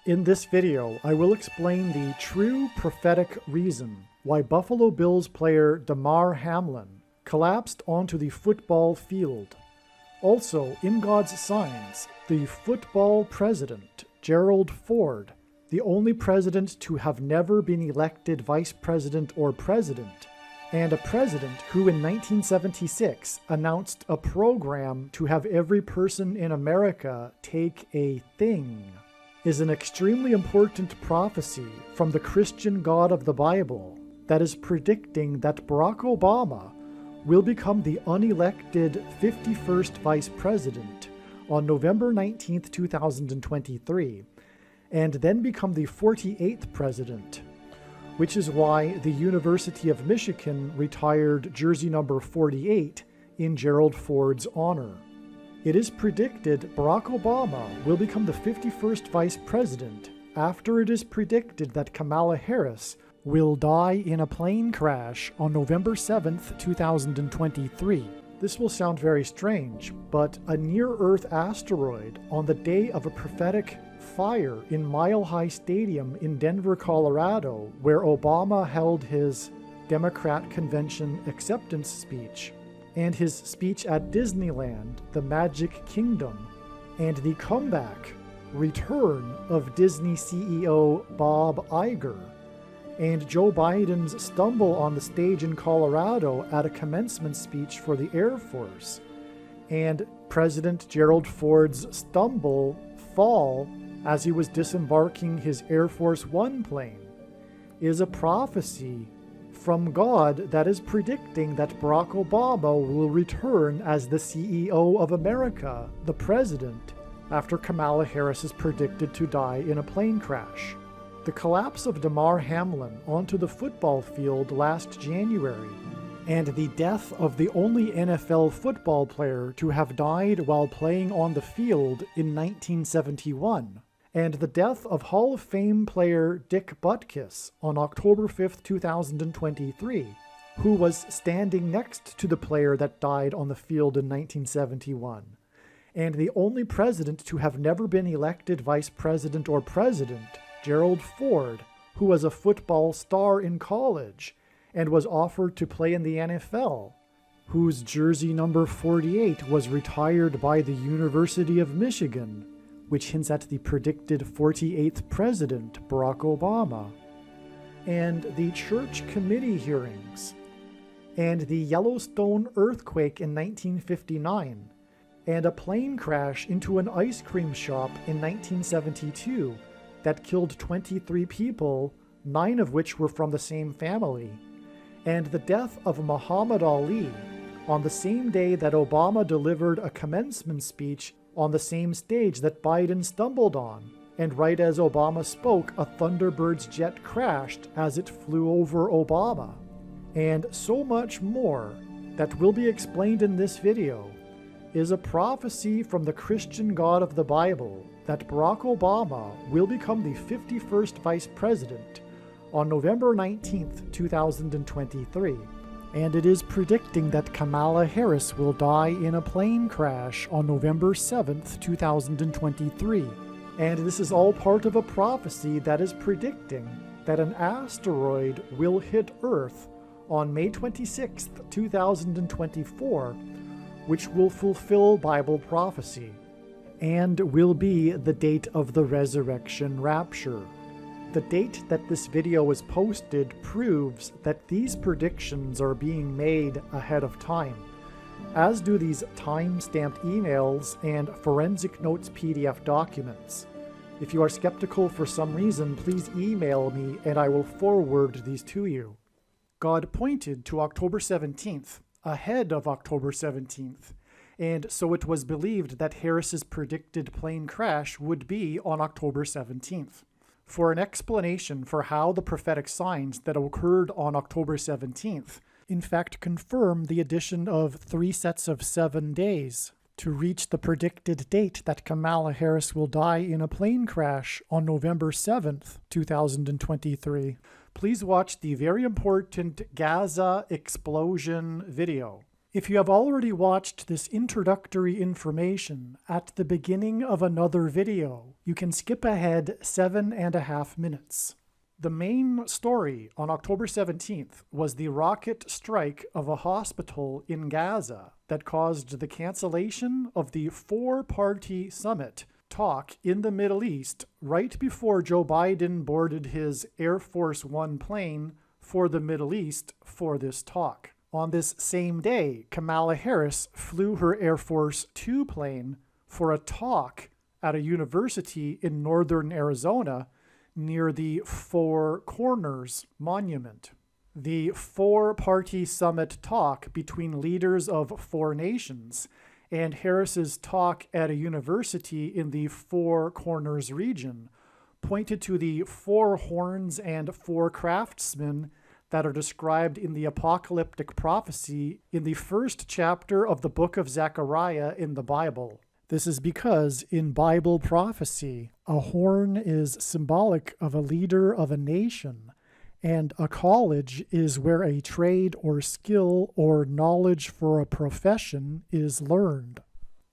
In this video, I will explain the true prophetic reason why Buffalo Bills player DAMAR Hamlin collapsed onto the football field. Also, in God's signs, the football president, Gerald Ford, the only president to have never been elected vice president or president, and a president who in 1976 announced a program to have every person in America take a thing, is an extremely important prophecy from the Christian God of the Bible that is predicting that Barack Obama will become the unelected 51st Vice President on November 19, 2023, and then become the 48th President, which is why the University of Michigan retired jersey number 48 in Gerald Ford's honor. It is predicted Barack Obama will become the 51st Vice President after it is predicted that Kamala Harris will die in a plane crash on November 7th, 2023. This will sound very strange, but a near-Earth asteroid on the day of a prophetic fire in Mile High Stadium in Denver, Colorado, where Obama held his Democrat convention acceptance speech, and his speech at Disneyland, the Magic Kingdom, and the comeback, return of Disney CEO Bob Iger, and Joe Biden's stumble on the stage in Colorado at a commencement speech for the Air Force, and President Gerald Ford's fall as he was disembarking his Air Force One plane, is a prophecy from God that is predicting that Barack Obama will return as the CEO of America, the president, after Kamala Harris is predicted to die in a plane crash. The collapse of DAMAR Hamlin onto the football field last January, and the death of the only NFL football player to have died while playing on the field in 1971, and the death of Hall of Fame player Dick Butkus on October 5, 2023, who was standing next to the player that died on the field in 1971, and the only president to have never been elected vice president or president, Gerald Ford, who was a football star in college and was offered to play in the NFL, whose jersey number 48 was retired by the University of Michigan, which hints at the predicted 48th president, Barack Obama, and the church committee hearings, and the Yellowstone earthquake in 1959, and a plane crash into an ice cream shop in 1972 that killed 23 people, 9 of which were from the same family, and the death of Muhammad Ali on the same day that Obama delivered a commencement speech on the same stage that Biden stumbled on, and right as Obama spoke, a Thunderbird's jet crashed as it flew over Obama. And so much more that will be explained in this video is a prophecy from the Christian God of the Bible that Barack Obama will become the 51st Vice President on November 19th, 2023. And it is predicting that Kamala Harris will die in a plane crash on November 7th, 2023. And this is all part of a prophecy that is predicting that an asteroid will hit Earth on May 26th, 2024, which will fulfill Bible prophecy, and will be the date of the resurrection rapture. The date that this video was posted proves that these predictions are being made ahead of time, as do these time-stamped emails and forensic notes PDF documents. If you are skeptical for some reason, please email me and I will forward these to you. God pointed to October 17th, ahead of October 17th, and so it was believed that Harris's predicted plane crash would be on October 17th. For an explanation for how the prophetic signs that occurred on October 17th in fact confirm the addition of 3 sets of 7 days to reach the predicted date that Kamala Harris will die in a plane crash on November 7th, 2023, please watch the very important Gaza explosion video. If you have already watched this introductory information at the beginning of another video, you can skip ahead 7.5 minutes. The main story on October 17th was the rocket strike of a hospital in Gaza that caused the cancellation of the four-party summit talk in the Middle East right before Joe Biden boarded his Air Force One plane for the Middle East for this talk. On this same day, Kamala Harris flew her Air Force Two plane for a talk at a university in northern Arizona near the Four Corners Monument. The four-party summit talk between leaders of four nations and Harris's talk at a university in the Four Corners region pointed to the four horns and four craftsmen that are described in the apocalyptic prophecy in the first chapter of the book of Zechariah in the Bible. This is because in Bible prophecy, a horn is symbolic of a leader of a nation, and a college is where a trade or skill or knowledge for a profession is learned.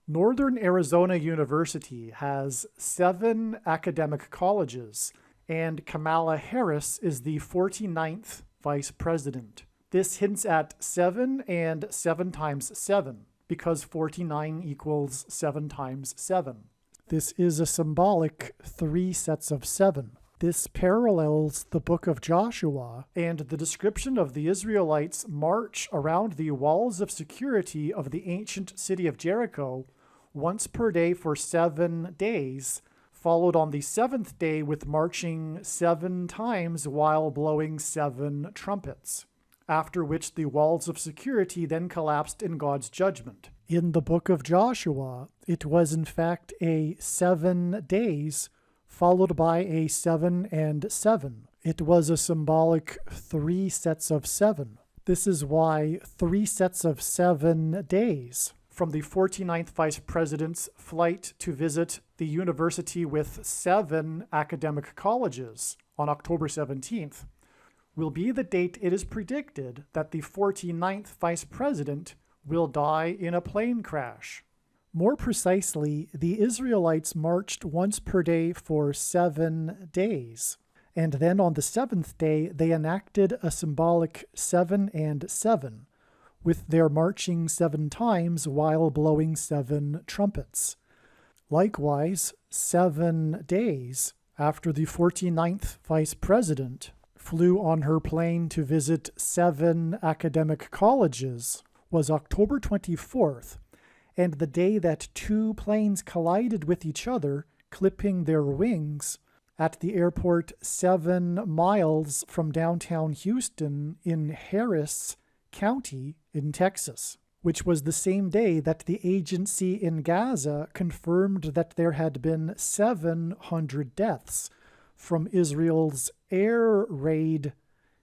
Northern Arizona University has 7 academic colleges, and Kamala Harris is the 49th vice president. This hints at 7 and 7 times 7, because 49 equals 7 times 7. This is a symbolic 3 sets of 7. This parallels the book of Joshua and the description of the Israelites' march around the walls of security of the ancient city of Jericho once per day for 7 days, followed on the 7th day with marching 7 times while blowing 7 trumpets, after which the walls of security then collapsed in God's judgment. In the book of Joshua, it was in fact a 7 days followed by a 7 and 7. It was a symbolic 3 sets of 7. This is why 3 sets of 7 days from the 49th Vice President's flight to visit the university with 7 academic colleges on October 17th will be the date it is predicted that the 49th Vice President will die in a plane crash. More precisely, the Israelites marched once per day for 7 days, and then on the 7th day they enacted a symbolic 7 and 7, with their marching 7 times while blowing 7 trumpets. Likewise, 7 days after the 49th Vice President flew on her plane to visit 7 academic colleges was October 24th, and the day that 2 planes collided with each other, clipping their wings, at the airport 7 miles from downtown Houston in Harris County in Texas, which was the same day that the agency in Gaza confirmed that there had been 700 deaths from Israel's air raid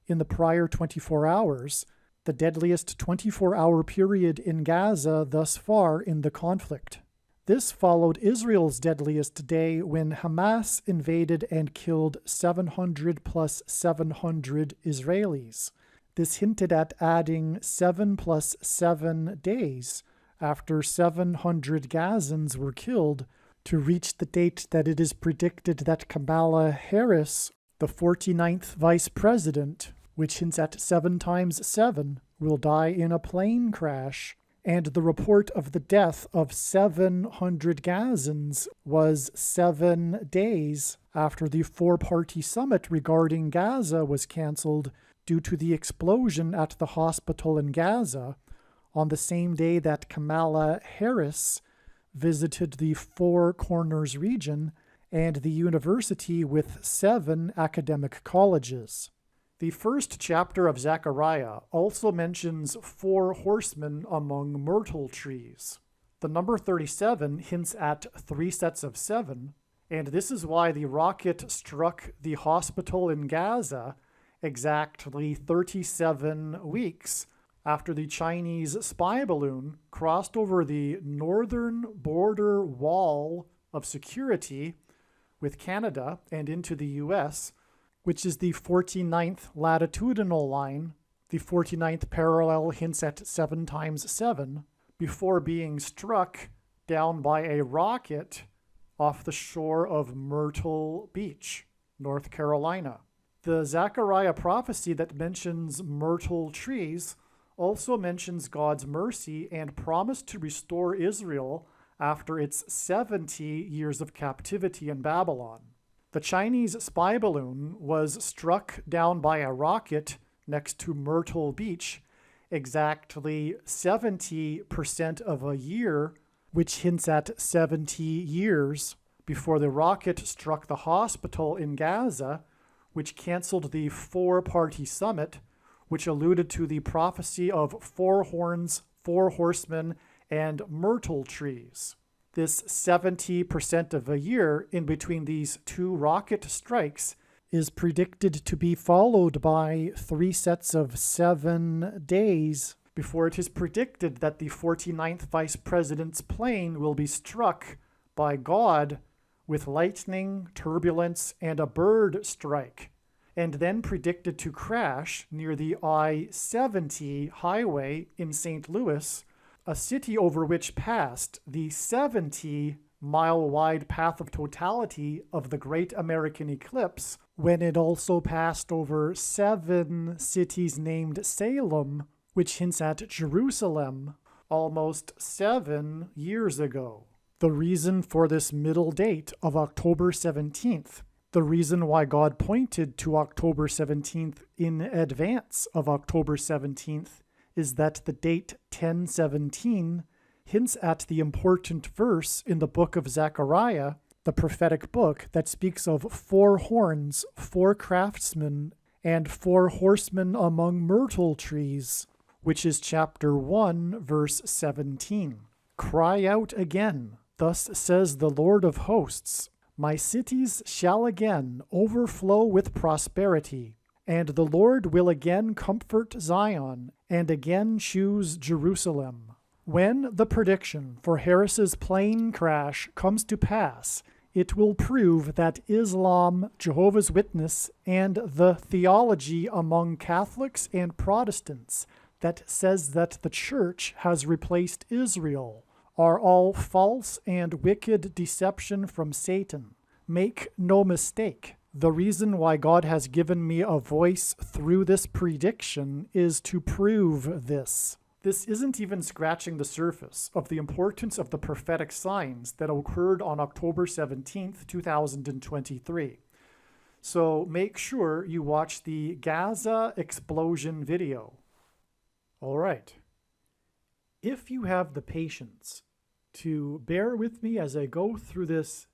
in the prior 24 hours, the deadliest 24-hour period in Gaza thus far in the conflict. This followed Israel's deadliest day when Hamas invaded and killed 700 plus 700 Israelis. This hinted at adding 7 plus 7 days after 700 Gazans were killed to reach the date that it is predicted that Kamala Harris, the 49th Vice President, which hints at 7 times 7, will die in a plane crash, and the report of the death of 700 Gazans was 7 days after the four-party summit regarding Gaza was canceled due to the explosion at the hospital in Gaza on the same day that Kamala Harris visited the Four Corners region and the university with 7 academic colleges. The first chapter of Zechariah also mentions 4 horsemen among myrtle trees. The number 37 hints at 3 sets of 7, and this is why the rocket struck the hospital in Gaza exactly 37 weeks after the Chinese spy balloon crossed over the northern border wall of security with Canada and into the U.S., which is the 49th latitudinal line The 49th parallel hints at 7 times 7 before being struck down by a rocket off the shore of Myrtle Beach, North Carolina. The Zechariah prophecy that mentions myrtle trees also mentions God's mercy and promise to restore Israel after its 70 years of captivity in Babylon. The Chinese spy balloon was struck down by a rocket next to Myrtle Beach exactly 70% of a year, which hints at 70 years before the rocket struck the hospital in Gaza, which canceled the four-party summit, which alluded to the prophecy of 4 horns, 4 horsemen, and myrtle trees. This 70% of a year in between these 2 rocket strikes is predicted to be followed by 3 sets of 7 days before it is predicted that the 49th Vice President's plane will be struck by God with lightning, turbulence, and a bird strike, and then predicted to crash near the I-70 highway in St. Louis, a city over which passed the 70-mile-wide path of totality of the Great American Eclipse, when it also passed over 7 cities named Salem, which hints at Jerusalem, almost 7 years ago. The reason for this middle date of October 17th, the reason why God pointed to October 17th in advance of October 17th, is that the date 1017 hints at the important verse in the book of Zechariah, the prophetic book that speaks of 4 horns, 4 craftsmen, and 4 horsemen among myrtle trees, which is chapter 1, verse 17. Cry out again, thus says the Lord of hosts, my cities shall again overflow with prosperity, and the Lord will again comfort Zion, and again choose Jerusalem. When the prediction for Harris's plane crash comes to pass, it will prove that Islam, Jehovah's Witness, and the theology among Catholics and Protestants that says that the Church has replaced Israel are all false and wicked deception from Satan. Make no mistake. The reason why God has given me a voice through this prediction is to prove this. This isn't even scratching the surface of the importance of the prophetic signs that occurred on October 17th, 2023. So make sure you watch the Gaza explosion video. All right. If you have the patience to bear with me as I go through this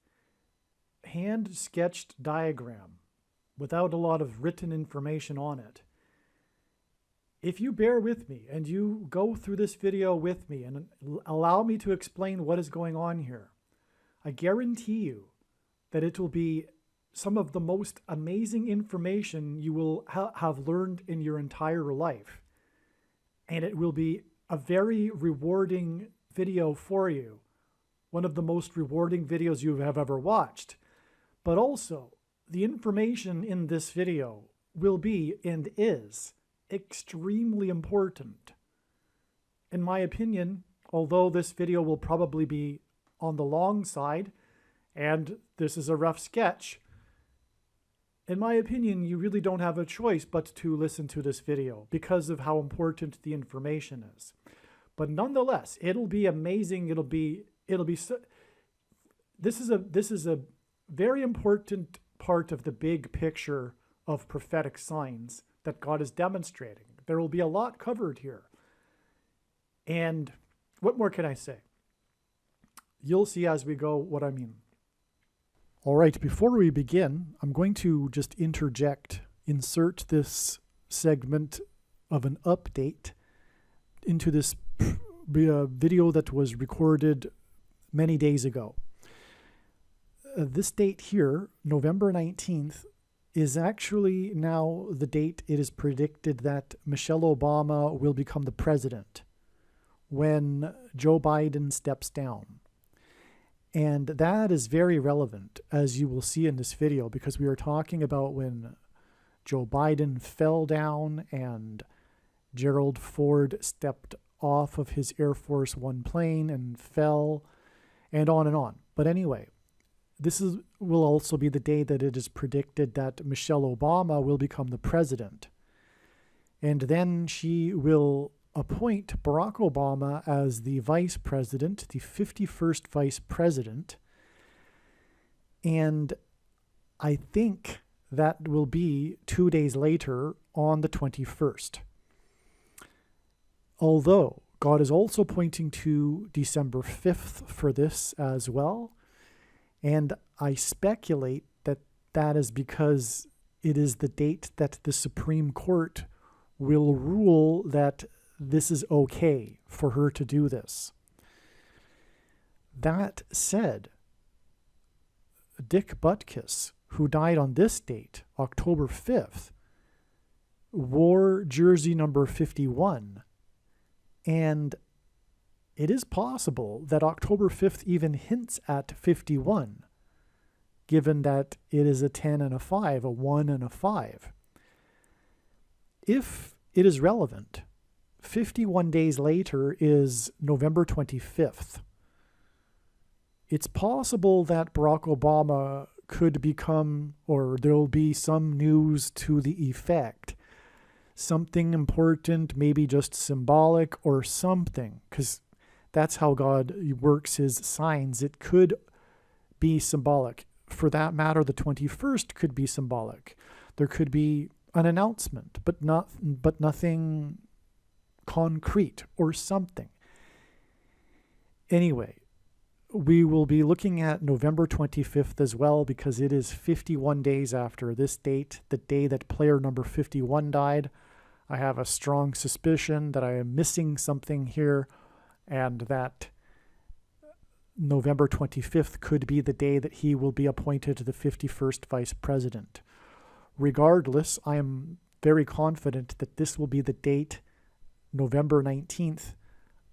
hand-sketched diagram without a lot of written information on it. If you bear with me and you go through this video with me and allow me to explain what is going on here, I guarantee you that it will be some of the most amazing information you will have learned in your entire life. And it will be a very rewarding video for you. One of the most rewarding videos you have ever watched. But also, the information in this video will be and is extremely important. In my opinion, although this video will probably be on the long side, and this is a rough sketch, in my opinion, you really don't have a choice but to listen to this video because of how important the information is. But nonetheless, it'll be amazing. This is a very important part of the big picture of prophetic signs that God is demonstrating. There will be a lot covered here. And what more can I say? You'll see as we go what I mean. All right, before we begin, I'm going to just insert this segment of an update into this video that was recorded many days ago. This date here, November 19th, is actually now the date it is predicted that Michelle Obama will become the president when Joe Biden steps down. And that is very relevant, as you will see in this video, because we are talking about when Joe Biden fell down and Gerald Ford stepped off of his Air Force One plane and fell, and on and on. But anyway, will also be the day that it is predicted that Michelle Obama will become the president. And then she will appoint Barack Obama as the vice president, the 51st vice president. And I think that will be 2 days later on the 21st. Although God is also pointing to December 5th for this as well. And I speculate that that is because it is the date that the Supreme Court will rule that this is okay for her to do this. That said, Dick Butkus, who died on this date, October 5th, wore jersey number 51. And it is possible that October 5th even hints at 51, given that it is a 10 and a 5, a 1 and a 5. If it is relevant, 51 days later is November 25th. It's possible that Barack Obama could become, or there will be some news to the effect, something important, maybe just symbolic or something, because that's how God works his signs. It could be symbolic. For that matter, the 21st could be symbolic. There could be an announcement, but nothing concrete or something. Anyway, we will be looking at November 25th as well, because it is 51 days after this date, the day that player number 51 died. I have a strong suspicion that I am missing something here, and that November 25th could be the day that he will be appointed the 51st vice president. Regardless, I am very confident that this will be the date, November 19th,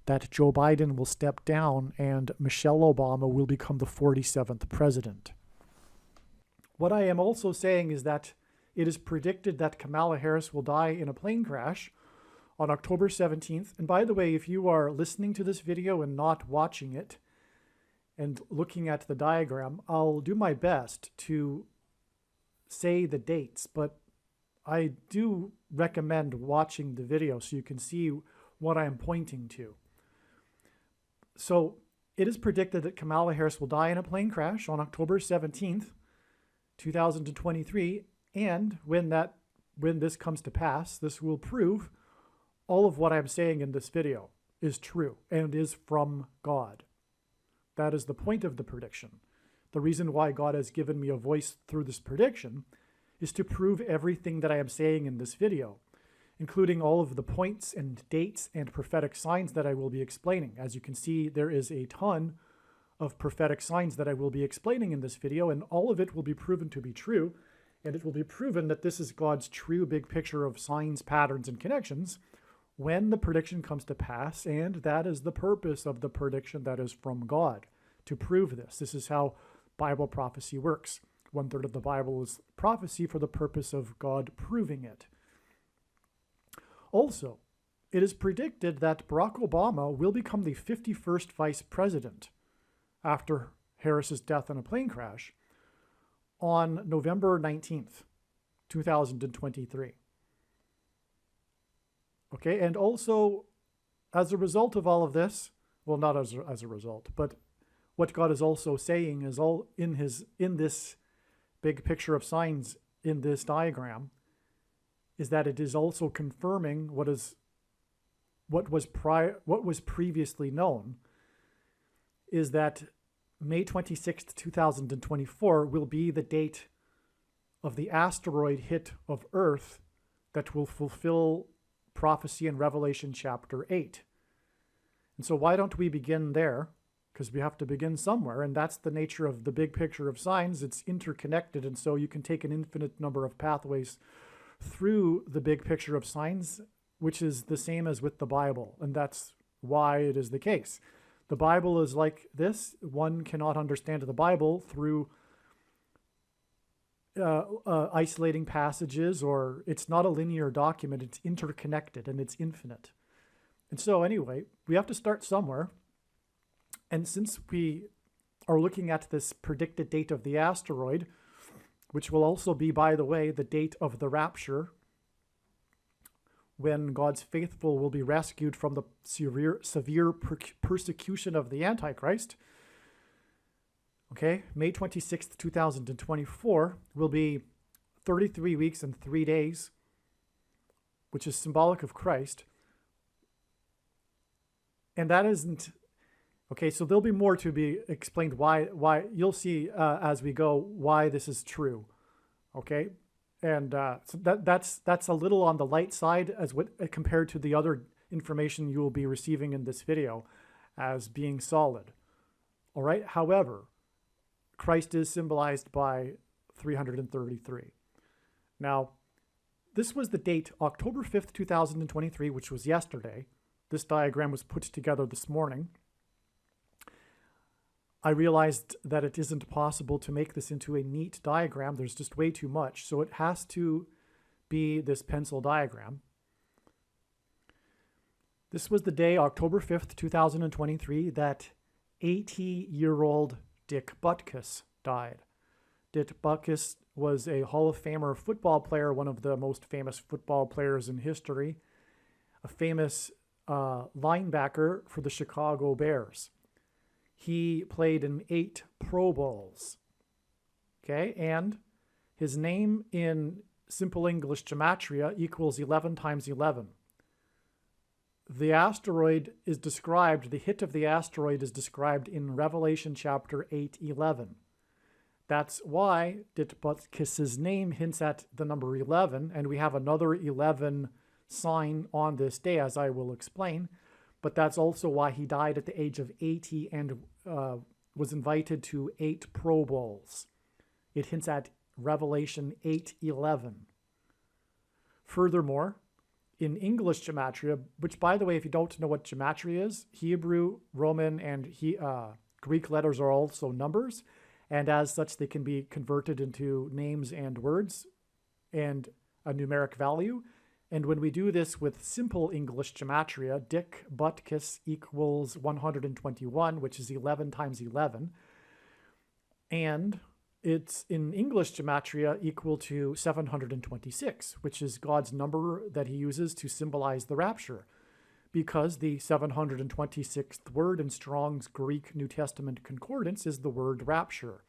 that Joe Biden will step down and Michelle Obama will become the 47th president. What I am also saying is that it is predicted that Kamala Harris will die in a plane crash on October 17th. And by the way, if you are listening to this video and not watching it and looking at the diagram, I'll do my best to say the dates, but I do recommend watching the video so you can see what I am pointing to. So it is predicted that Kamala Harris will die in a plane crash on October 17th, 2023. And when this comes to pass, this will prove all of what I'm saying in this video is true and is from God. That is the point of the prediction. The reason why God has given me a voice through this prediction is to prove everything that I am saying in this video, including all of the points and dates and prophetic signs that I will be explaining. As you can see, there is a ton of prophetic signs that I will be explaining in this video, and all of it will be proven to be true. And it will be proven that this is God's true big picture of signs, patterns, and connections when the prediction comes to pass. And that is the purpose of the prediction that is from God, to prove this. This is how Bible prophecy works. 1/3 of the Bible is prophecy for the purpose of God proving it. Also, it is predicted that Barack Obama will become the 51st vice president after Harris's death in a plane crash on November 19th, 2023. Okay, and also, as a result of all of this, well, not as a result, but what God is also saying is all in this big picture of signs in this diagram, is that it is also confirming what was previously known, is that May 26th, 2024 will be the date of the asteroid hit of Earth that will fulfill prophecy in Revelation chapter 8. And so why don't we begin there? Because we have to begin somewhere, and that's the nature of the big picture of signs. It's interconnected, and so you can take an infinite number of pathways through the big picture of signs, which is the same as with the Bible, and that's why it is the case. The Bible is like this. One cannot understand the Bible through isolating passages, or it's not a linear document. It's interconnected and it's infinite. And so anyway, we have to start somewhere. And since we are looking at this predicted date of the asteroid, which will also be, by the way, the date of the rapture, when God's faithful will be rescued from the severe persecution of the Antichrist. Okay, May 26th, 2024 will be 33 weeks and 3 days, which is symbolic of Christ. And that isn't... Okay, so there'll be more to be explained why you'll see as we go why this is true. Okay, and so that's a little on the light side as compared to the other information you will be receiving in this video as being solid. All right. However, Christ is symbolized by 333. Now, this was the date October 5th, 2023, which was yesterday. This diagram was put together this morning. I realized that it isn't possible to make this into a neat diagram. There's just way too much. So it has to be this pencil diagram. This was the day, October 5th, 2023, that 80-year-old Dick Butkus died. Dick Butkus was a Hall of Famer football player, one of the most famous football players in history, a famous linebacker for the Chicago Bears. He played in 8 Pro Bowls. Okay, and his name in simple English gematria equals 11 times 11. The asteroid is described, the hit of the asteroid is described in Revelation chapter 8:11. That's why Ditbutkus' name hints at the number 11, and we have another 11 sign on this day, as I will explain. But that's also why he died at the age of 80 and was invited to 8 Pro Bowls. It hints at Revelation 8:11. Furthermore, in English gematria, which, by the way, if you don't know what gematria is, Hebrew, Roman, and Greek letters are also numbers, and as such, they can be converted into names and words and a numeric value. And when we do this with simple English gematria, Dick Butkus equals 121, which is 11 times 11. And it's in English gematria equal to 726, which is God's number that he uses to symbolize the rapture, because the 726th word in Strong's Greek New Testament Concordance is the word rapture.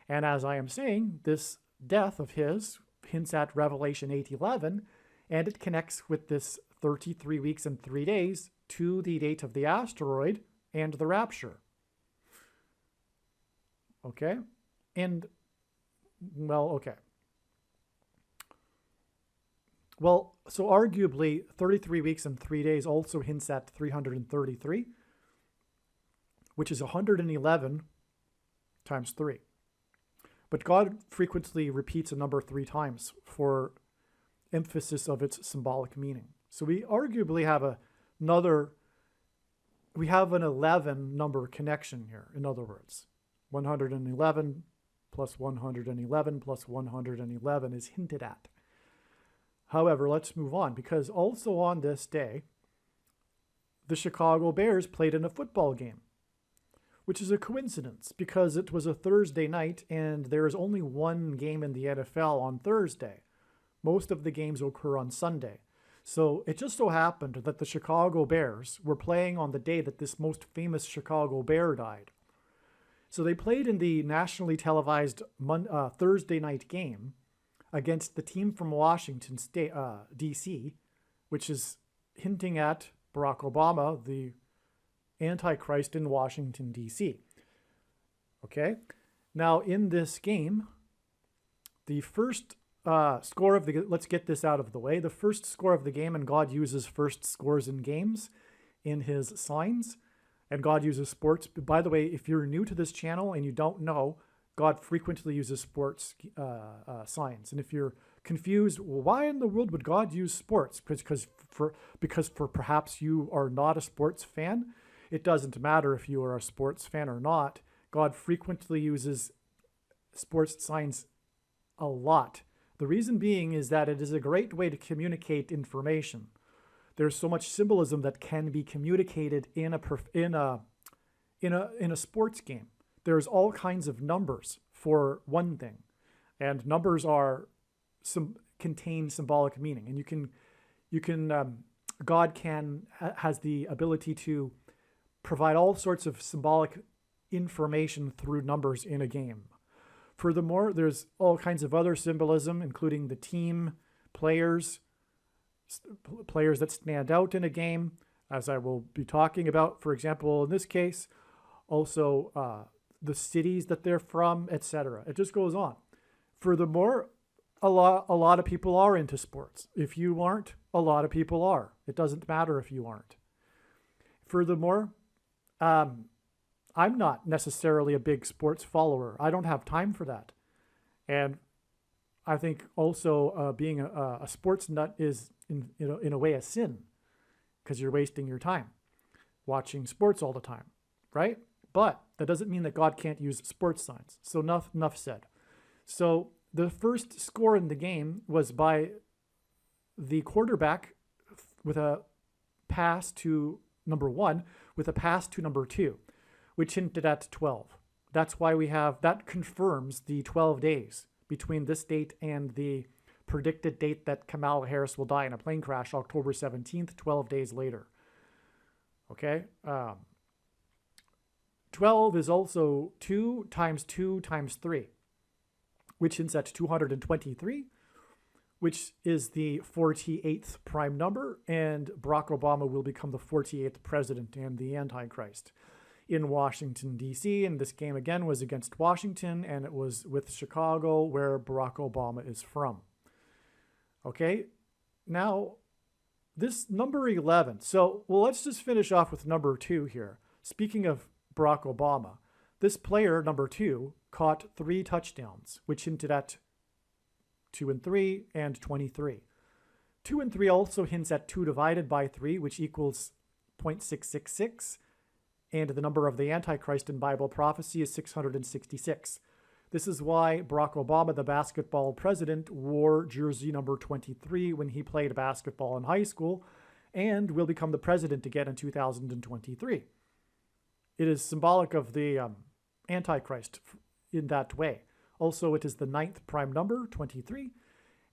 And as I am saying, this death of his hints at Revelation 8:11, and it connects with this 33 weeks and 3 days to the date of the asteroid and the rapture. Okay? And, well, okay. Well, so arguably 33 weeks and 3 days also hints at 333, which is 111 times 3. But God frequently repeats a number 3 times for emphasis of its symbolic meaning. So we arguably have an 11 number connection here, in other words. 111 plus 111 plus 111 is hinted at. However, let's move on, because also on this day, the Chicago Bears played in a football game, which is a coincidence because it was a Thursday night and there is only one game in the NFL on Thursday. Most of the games occur on Sunday. So it just so happened that the Chicago Bears were playing on the day that this most famous Chicago Bear died. So they played in the nationally televised Thursday night game against the team from Washington State, D.C., which is hinting at Barack Obama, the Antichrist in Washington, D.C. Okay? Now, in this game, the first score of the... Let's get this out of the way. The first score of the game, and God uses first scores in games in his signs, and God uses sports. By the way, if you're new to this channel and you don't know, God frequently uses sports signs. And if you're confused, well, why in the world would God use sports? Because for perhaps you are not a sports fan. It doesn't matter if you are a sports fan or not. God frequently uses sports signs a lot. The reason being is that it is a great way to communicate information. There's so much symbolism that can be communicated in a sports game. There's all kinds of numbers for one thing, and numbers contain symbolic meaning, and God has the ability to provide all sorts of symbolic information through numbers in a game. Furthermore, there's all kinds of other symbolism, including the team, players that stand out in a game, as I will be talking about, for example, in this case, also the cities that they're from, etc. It just goes on. Furthermore, a lot of people are into sports. If you aren't, a lot of people are. It doesn't matter if you aren't. Furthermore, I'm not necessarily a big sports follower. I don't have time for that. And I think also being a sports nut is, in a way, a sin, because you're wasting your time watching sports all the time, right? But that doesn't mean that God can't use sports signs. So enough said. So the first score in the game was by the quarterback with a pass to number 1 with a pass to number 2, which hinted at 12. That's why that confirms the 12 days between this date and the predicted date that Kamala Harris will die in a plane crash, October 17th, 12 days later. Okay? 12 is also 2 times 2 times 3, which hints at 223, which is the 48th prime number, and Barack Obama will become the 48th president and the Antichrist in Washington, D.C. And this game, again, was against Washington, and it was with Chicago, where Barack Obama is from. Okay, now, this number 11. So, let's just finish off with number 2 here. Speaking of Barack Obama, this player, number 2, caught 3 touchdowns, which hinted at 2 and 3 and 23. 2 and 3 also hints at 2 divided by 3, which equals 0.666, and the number of the Antichrist in Bible prophecy is 666. This is why Barack Obama, the basketball president, wore jersey number 23 when he played basketball in high school, and will become the president again in 2023. It is symbolic of the Antichrist in that way. Also, it is the 9th prime number, 23,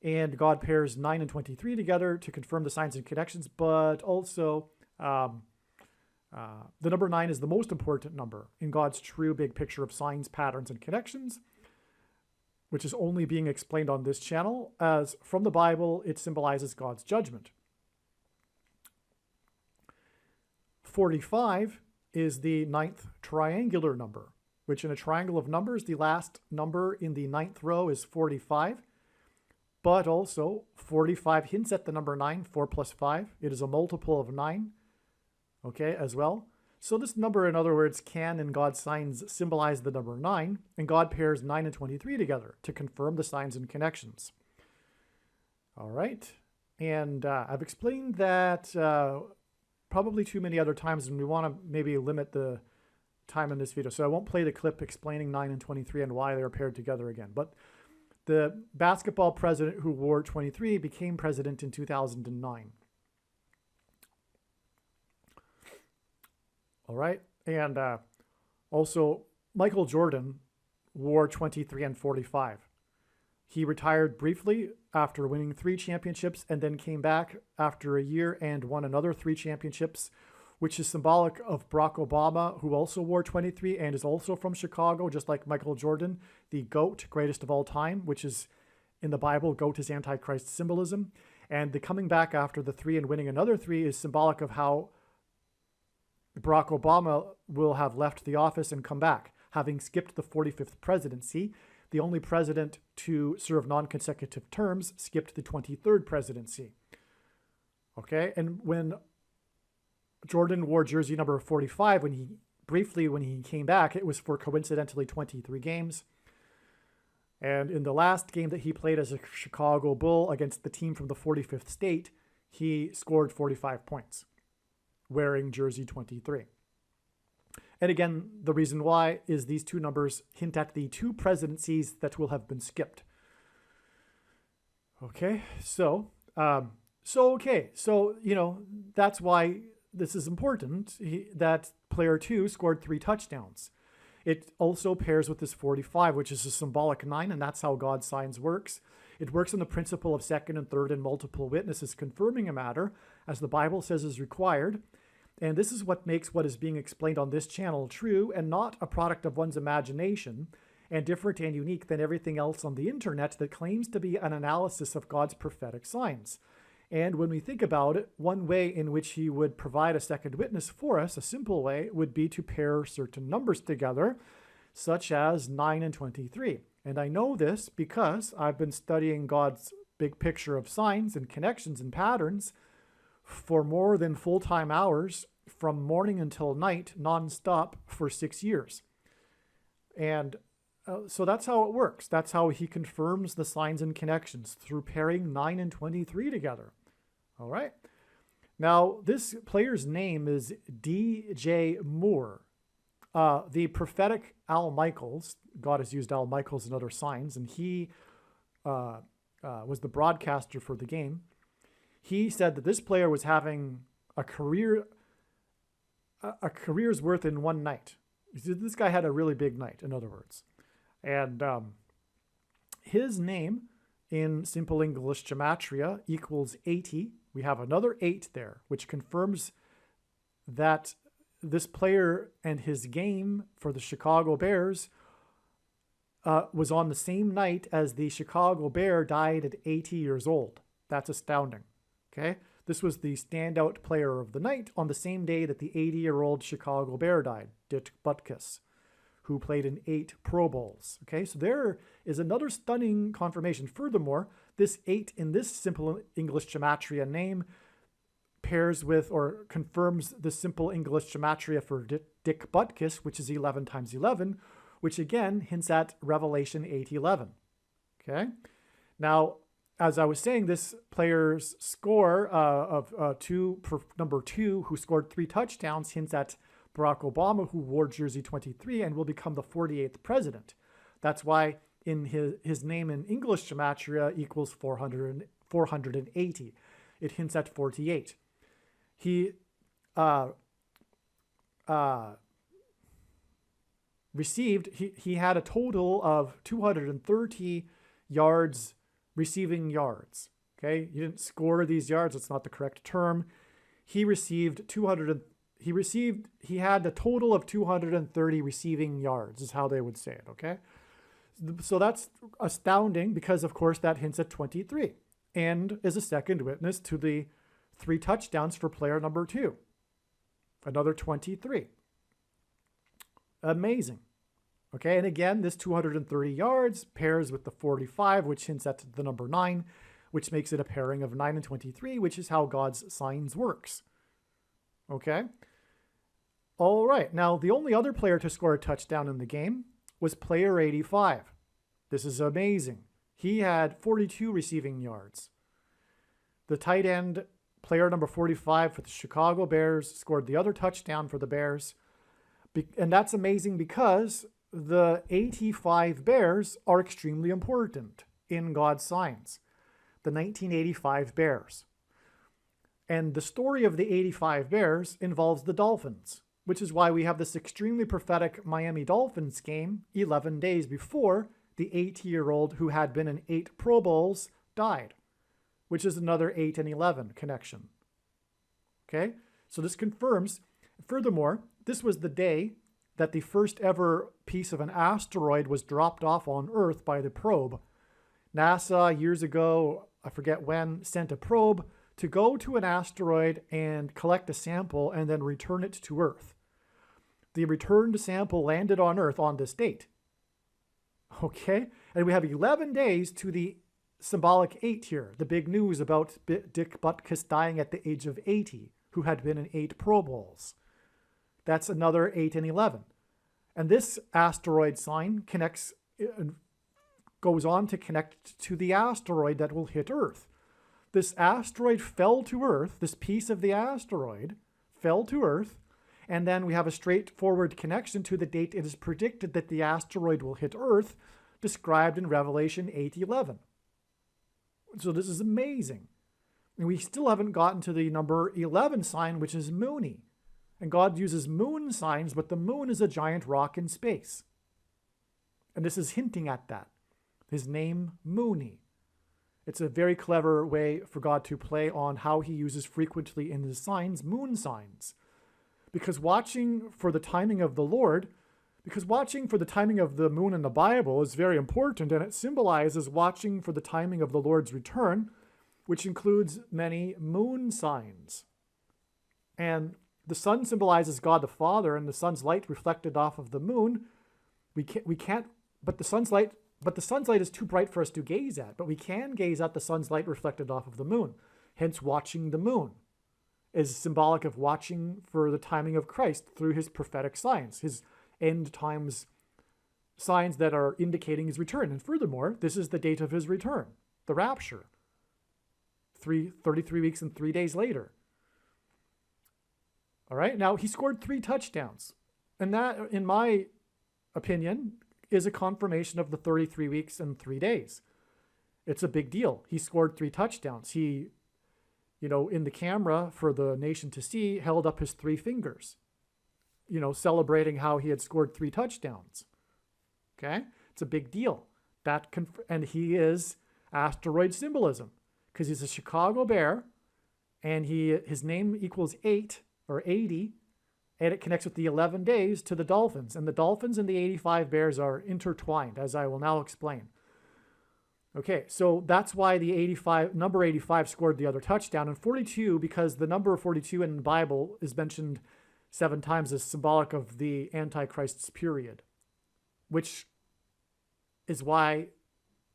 and God pairs 9 and 23 together to confirm the signs and connections, but also the number 9 is the most important number in God's true big picture of signs, patterns, and connections, which is only being explained on this channel, as from the Bible, it symbolizes God's judgment. 45 is the 9th triangular number, which in a triangle of numbers, the last number in the 9th row is 45. But also, 45 hints at the number 9, 4 plus 5. It is a multiple of 9, okay, as well. So this number, in other words, can, in God's signs, symbolize the number 9, and God pairs 9 and 23 together to confirm the signs and connections. All right, and I've explained that probably too many other times, and we want to maybe limit the time in this video, so I won't play the clip explaining 9 and 23 and why they're paired together again. But the basketball president who wore 23 became president in 2009. All right, and also Michael Jordan wore 23 and 45. He retired briefly after winning 3 championships and then came back after a year and won another 3 championships, which is symbolic of Barack Obama, who also wore 23 and is also from Chicago, just like Michael Jordan, the GOAT, greatest of all time, which is in the Bible, GOAT is Antichrist symbolism. And the coming back after the 3 and winning another 3 is symbolic of how Barack Obama will have left the office and come back, having skipped the 45th presidency. The only president to serve non-consecutive terms skipped the 23rd presidency. Okay, and when Jordan wore jersey number 45, when he came back, it was for coincidentally 23 games. And in the last game that he played as a Chicago Bull against the team from the 45th state, he scored 45 points, wearing jersey 23. And again, the reason why is these 2 numbers hint at the 2 presidencies that will have been skipped. Okay, so that's why this is important. That player 2 scored 3 touchdowns. It also pairs with this 45, which is a symbolic 9, and that's how God's signs works. It works on the principle of second and third and multiple witnesses confirming a matter, as the Bible says is required. And this is what makes what is being explained on this channel true and not a product of one's imagination, and different and unique than everything else on the internet that claims to be an analysis of God's prophetic signs. And when we think about it, one way in which he would provide a second witness for us, a simple way, would be to pair certain numbers together, such as 9 and 23. And I know this because I've been studying God's big picture of signs and connections and patterns for more than full-time hours from morning until night, nonstop, for 6 years. And so that's how it works. That's how he confirms the signs and connections, through pairing 9 and 23 together. All right. Now, this player's name is D.J. Moore. The prophetic Al Michaels, God has used Al Michaels in other signs, and he was the broadcaster for the game. He said that this player was having a career's worth in one night. This guy had a really big night, in other words. And his name in simple English gematria equals 80. We have another 8 there, which confirms that this player and his game for the Chicago Bears was on the same night as the Chicago Bear died at 80 years old. That's astounding. Okay, this was the standout player of the night on the same day that the 80-year-old Chicago Bear died, Dick Butkus, who played in 8 Pro Bowls. Okay, so there is another stunning confirmation. Furthermore, this 8 in this simple English gematria name pairs with or confirms the simple English gematria for Dick Butkus, which is 11 times 11, which again hints at Revelation 8:11. Okay, now, as I was saying, this player's score of number 2, who scored 3 touchdowns, hints at Barack Obama, who wore jersey 23 and will become the 48th president. That's why in his name in English gematria equals 480. It hints at 48. He he had a total of 230 yards, receiving yards. Okay, he didn't score these yards. It's not the correct term. He had a total of 230 receiving yards, is how they would say it. Okay, so that's astounding because, of course, that hints at 23 and is a second witness to the 3 touchdowns for player number 2. Another 23. Amazing. Okay, and again, this 230 yards pairs with the 45, which hints at the number 9, which makes it a pairing of 9 and 23, which is how God's signs works. Okay? All right, now the only other player to score a touchdown in the game was player 85. This is amazing. He had 42 receiving yards. The tight end, player number 45 for the Chicago Bears, scored the other touchdown for the Bears. And that's amazing because the 85 Bears are extremely important in God's signs. The 1985 Bears. And the story of the 85 Bears involves the Dolphins, which is why we have this extremely prophetic Miami Dolphins game 11 days before the 80-year-old who had been in 8 Pro Bowls died, which is another 8 and 11 connection. Okay, so this confirms. Furthermore, this was the day that the first ever piece of an asteroid was dropped off on Earth by the probe. NASA, years ago, I forget when, sent a probe to go to an asteroid and collect a sample and then return it to Earth. The returned sample landed on Earth on this date. Okay? And we have 11 days to the symbolic 8 here, the big news about Dick Butkus dying at the age of 80, who had been in 8 Pro Bowls. That's another 8 and 11. And this asteroid sign goes on to connect to the asteroid that will hit Earth. This asteroid fell to Earth, this piece of the asteroid fell to Earth, and then we have a straightforward connection to the date it is predicted that the asteroid will hit Earth, described in Revelation 8:11. So this is amazing. And we still haven't gotten to the number 11 sign, which is Moony. And God uses moon signs, but the moon is a giant rock in space. And this is hinting at that. His name, Moony. It's a very clever way for God to play on how he uses frequently in his signs, moon signs. Because watching for the timing of the Lord, because watching for the timing of the moon in the Bible is very important, and it symbolizes watching for the timing of the Lord's return, which includes many moon signs. And the sun symbolizes God the Father, and the sun's light reflected off of the moon. But the sun's light is too bright for us to gaze at, but we can gaze at the sun's light reflected off of the moon. Hence, watching the moon is symbolic of watching for the timing of Christ through his prophetic signs, his end times signs that are indicating his return. And furthermore, this is the date of his return, the rapture, 33 weeks and 3 days later. All right, now he scored 3 touchdowns. And that, in my opinion, is a confirmation of the 33 weeks and 3 days. It's a big deal. He scored 3 touchdowns. He, in the camera for the nation to see, held up his 3 fingers, celebrating how he had scored 3 touchdowns. Okay? It's a big deal. And he is asteroid symbolism because he's a Chicago Bear, and his name equals 8 or 80, and it connects with the 11 days to the Dolphins. And the Dolphins and the 85 Bears are intertwined, as I will now explain. Okay, so that's why the number 85 scored the other touchdown. And 42, because the number 42 in the Bible is mentioned 7 times, as symbolic of the Antichrist's period, which is why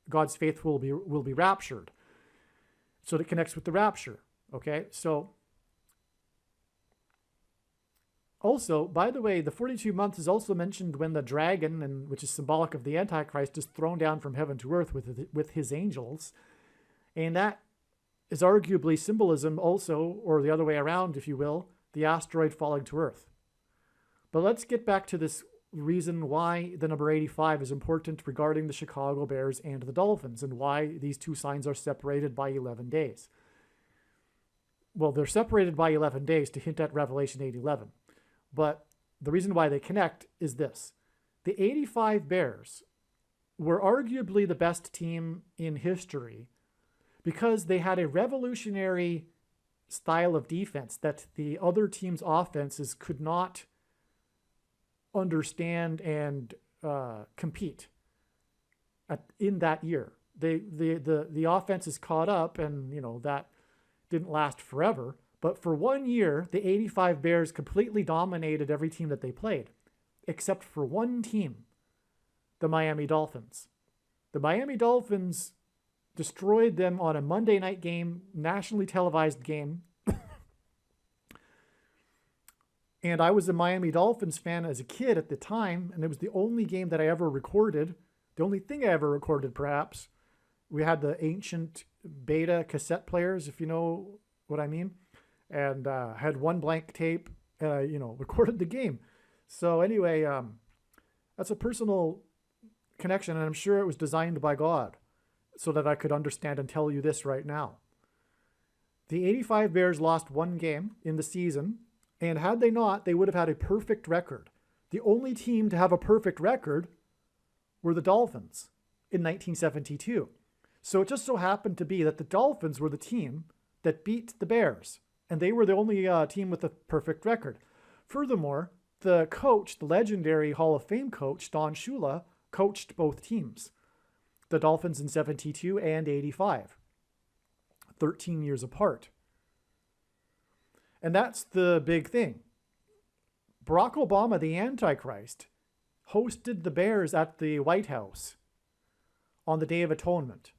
God's faith will be raptured. So it connects with the rapture. Okay, so also, by the way, the 42 months is also mentioned when the dragon, which is symbolic of the Antichrist, is thrown down from heaven to earth with his angels. And that is arguably symbolism also, or the other way around, if you will, the asteroid falling to earth. But let's get back to this reason why the number 85 is important regarding the Chicago Bears and the Dolphins, and why these 2 signs are separated by 11 days. Well, they're separated by 11 days to hint at Revelation 8:11. But the reason why they connect is this. The 85 Bears were arguably the best team in history because they had a revolutionary style of defense that the other team's offenses could not understand and compete in that year. The offense is caught up, and that didn't last forever. But for 1 year, the 85 Bears completely dominated every team that they played, except for one team, the Miami Dolphins. The Miami Dolphins destroyed them on a Monday night game, nationally televised game. And I was a Miami Dolphins fan as a kid at the time, and it was the only game that I ever recorded. The only thing I ever recorded, perhaps. We had the ancient beta cassette players, if you know what I mean. And had one blank tape, and I, recorded the game. So anyway, that's a personal connection, and I'm sure it was designed by God so that I could understand and tell you this right now. The 85 Bears lost 1 game in the season, and had they not, they would have had a perfect record. The only team to have a perfect record were the Dolphins in 1972. So it just so happened to be that the Dolphins were the team that beat the Bears. And they were the only team with a perfect record. Furthermore, the coach, the legendary Hall of Fame coach, Don Shula, coached both teams, the Dolphins in 72 and 85, 13 years apart. And that's the big thing. Barack Obama, the Antichrist, hosted the Bears at the White House on the Day of Atonement.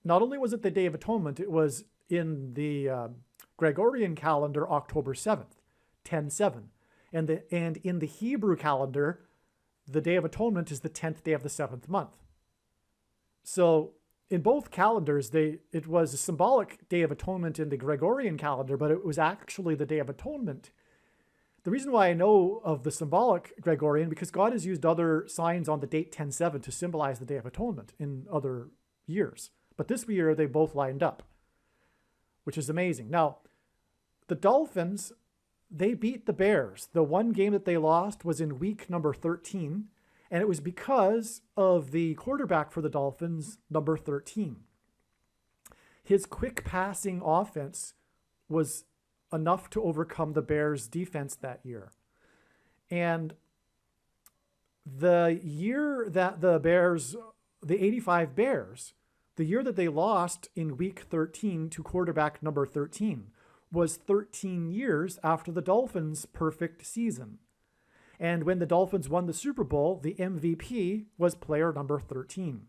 Not only was it the Day of Atonement, it was in the Gregorian calendar, October 7th, 10/7. And in the Hebrew calendar, the Day of Atonement is the 10th day of the 7th month. So in both calendars, it was a symbolic Day of Atonement in the Gregorian calendar, but it was actually the Day of Atonement. The reason why I know of the symbolic Gregorian, because God has used other signs on the date 10/7 to symbolize the Day of Atonement in other years. But this year, they both lined up, which is amazing. Now, the Dolphins, they beat the Bears. The one game that they lost was in week number 13, and it was because of the quarterback for the Dolphins, number 13. His quick passing offense was enough to overcome the Bears' defense that year. And the year that the Bears, the 85 Bears, the year that they lost in week 13 to quarterback number 13 was 13 years after the Dolphins' perfect season. And when the Dolphins won the Super Bowl, the MVP was player number 13.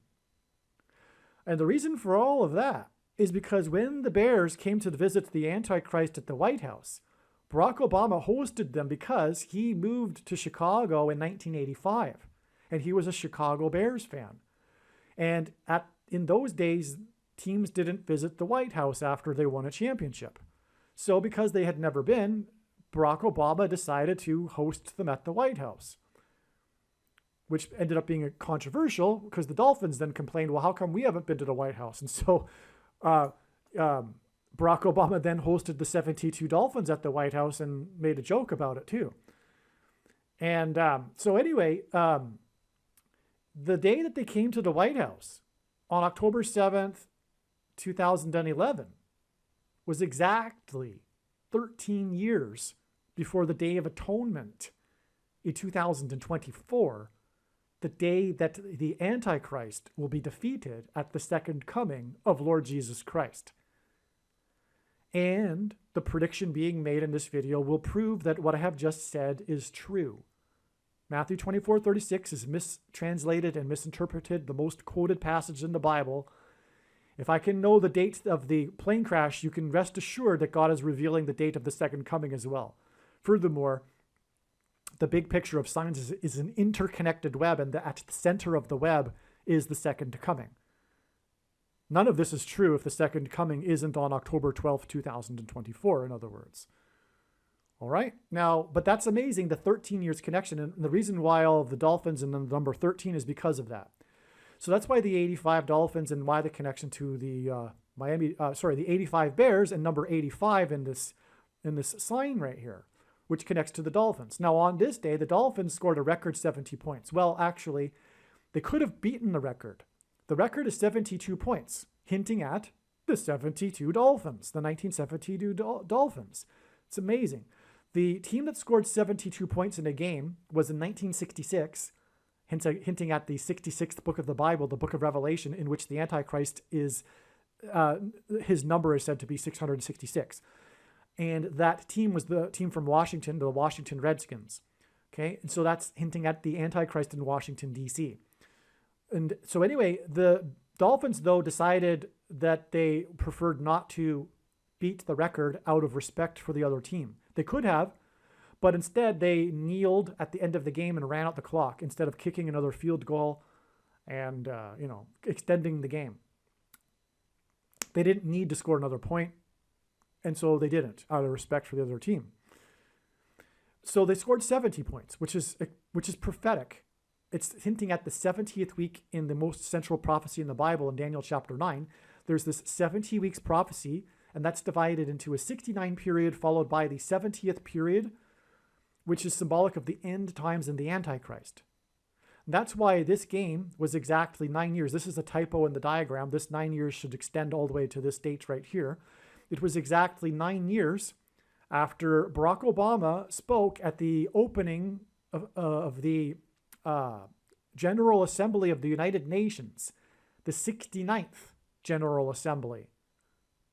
And the reason for all of that is because when the Bears came to visit the Antichrist at the White House, Barack Obama hosted them because he moved to Chicago in 1985, and he was a Chicago Bears fan. And in those days, teams didn't visit the White House after they won a championship. So because they had never been, Barack Obama decided to host them at the White House, which ended up being controversial because the Dolphins then complained, well, how come we haven't been to the White House? And so Barack Obama then hosted the 72 Dolphins at the White House and made a joke about it too. And so anyway, the day that they came to the White House on October 7th, 2011 was exactly 13 years before the Day of Atonement in 2024, the day that the Antichrist will be defeated at the second coming of Lord Jesus Christ. And the prediction being made in this video will prove that what I have just said is true. Matthew 24:36 is mistranslated and misinterpreted, the most quoted passage in the Bible. If I can know the date of the plane crash, you can rest assured that God is revealing the date of the second coming as well. Furthermore, the big picture of science is an interconnected web, and at the center of the web is the second coming. None of this is true if the second coming isn't on October 12th, 2024, in other words. All right. Now, but that's amazing, the 13 years connection. And the reason why all of the Dolphins and the number 13 is because of that. So that's why the 85 Dolphins and why the connection to the the 85 Bears and number 85 in this sign right here, which connects to the Dolphins. Now, on this day, the Dolphins scored a record 70 points. Well, actually, they could have beaten the record. The record is 72 points, hinting at the 72 Dolphins, the 1972 Dolphins. It's amazing. The team that scored 72 points in a game was in 1966, hinting at the 66th book of the Bible, the book of Revelation, in which the Antichrist is, his number is said to be 666. And that team was the team from Washington, the Washington Redskins. Okay, and so that's hinting at the Antichrist in Washington, D.C. And so anyway, the Dolphins, though, decided that they preferred not to beat the record out of respect for the other team. They could have, but instead they kneeled at the end of the game and ran out the clock instead of kicking another field goal and, extending the game. They didn't need to score another point, and so they didn't out of respect for the other team. So they scored 70 points, which is prophetic. It's hinting at the 70th week in the most central prophecy in the Bible in Daniel chapter 9. There's this 70 weeks prophecy, and that's divided into a 69 period followed by the 70th period, which is symbolic of the end times and the Antichrist. And that's why this game was exactly 9 years. This is a typo in the diagram. This 9 years should extend all the way to this date right here. It was exactly 9 years after Barack Obama spoke at the opening of the General Assembly of the United Nations, the 69th General Assembly.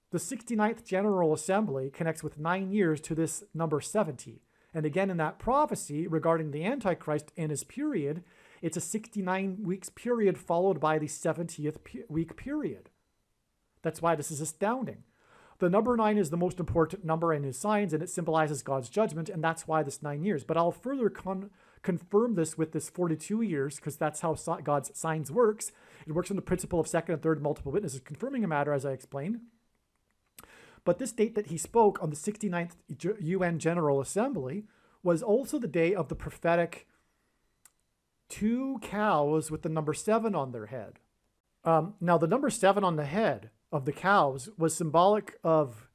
The 69th General Assembly connects with 9 years to this number 70. And again, in that prophecy regarding the Antichrist and his period, it's a 69 weeks period followed by the 70th week period. That's why this is astounding. The number 9 is the most important number in his signs, and it symbolizes God's judgment, and that's why this 9 years. But I'll further confirm this with this 42 years, because that's how God's signs works. It works on the principle of second and third multiple witnesses, confirming a matter, as I explained. But this date that he spoke on the 69th UN General Assembly was also the day of the prophetic 2 cows with the number 7 on their head. Now, the number 7 on the head of the cows was symbolic of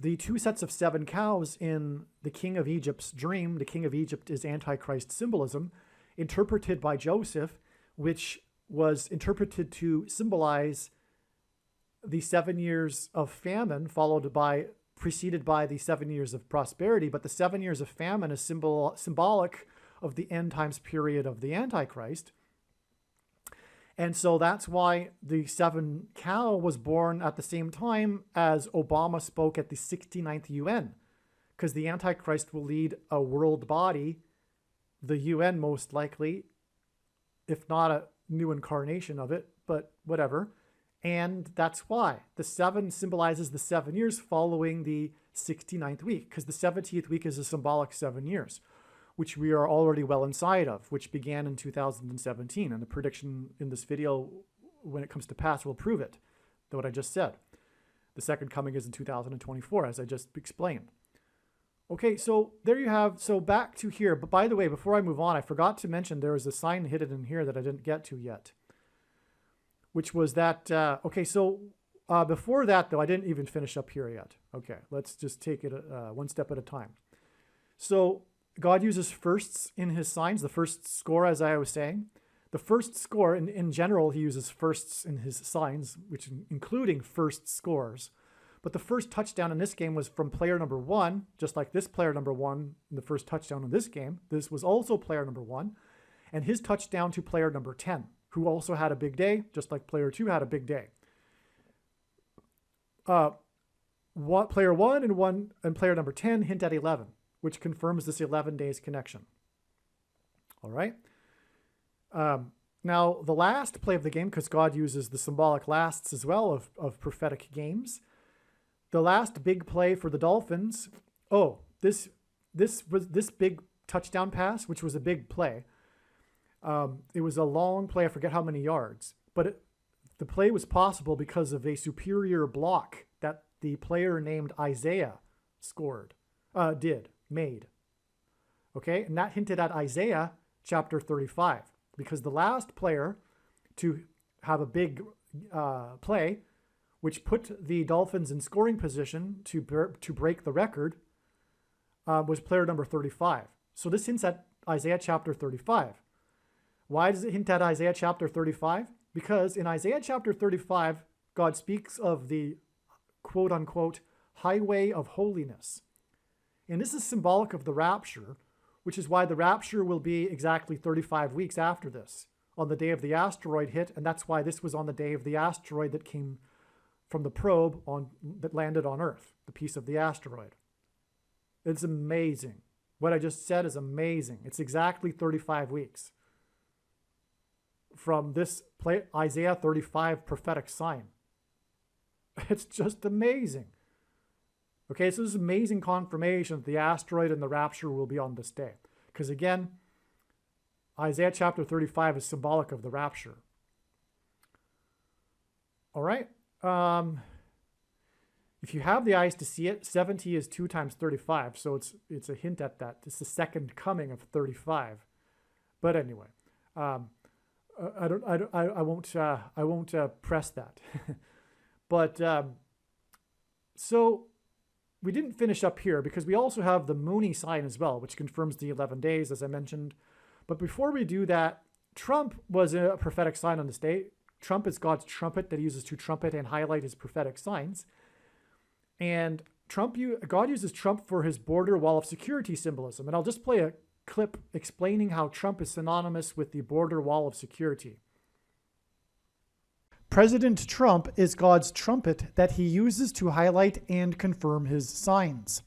the 2 sets of 7 cows in the King of Egypt's dream. The King of Egypt is Antichrist symbolism, interpreted by Joseph, which was interpreted to symbolize the 7 years of famine preceded by the 7 years of prosperity. But the 7 years of famine is symbolic of the end times period of the Antichrist. And so that's why the 7 cow was born at the same time as Obama spoke at the 69th UN, because the Antichrist will lead a world body, the UN most likely, if not a new incarnation of it, but whatever. And that's why the 7 symbolizes the 7 years following the 69th week, because the 70th week is a symbolic 7 years, which we are already well inside of, which began in 2017. And the prediction in this video, when it comes to pass, will prove it, what I just said. The second coming is in 2024, as I just explained. Okay, so there you have, so back to here. But by the way, before I move on, I forgot to mention there was a sign hidden in here that I didn't get to yet, which was that, okay, so before that, though, I didn't even finish up here yet. Okay, let's just take it one step at a time. So God uses firsts in his signs, the first score, as I was saying. The first score, in general, he uses firsts in his signs, which including first scores. But the first touchdown in this game was from player number 1, just like this player number 1 in the first touchdown in this game. This was also player number 1. And his touchdown to player number 10, who also had a big day, just like player 2 had a big day. Player 1 and player number 10 hint at 11, which confirms this 11 days connection. All right. Now, the last play of the game, because God uses the symbolic lasts as well of prophetic games. The last big play for the Dolphins. Oh, this big touchdown pass, which was a big play. It was a long play. I forget how many yards, but the play was possible because of a superior block that the player named Isaiah made. Okay, and that hinted at Isaiah chapter 35, because the last player to have a big play, which put the Dolphins in scoring position to break the record, was player number 35. So this hints at Isaiah chapter 35. Why does it hint at Isaiah chapter 35? Because in Isaiah chapter 35, God speaks of the quote-unquote highway of holiness. And this is symbolic of the rapture, which is why the rapture will be exactly 35 weeks after this, on the day of the asteroid hit, and that's why this was on the day of the asteroid that came from the probe that landed on Earth, the piece of the asteroid. It's amazing. What I just said is amazing. It's exactly 35 weeks from this Isaiah 35 prophetic sign. It's just amazing. Okay, so this is amazing confirmation that the asteroid and the rapture will be on this day. Because again, Isaiah chapter 35 is symbolic of the rapture. All right. If you have the eyes to see it, 70 is 2 times 35, so it's a hint at that. It's the second coming of 35. But anyway, I won't press that. But so we didn't finish up here because we also have the Mooney sign as well, which confirms the 11 days, as I mentioned. But before we do that, Trump was a prophetic sign on this day. Trump is God's trumpet that he uses to trumpet and highlight his prophetic signs. And God uses Trump for his border wall of security symbolism. And I'll just play a clip explaining how Trump is synonymous with the border wall of security. President Trump is God's trumpet that he uses to highlight and confirm his signs.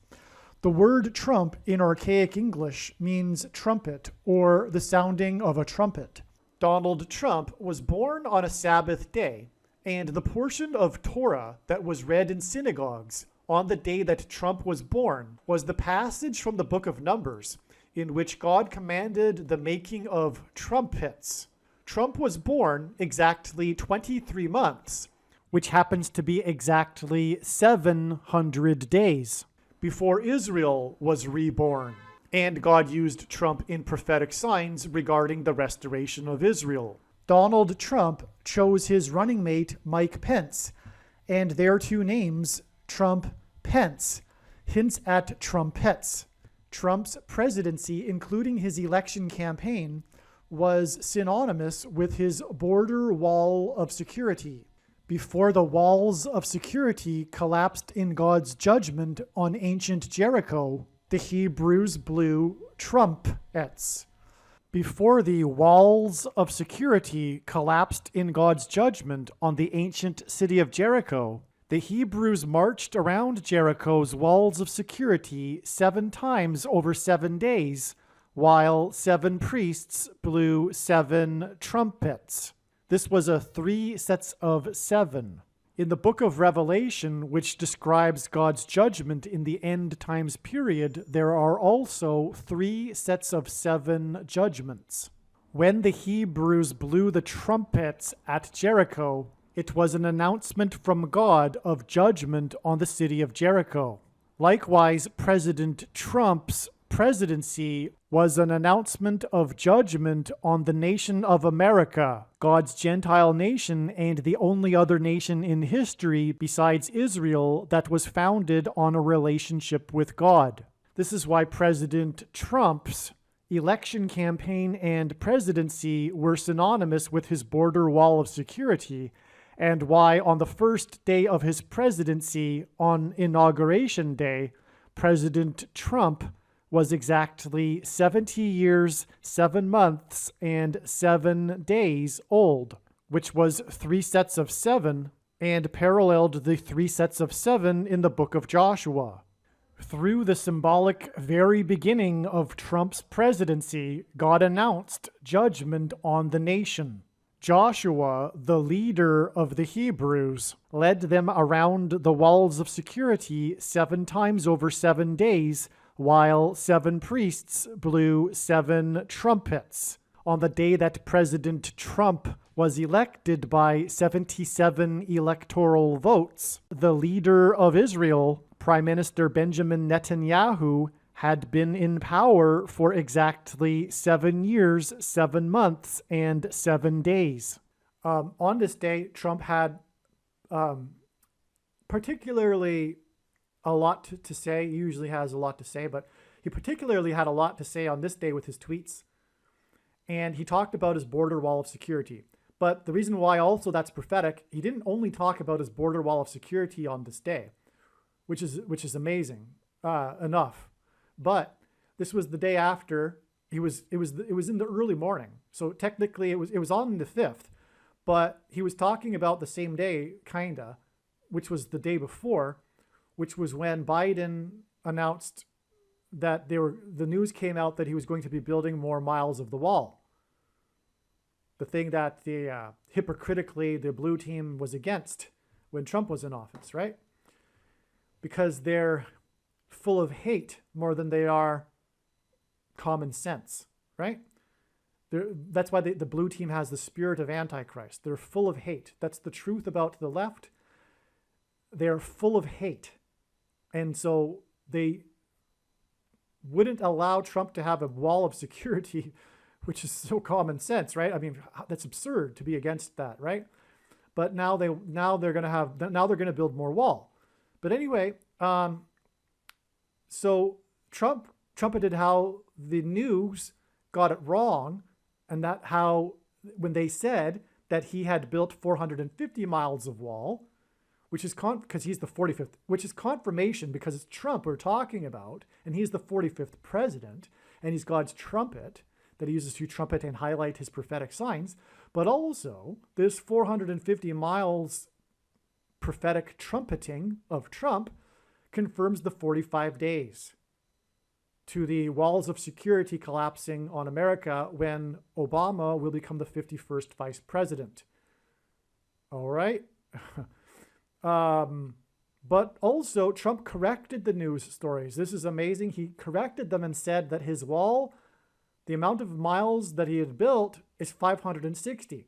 The word Trump in archaic English means trumpet or the sounding of a trumpet. Donald Trump was born on a Sabbath day, and the portion of Torah that was read in synagogues on the day that Trump was born was the passage from the book of Numbers, in which God commanded the making of trumpets. Trump was born exactly 23 months, which happens to be exactly 700 days before Israel was reborn. And God used Trump in prophetic signs regarding the restoration of Israel. Donald Trump chose his running mate, Mike Pence, and their two names, Trump-Pence, hints at trumpets. Trump's presidency, including his election campaign, was synonymous with his border wall of security. Before the walls of security collapsed in God's judgment on ancient Jericho, the Hebrews blew trumpets. Before the walls of security collapsed in God's judgment on the ancient city of Jericho, the Hebrews marched around Jericho's walls of security 7 times over 7 days, while 7 priests blew 7 trumpets. This was a 3 sets of 7. In the book of Revelation, which describes God's judgment in the end times period, there are also 3 sets of 7 judgments. When the Hebrews blew the trumpets at Jericho, it was an announcement from God of judgment on the city of Jericho. Likewise, President Trump's presidency was an announcement of judgment on the nation of America, God's Gentile nation and the only other nation in history besides Israel that was founded on a relationship with God. This is why President Trump's election campaign and presidency were synonymous with his border wall of security, and why on the first day of his presidency, on Inauguration Day, President Trump was exactly 70 years, 7 months, and 7 days old, which was 3 sets of 7, and paralleled the 3 sets of 7 in the book of Joshua. Through the symbolic very beginning of Trump's presidency, God announced judgment on the nation. Joshua, the leader of the Hebrews, led them around the walls of security 7 times over 7 days, while 7 priests blew 7 trumpets. On the day that President Trump was elected by 77 electoral votes, the leader of Israel, Prime Minister Benjamin Netanyahu, had been in power for exactly 7 years, 7 months, and 7 days. On this day, Trump had particularly a lot to say. He usually has a lot to say, but he particularly had a lot to say on this day with his tweets. And he talked about his border wall of security. But the reason why also that's prophetic, he didn't only talk about his border wall of security on this day, which is amazing enough. But this was the day after. It was in the early morning. So technically it was on the 5th, but he was talking about the same day, kinda, which was the day before, which was when Biden announced that the news came out that he was going to be building more miles of the wall. The thing that hypocritically the blue team was against when Trump was in office, right? Because they're full of hate more than they are common sense, right? That's why the blue team has the spirit of Antichrist. They're full of hate. That's the truth about the left. They're full of hate. And so they wouldn't allow Trump to have a wall of security, which is so common sense, right? I mean, that's absurd to be against that, right? But now they're going to build more wall. But anyway, so Trump trumpeted how the news got it wrong, and that how when they said that he had built 450 miles of wall, which is because he's the 45th, which is confirmation because it's Trump we're talking about, and he's the 45th president, and he's God's trumpet that he uses to trumpet and highlight his prophetic signs. But also, this 450 miles prophetic trumpeting of Trump confirms the 45 days to the walls of security collapsing on America when Obama will become the 51st vice president. All right. But also Trump corrected the news stories. This is amazing. He corrected them and said that his wall, the amount of miles that he had built, is 560.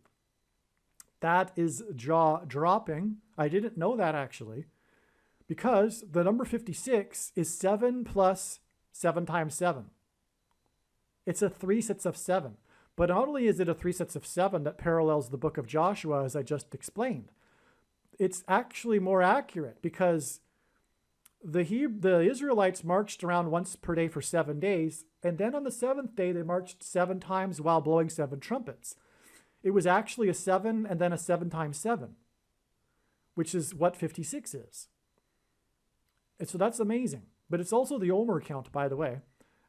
That is jaw-dropping. I didn't know that actually, because the number 56 is 7 plus 7 times 7. It's a 3 sets of 7. But not only is it a 3 sets of 7 that parallels the book of Joshua, as I just explained, it's actually more accurate because the Israelites marched around once per day for 7 days, and then on the 7th day, they marched 7 times while blowing 7 trumpets. It was actually a 7 and then a 7 times 7, which is what 56 is. And so that's amazing. But it's also the Omer count, by the way.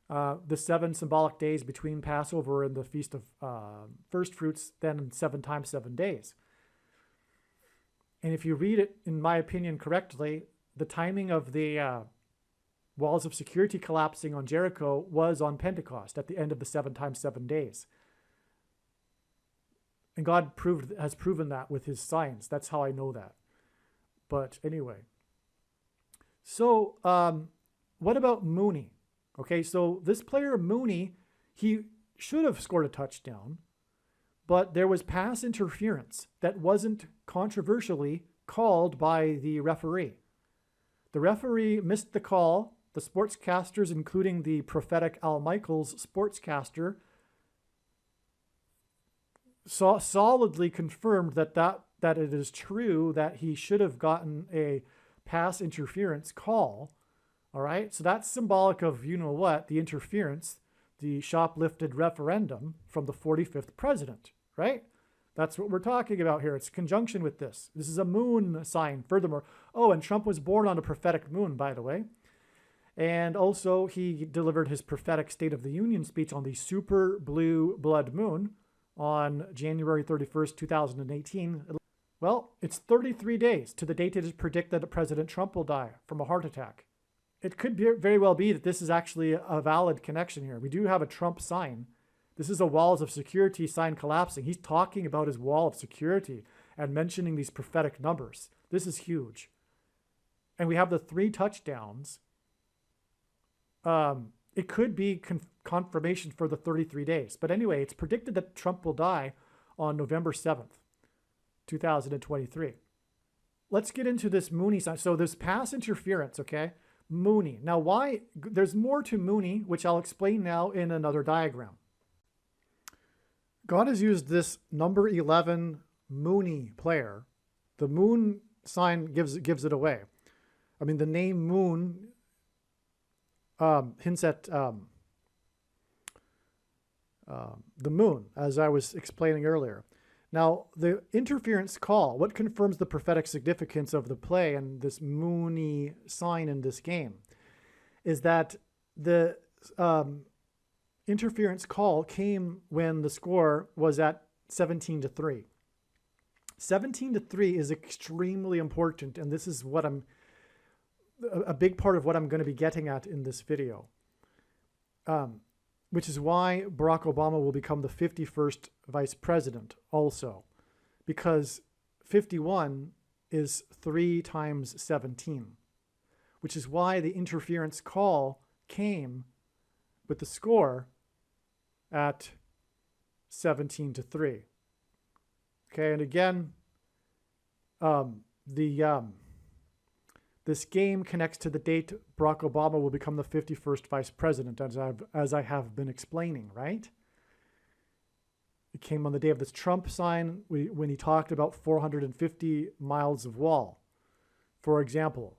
The 7 symbolic days between Passover and the Feast of First Fruits, then 7 times 7 days. And if you read it, in my opinion, correctly, the timing of the walls of security collapsing on Jericho was on Pentecost at the end of the 7 times 7 days. And God has proven that with his signs. That's how I know that. But anyway. So what about Mooney? Okay, so this player Mooney, he should have scored a touchdown, but there was pass interference that wasn't controversially called by the referee. The referee missed the call. The sportscasters, including the prophetic Al Michaels sportscaster, solidly confirmed that it is true that he should have gotten a pass interference call. All right, so that's symbolic of, you know what, the interference, the shoplifted referendum from the 45th president, right? That's what we're talking about here. It's conjunction with this. This is a moon sign, furthermore. Oh, and Trump was born on a prophetic moon, by the way. And also, he delivered his prophetic State of the Union speech on the super blue blood moon on January 31st, 2018. Well, it's 33 days to the date it is predicted that President Trump will die from a heart attack. It could very well be that this is actually a valid connection here. We do have a Trump sign. This is a walls of security sign collapsing. He's talking about his wall of security and mentioning these prophetic numbers. This is huge. And we have the 3 touchdowns. It could be confirmation for the 33 days. But anyway, it's predicted that Trump will die on November 7th, 2023. Let's get into this Mooney sign. So there's pass interference, okay? Mooney. Now why? There's more to Mooney, which I'll explain now in another diagram. God has used this number 11 Mooney player. The moon sign gives it away. I mean, the name moon hints at the moon, as I was explaining earlier. Now, the interference call, what confirms the prophetic significance of the play and this Mooney sign in this game, is that the interference call came when the score was at 17-3. 17-3 is extremely important, and this is what a big part of what I'm going to be getting at in this video. Which is why Barack Obama will become the 51st vice president also, because 51 is 3 times 17, which is why the interference call came with the score at 17-3. Okay, and again, this game connects to the date Barack Obama will become the 51st vice president, as I have been explaining, right? It came on the day of this Trump sign when he talked about 450 miles of wall, for example.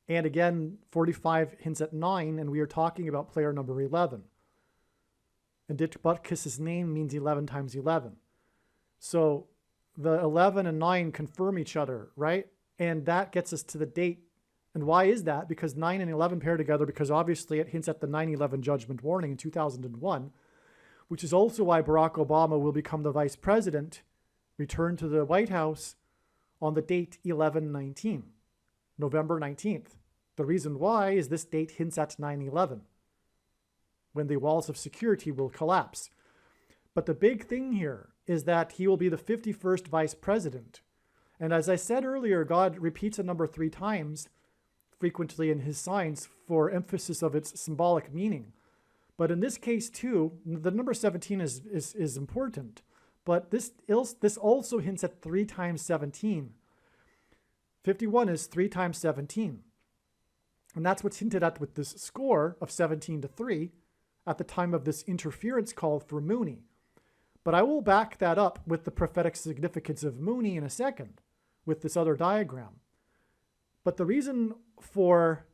And again, 45 hints at 9, and we are talking about player number 11. And Dit Butkus's name means 11 times 11. So the 11 and 9 confirm each other, right? And that gets us to the date. And why is that? Because 9 and 11 pair together, because obviously it hints at the 9/11 judgment warning in 2001, which is also why Barack Obama will become the vice president, return to the White House on the date 11/19, November 19th. The reason why is this date hints at 9/11, when the walls of security will collapse. But the big thing here is that he will be the 51st vice president. And as I said earlier, God repeats a number 3 times frequently in his signs for emphasis of its symbolic meaning. But in this case too, the number 17 is important. But this also hints at 3 times 17. 51 is 3 times 17. And that's what's hinted at with this score of 17-3 at the time of this interference call for Mooney. But I will back that up with the prophetic significance of Mooney in a second with this other diagram. But the reason for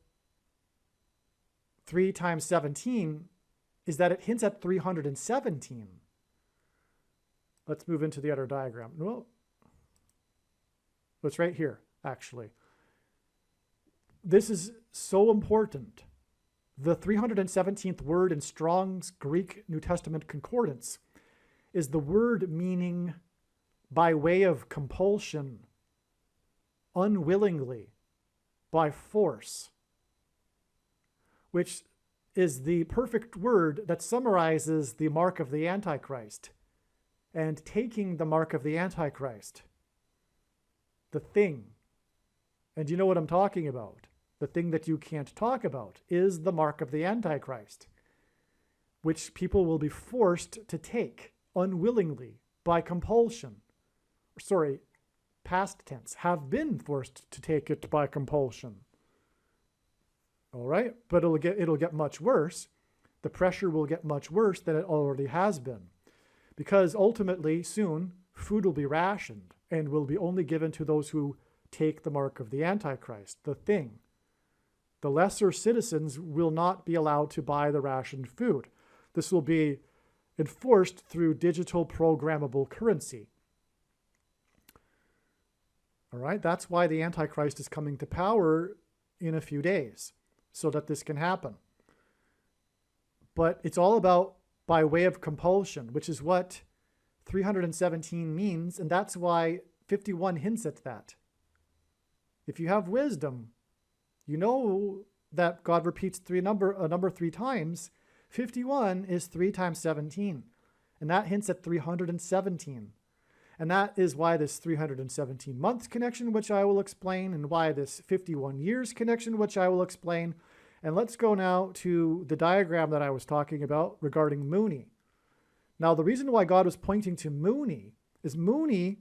3 times 17 is that it hints at 317. Let's move into the other diagram. Well, it's right here, actually. This is so important. The 317th word in Strong's Greek New Testament Concordance is the word meaning by way of compulsion, unwillingly, by force, which is the perfect word that summarizes the mark of the Antichrist and taking the mark of the Antichrist, the thing. And you know what I'm talking about. The thing that you can't talk about is the mark of the Antichrist, which people will be forced to take unwillingly by compulsion. Sorry, past tense, have been forced to take it by compulsion. All right, but it'll get much worse. The pressure will get much worse than it already has been, because ultimately soon food will be rationed and will be only given to those who take the mark of the Antichrist, the thing. The lesser citizens will not be allowed to buy the rationed food. This will be enforced through digital programmable currency. All right, that's why the Antichrist is coming to power in a few days, so that this can happen. But it's all about by way of compulsion, which is what 317 means, and that's why 51 hints at that. If you have wisdom, you know that God repeats a number 3 times. 51 is 3 times 17, and that hints at 317. And that is why this 317 months connection, which I will explain, and why this 51 years connection, which I will explain. And let's go now to the diagram that I was talking about regarding Mooney. Now, the reason why God was pointing to Mooney is Mooney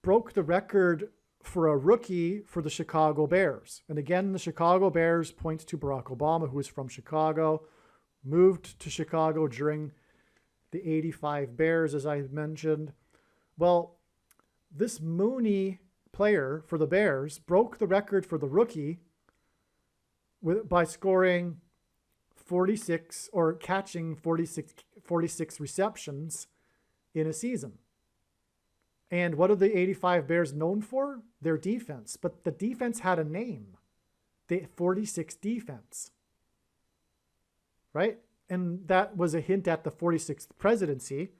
broke the record for a rookie for the Chicago Bears. And again, the Chicago Bears points to Barack Obama, who is from Chicago, moved to Chicago during the 85 Bears, as I mentioned. Well, this Mooney player for the Bears broke the record for the rookie by scoring 46 or catching 46 receptions in a season. And what are the 85 Bears known for? Their defense. But the defense had a name, the 46 defense, right? And that was a hint at the 46th presidency,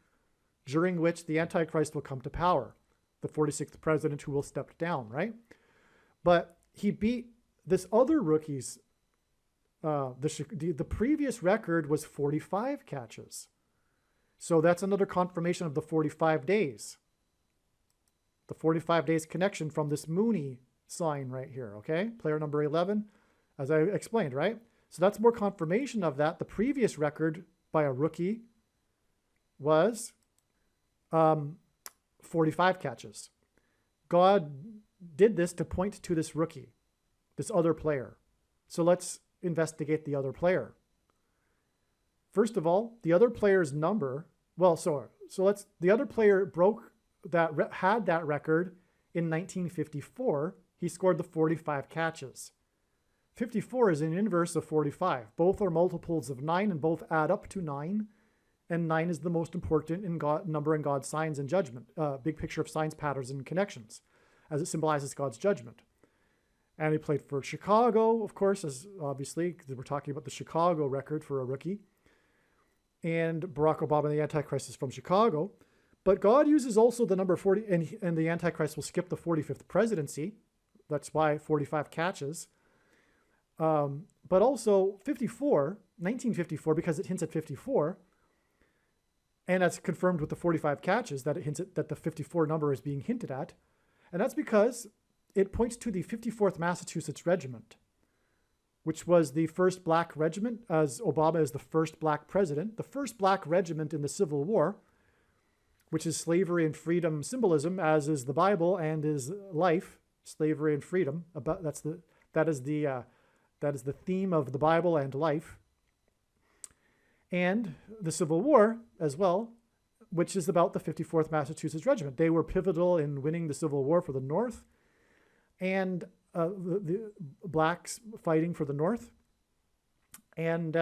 during which the Antichrist will come to power, the 46th president who will step down, right? But he beat this other rookie's, the previous record was 45 catches. So that's another confirmation of the 45 days. The 45 days connection from this Mooney sign right here, okay? Player number 11, as I explained, right? So that's more confirmation of that. The previous record by a rookie was 45 catches. God did this to point to this rookie, this other player. So let's investigate the other player. First of all, the other player's number, the other player had that record in 1954. He scored the 45 catches. 54 is an inverse of 45. Both are multiples of 9 and both add up to 9. And 9 is the most important number in God's signs and judgment, big picture of signs, patterns, and connections, as it symbolizes God's judgment. And he played for Chicago, of course, as obviously, because we're talking about the Chicago record for a rookie. And Barack Obama, the Antichrist, is from Chicago. But God uses also the number 40, and the Antichrist will skip the 45th presidency. That's why 45 catches. But also 1954, because it hints at 54. And that's confirmed with the 45 catches, that it hints at that the 54 number is being hinted at. And that's because it points to the 54th Massachusetts Regiment, which was the first black regiment, as Obama is the first black president, the first black regiment in the Civil War, which is slavery and freedom symbolism, as is the Bible and is life, slavery and freedom. That is the theme of the Bible and life. and the Civil War as well, which is about the 54th Massachusetts Regiment. They were pivotal in winning the Civil War for the North, and the blacks fighting for the North. And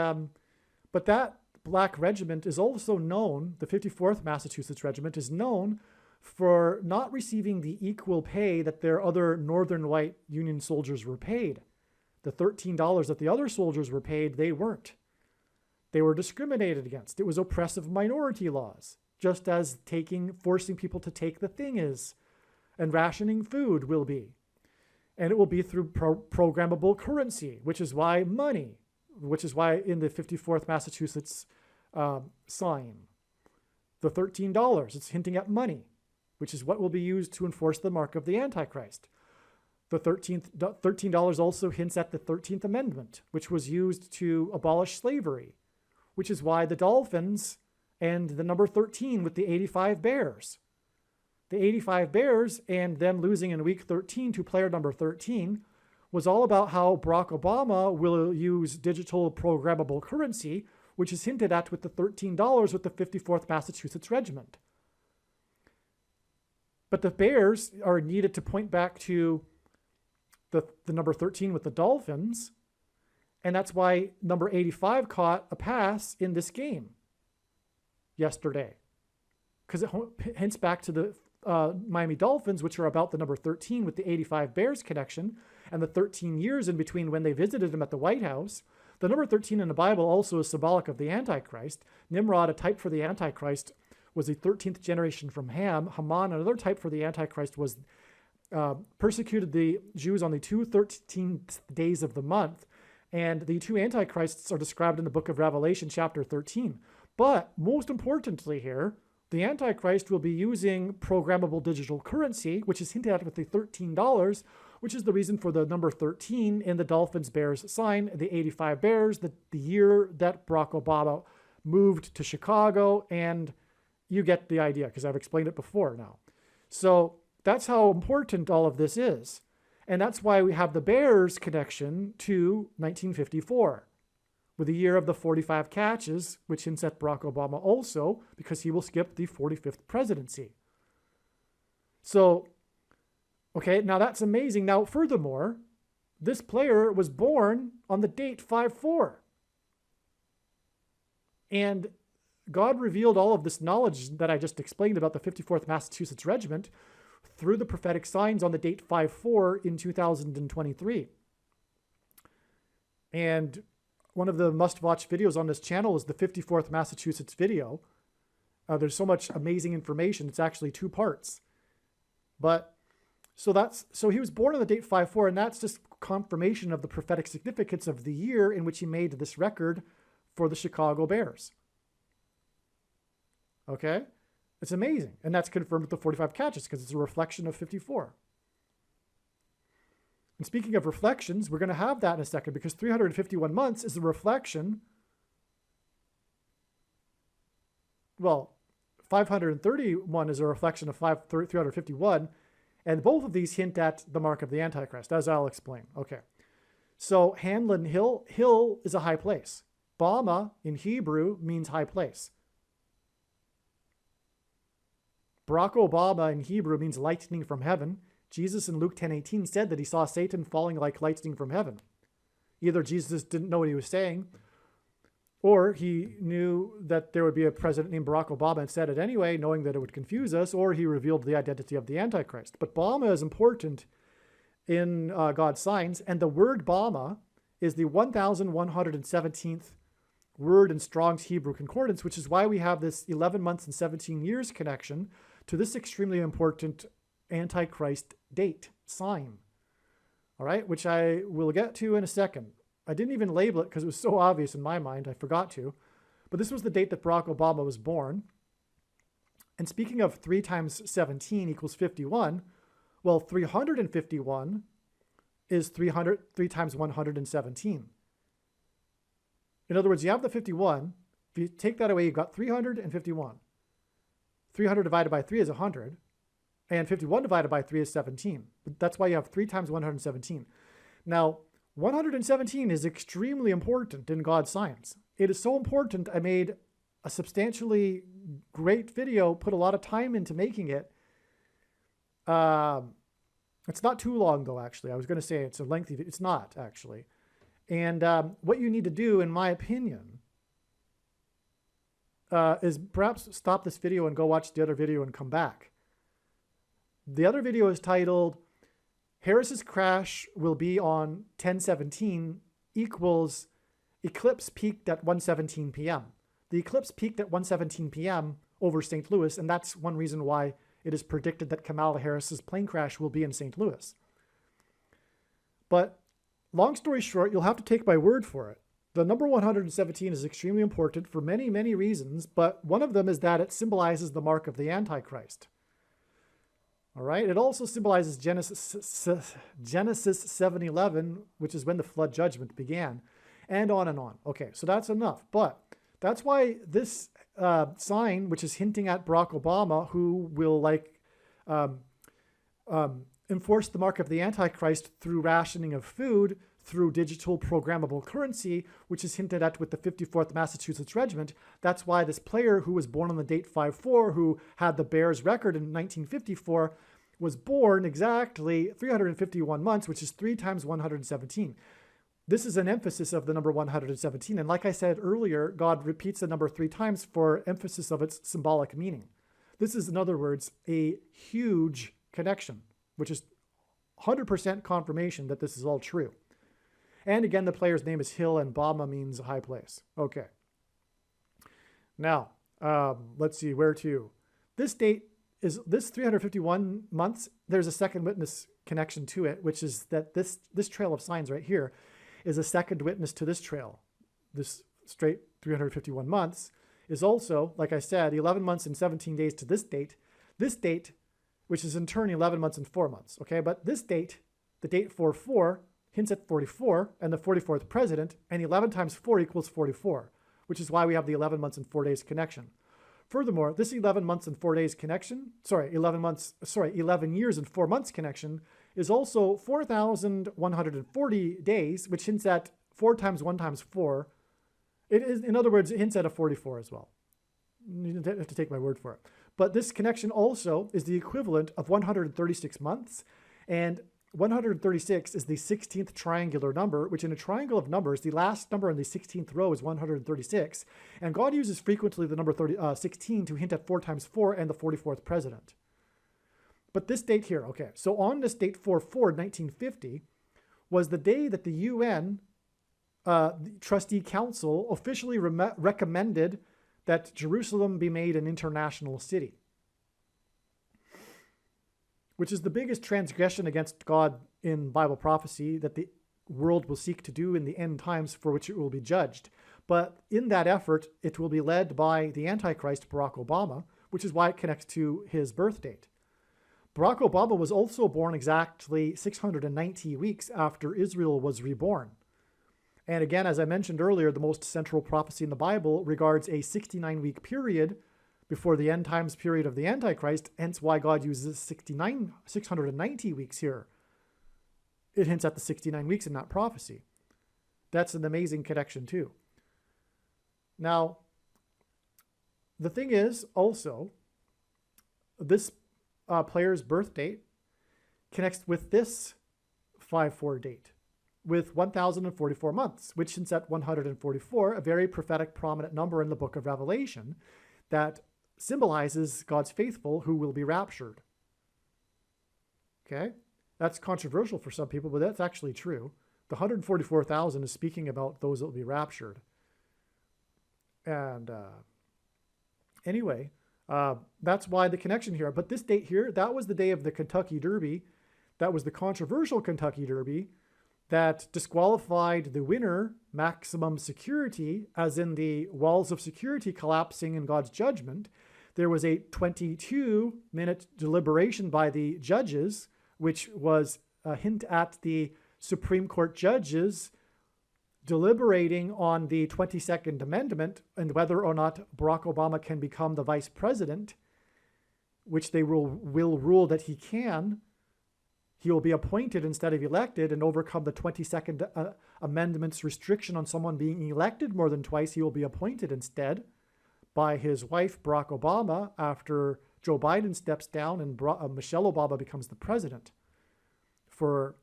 but that black regiment is also known, the 54th Massachusetts Regiment is known for not receiving the equal pay that their other northern white Union soldiers were paid. The $13 that the other soldiers were paid, they weren't. They were discriminated against. It was oppressive minority laws, just as forcing people to take the thing is, and rationing food will be. And it will be through programmable currency, which is why in the 54th Massachusetts sign, the $13, it's hinting at money, which is what will be used to enforce the mark of the Antichrist. The $13 also hints at the 13th Amendment, which was used to abolish slavery, which is why the Dolphins and the number 13 with the 85 Bears. The 85 Bears and them losing in week 13 to player number 13 was all about how Barack Obama will use digital programmable currency, which is hinted at with the $13 with the 54th Massachusetts Regiment. But the Bears are needed to point back to the number 13 with the Dolphins, and that's why number 85 caught a pass in this game yesterday, because it hints back to the Miami Dolphins, which are about the number 13 with the 85 Bears connection, and the 13 years in between when they visited him at the White House. The number 13 in the Bible also is symbolic of the Antichrist. Nimrod, a type for the Antichrist, was the 13th generation from Ham. Haman, another type for the Antichrist, was persecuted the Jews on the 13th days of the month. And the two Antichrists are described in the book of Revelation, chapter 13. But most importantly here, the Antichrist will be using programmable digital currency, which is hinted at with the $13, which is the reason for the number 13 in the Dolphins Bears sign, the 85 Bears, the year that Barack Obama moved to Chicago, and you get the idea because I've explained it before now. So that's how important all of this is. And that's why we have the Bears connection to 1954. With the year of the 45 catches, which hints at Barack Obama also, because he will skip the 45th presidency. So, okay, now that's amazing. Now, furthermore, this player was born on the date 5/4. And God revealed all of this knowledge that I just explained about the 54th Massachusetts Regiment through the prophetic signs on the date 5/4 in 2023. And one of the must-watch videos on this channel is the 54th Massachusetts video. There's so much amazing information. It's actually 2 parts. But so he was born on the date 5/4, and that's just confirmation of the prophetic significance of the year in which he made this record for the Chicago Bears. Okay? It's amazing. And that's confirmed with the 45 catches because it's a reflection of 54. And speaking of reflections, we're going to have that in a second because 351 months is a reflection. Well, 531 is a reflection of 351. And both of these hint at the mark of the Antichrist, as I'll explain. Okay. So Hamlin Hill is a high place. Bama in Hebrew means high place. Barack Obama in Hebrew means lightning from heaven. Jesus in Luke 10:18 said that he saw Satan falling like lightning from heaven. Either Jesus didn't know what he was saying, or he knew that there would be a president named Barack Obama and said it anyway, knowing that it would confuse us, or he revealed the identity of the Antichrist. But Bama is important in God's signs, and the word Bama is the 1117th word in Strong's Hebrew Concordance, which is why we have this 11 months and 17 years connection to this extremely important Antichrist date, sign, all right, which I will get to in a second. I didn't even label it because it was so obvious in my mind, I forgot to, but this was the date that Barack Obama was born. And speaking of 3 times 17 equals 51, well, 351 is 3 times 117. In other words, you have the 51. If you take that away, you've got 351. 300 divided by 3 is 100. And 51 divided by 3 is 17. But that's why you have 3 times 117. Now, 117 is extremely important in God's science. it is so important. I made a substantially great video, put a lot of time into making it. It's not too long though, actually. I was going to say it's a lengthy, it's not actually. And what you need to do, in my opinion, is perhaps stop this video and go watch the other video and come back. The other video is titled, Harris's crash will be on 10/17 equals eclipse peaked at 1:17 p.m. The eclipse peaked at 1:17 p.m. over St. Louis, and that's one reason why it is predicted that Kamala Harris's plane crash will be in St. Louis. But long story short, you'll have to take my word for it. The number 117 is extremely important for many, many reasons, but one of them is that it symbolizes the mark of the Antichrist. All right. It also symbolizes Genesis 7:11, which is when the flood judgment began, and on and on. Okay, so that's enough. But that's why this sign, which is hinting at Barack Obama, who will enforce the mark of the Antichrist through rationing of food, through digital programmable currency, which is hinted at with the 54th Massachusetts Regiment. That's why this player who was born on the date 5/4, who had the Bears record in 1954, was born exactly 351 months, which is 3 times 117. This is an emphasis of the number 117. And like I said earlier, God repeats the number 3 times for emphasis of its symbolic meaning. This is, in other words, a huge connection, which is 100% confirmation that this is all true. And again, the player's name is Hill, and Bama means high place. Okay. Now, let's see, where to? This date is this 351 months. There's a second witness connection to it, which is that this trail of signs right here is a second witness to this trail. This straight 351 months is also, like I said, 11 months and 17 days to this date. This date, which is in turn 11 months and 4 months. Okay, but this date, the date 4/4, hints at 44 and the 44th president, and 11 times 4 equals 44, which is why we have the 11 months and 4 days connection. Furthermore, this 11 months and 4 days connection, 11 years and 4 months connection is also 4,140 days, which hints at 4 times 1 times 4. It is, in other words, it hints at a 44 as well. You have to take my word for it. But this connection also is the equivalent of 136 months, and 136 is the 16th triangular number, which in a triangle of numbers, the last number in the 16th row is 136. And God uses frequently the number 16 to hint at 4 times 4 and the 44th president. But this date here, okay, so on this date 4/4, 1950, was the day that the UN Trustee Council officially recommended that Jerusalem be made an international city, which is the biggest transgression against God in Bible prophecy that the world will seek to do in the end times, for which it will be judged. But in that effort, it will be led by the Antichrist, Barack Obama, which is why it connects to his birth date. Barack Obama was also born exactly 690 weeks after Israel was reborn. And again, as I mentioned earlier, the most central prophecy in the Bible regards a 69-week period before the end times period of the Antichrist, hence why God uses 690 weeks here. It hints at the 69 weeks in that prophecy. That's an amazing connection too. Now, the thing is also, this player's birth date connects with this 5/4 date with 1,044 months, which hints at 144, a very prophetic, prominent number in the book of Revelation that symbolizes God's faithful who will be raptured. Okay, that's controversial for some people, but that's actually true. The 144,000 is speaking about those that will be raptured. And anyway, that's why the connection here. But this date here, that was the day of the Kentucky Derby. That was the controversial Kentucky Derby that disqualified the winner, maximum security, as in the walls of security collapsing in God's judgment. There was a 22-minute deliberation by the judges, which was a hint at the Supreme Court judges deliberating on the 22nd Amendment and whether or not Barack Obama can become the vice president, which they will rule that he can. He will be appointed instead of elected and overcome the 22nd Amendment's restriction on someone being elected more than twice. He will be appointed instead by his wife, Barack Obama, after Joe Biden steps down and Michelle Obama becomes the president for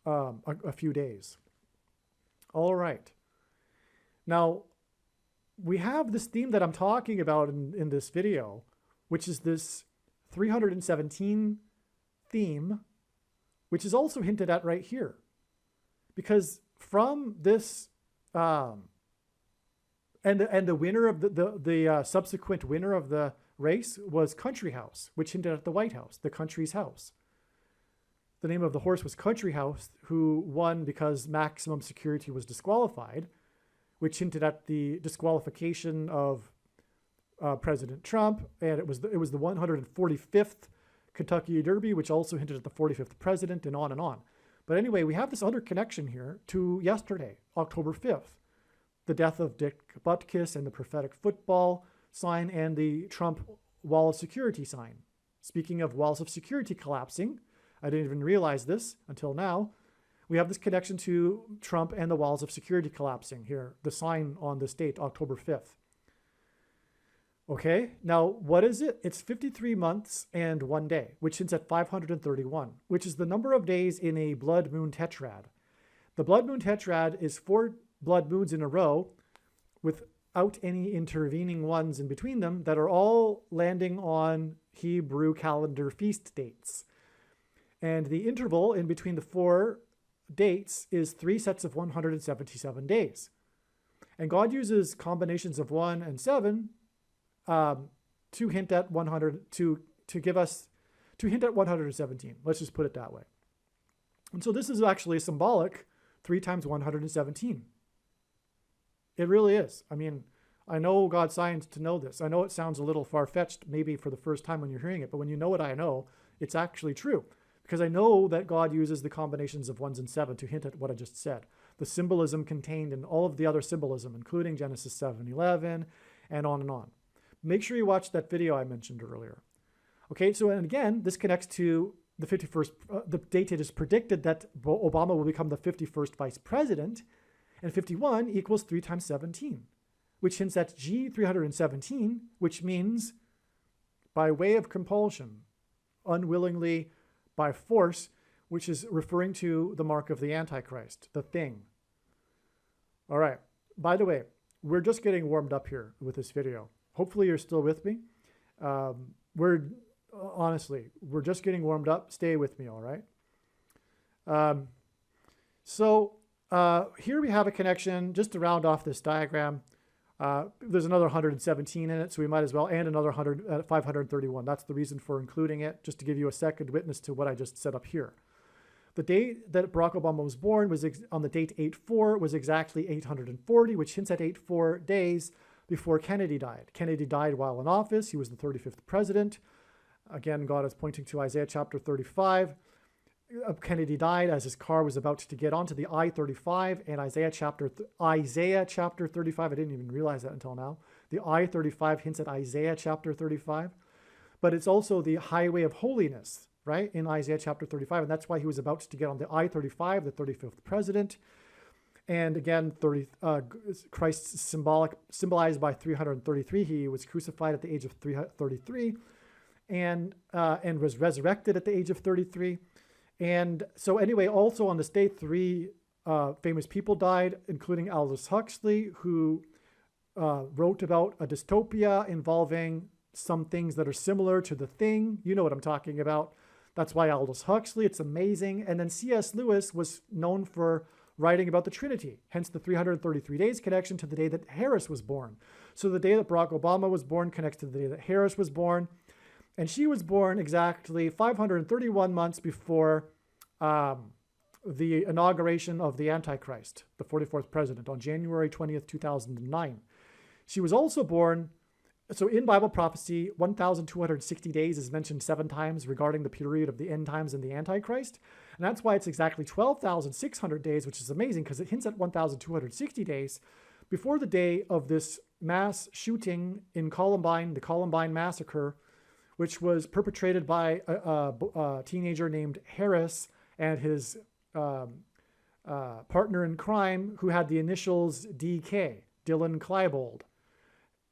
a few days. All right. Now, we have this theme that I'm talking about in this video, which is this 317 theme, which is also hinted at right here. Because from this, and the winner of the subsequent winner of the race was Country House, which hinted at the White House, the country's house. The name of the horse was Country House, who won because maximum security was disqualified, which hinted at the disqualification of President Trump, and it was the 145th Kentucky Derby, which also hinted at the 45th president, and on and on. But anyway, we have this other connection here to yesterday, October 5th, the death of Dick Butkus and the prophetic football sign and the Trump wall of security sign. Speaking of walls of security collapsing, I didn't even realize this until now. We have this connection to Trump and the walls of security collapsing here, the sign on this date, October 5th. Okay, now what is it? It's 53 months and 1 day, which hints at 531, which is the number of days in a blood moon tetrad. The blood moon tetrad is 4 blood moons in a row without any intervening ones in between them that are all landing on Hebrew calendar feast dates. And the interval in between the 4 dates is 3 sets of 177 days. And God uses combinations of 1 and 7 to hint at 100, to hint at 117. Let's just put it that way. And so this is actually symbolic 3 times 117. It really is. I mean, I know God's science to know this. I know it sounds a little far-fetched maybe for the first time when you're hearing it, but when you know what I know, it's actually true. Because I know that God uses the combinations of 1s and 7 to hint at what I just said. The symbolism contained in all of the other symbolism, including Genesis 7:11 and on and on. Make sure you watch that video I mentioned earlier. Okay, so and again, this connects to the 51st, the date it is predicted that Obama will become the 51st vice president, and 51 equals 3 times 17, which hints at G317, which means by way of compulsion, unwillingly, by force, which is referring to the mark of the Antichrist, the thing. All right, by the way, we're just getting warmed up here with this video. Hopefully you're still with me. Honestly, we're just getting warmed up. Stay with me, all right? Here we have a connection, just to round off this diagram. There's another 117 in it, so we might as well, and another 531. That's the reason for including it, just to give you a second witness to what I just set up here. The date that Barack Obama was born was on the date 8/4 was exactly 840, which hints at 84 days before Kennedy died. Kennedy died while in office. He was the 35th president. Again, God is pointing to Isaiah chapter 35. Kennedy died as his car was about to get onto the I-35, and Isaiah chapter 35, I didn't even realize that until now. The I-35 hints at Isaiah chapter 35, but it's also the highway of holiness, right, in Isaiah chapter 35, and that's why he was about to get on the I-35, the 35th president. And again, Christ symbolized by 333. He was crucified at the age of 33 and was resurrected at the age of 33. And so anyway, also on this day, 3 famous people died, including Aldous Huxley, who wrote about a dystopia involving some things that are similar to The Thing. You know what I'm talking about. That's why Aldous Huxley, it's amazing. And then C.S. Lewis was known for writing about the Trinity, hence the 333 days connection to the day that Harris was born. So the day that Barack Obama was born connects to the day that Harris was born. And she was born exactly 531 months before the inauguration of the Antichrist, the 44th president, on January 20th, 2009. She was also born, so in Bible prophecy, 1,260 days is mentioned 7 times regarding the period of the end times and the Antichrist. And that's why it's exactly 12,600 days, which is amazing because it hints at 1,260 days before the day of this mass shooting in Columbine, the Columbine massacre, which was perpetrated by a teenager named Harris and his partner in crime who had the initials DK, Dylan Klebold.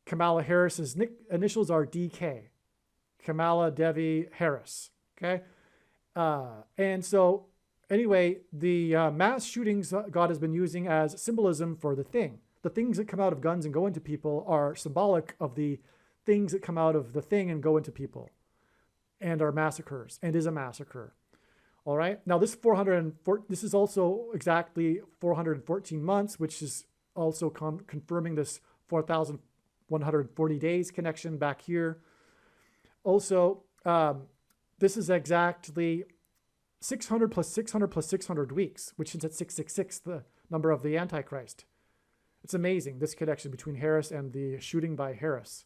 Kamala Harris's initials are DK, Kamala Devi Harris. Okay, and so anyway, the mass shootings God has been using as symbolism for the thing. The things that come out of guns and go into people are symbolic of the things that come out of the thing and go into people, and are massacres, and is a massacre. All right. Now this this is also exactly 414 months, which is also confirming this 4,140 days connection back here. Also, this is exactly 600 plus 600 plus 600 weeks, which is at 666, the number of the Antichrist. It's amazing, this connection between Harris and the shooting by Harris.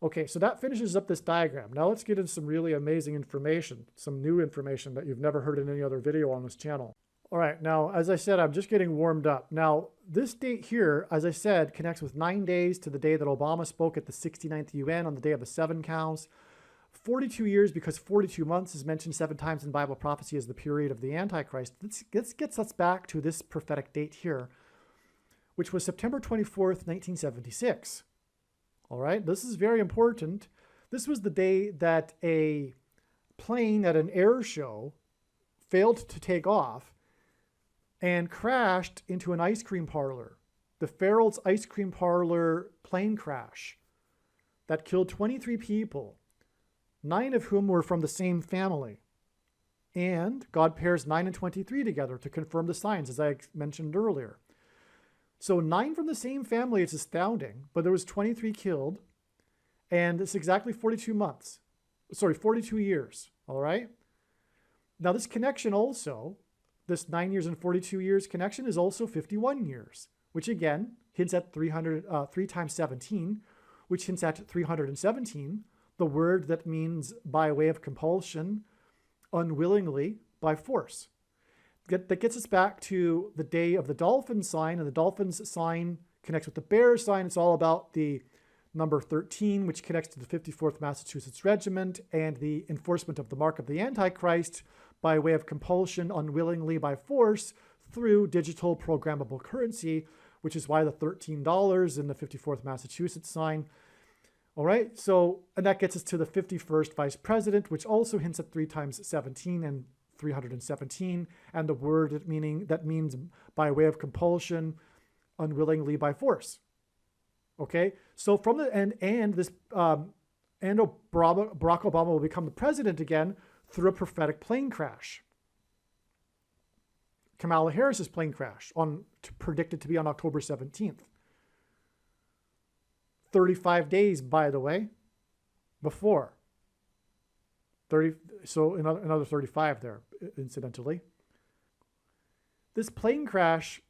Okay, so that finishes up this diagram. Now let's get into some really amazing information, some new information that you've never heard in any other video on this channel. All right, now, as I said, I'm just getting warmed up. Now, this date here, as I said, connects with 9 days to the day that Obama spoke at the 69th UN on the day of the 7 counts. 42 years because 42 months is mentioned 7 times in Bible prophecy as the period of the Antichrist. This gets us back to this prophetic date here, which was September 24th, 1976. All right, this is very important. This was the day that a plane at an air show failed to take off and crashed into an ice cream parlor. The Farrell's Ice Cream Parlor plane crash that killed 23 people, 9 of whom were from the same family. And God pairs 9 and 23 together to confirm the signs, as I mentioned earlier. So 9 from the same family is astounding, but there was 23 killed, and it's exactly 42 months. Sorry, 42 years, all right? Now this connection also, this 9 years and 42 years connection is also 51 years, which again hints at 3 times 17, which hints at 317, the word that means by way of compulsion, unwillingly, by force. That gets us back to the day of the dolphin sign, and the dolphin's sign connects with the bear sign. It's all about the number 13, which connects to the 54th Massachusetts Regiment and the enforcement of the mark of the Antichrist by way of compulsion, unwillingly, by force, through digital programmable currency, which is why the $13 in the 54th Massachusetts sign. All right, so, and that gets us to the 51st Vice President, which also hints at 3 times 17 and 317, and the word that means by way of compulsion, unwillingly, by force. Okay, so from the end, and Barack Obama will become the president again through a prophetic plane crash. Kamala Harris's plane crash, predicted to be on October 17th. 35 days, by the way, before. 30, so another 35 there, incidentally. This plane crash,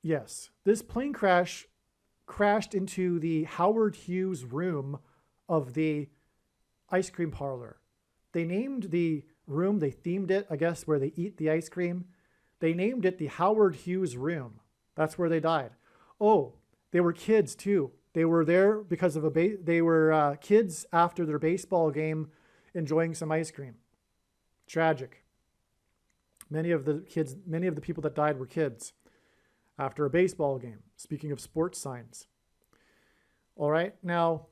yes, this plane crash crashed into the Howard Hughes room of the ice cream parlor. They named the room, they themed it, I guess, where they eat the ice cream. They named it the Howard Hughes room. That's where they died. Oh, they were kids too. They were there because of they were kids after their baseball game, enjoying some ice cream. Tragic. Many of the people that died were kids after a baseball game. Speaking of sports signs. All right, now,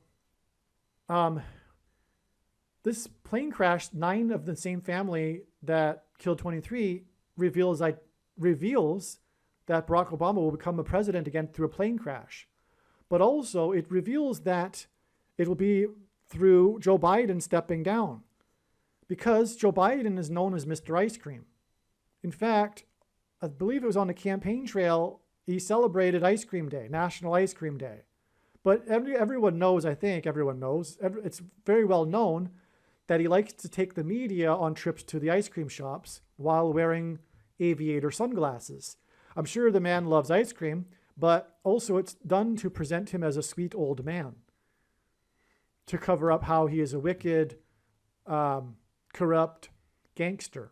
this plane crash, 9 of the same family that killed 23, reveals that Barack Obama will become the president again through a plane crash. But also, it reveals that it will be through Joe Biden stepping down, because Joe Biden is known as Mr. Ice Cream. In fact, I believe it was on the campaign trail, he celebrated Ice Cream Day, National Ice Cream Day. But everyone knows, I think everyone knows, it's very well known that he likes to take the media on trips to the ice cream shops while wearing aviator sunglasses. I'm sure the man loves ice cream, but also it's done to present him as a sweet old man, to cover up how he is a wicked, corrupt gangster.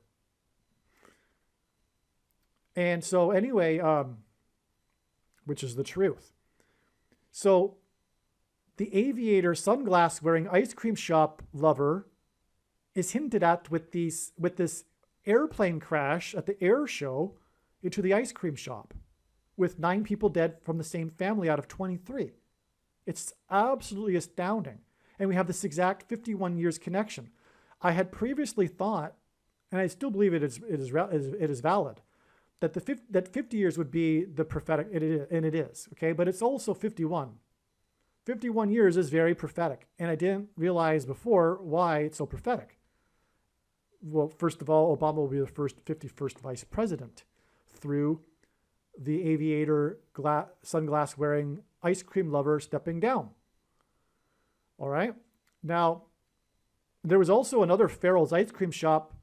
And so anyway, which is the truth. So The aviator sunglass wearing ice cream shop lover is hinted at with this airplane crash at the air show into the ice cream shop, with 9 people dead from the same family out of 23. It's absolutely astounding. And we have this exact 51 years connection. I had previously thought, and I still believe it is valid, that 50 years would be the prophetic, and it is, okay? But it's also 51. 51 years is very prophetic, and I didn't realize before why it's so prophetic. Well, first of all, Obama will be the 51st vice president through the aviator sunglass wearing ice cream lover stepping down. All right. Now, there was also another Farrell's ice cream shop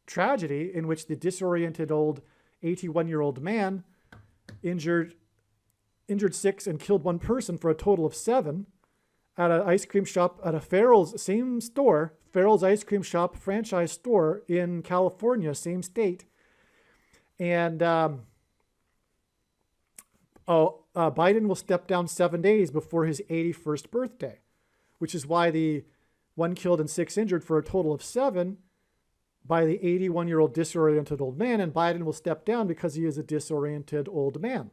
tragedy in which the disoriented old 81-year-old man injured 6 and killed 1 person for a total of 7 at an ice cream shop at a Farrell's, same store, Farrell's ice cream shop franchise store in California, same state. And Biden will step down 7 days before his 81st birthday, which is why the 1 killed and 6 injured for a total of 7 by the 81-year-old disoriented old man, and Biden will step down because he is a disoriented old man,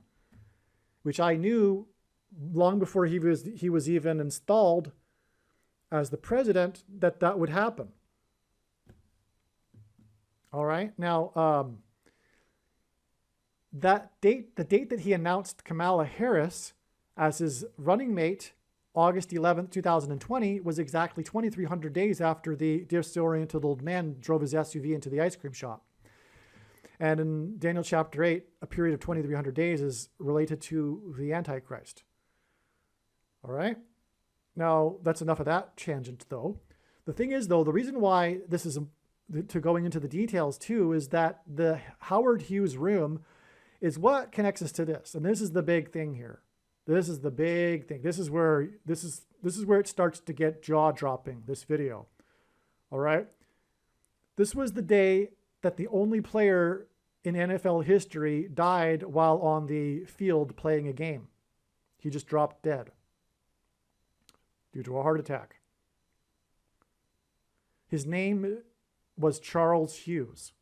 which I knew long before he was even installed as the president that would happen. All right. Now, the date that he announced Kamala Harris as his running mate, August 11th, 2020, was exactly 2,300 days after the disoriented old man drove his SUV into the ice cream shop. And in Daniel chapter 8, a period of 2,300 days is related to the Antichrist. All right? Now, that's enough of that tangent, though. The thing is, though, the reason why this is, to going into the details, too, is that the Howard Hughes room is what connects us to this. And this is the big thing here. This is the big thing. This is where it starts to get jaw-dropping, this video. All right? This was the day that the only player in NFL history died while on the field playing a game. He just dropped dead due to a heart attack. His name was Charles Hughes,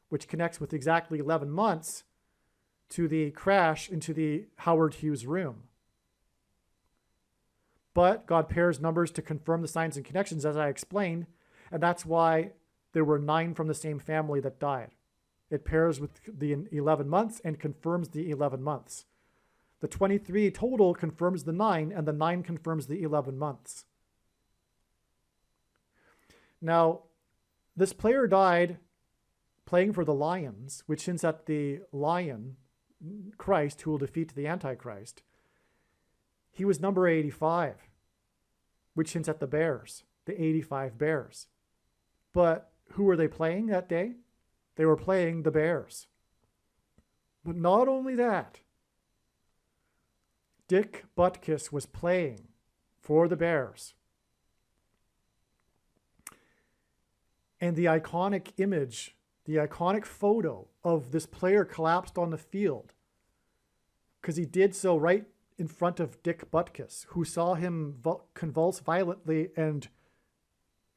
which connects with exactly 11 months to the crash into the Howard Hughes room. But God pairs numbers to confirm the signs and connections, as I explained, and that's why there were 9 from the same family that died. It pairs with the 11 months and confirms the 11 months. The 23 total confirms the 9, and the 9 confirms the 11 months. Now, this player died playing for the Lions, which hints at the lion, Christ, who will defeat the Antichrist. He was number 85, which hints at the Bears, the 85 Bears. But who were they playing that day? They were playing the Bears. But not only that, Dick Butkus was playing for the Bears. And the iconic image, the iconic photo of this player collapsed on the field, because he did so right in front of Dick Butkus, who saw him convulse violently. And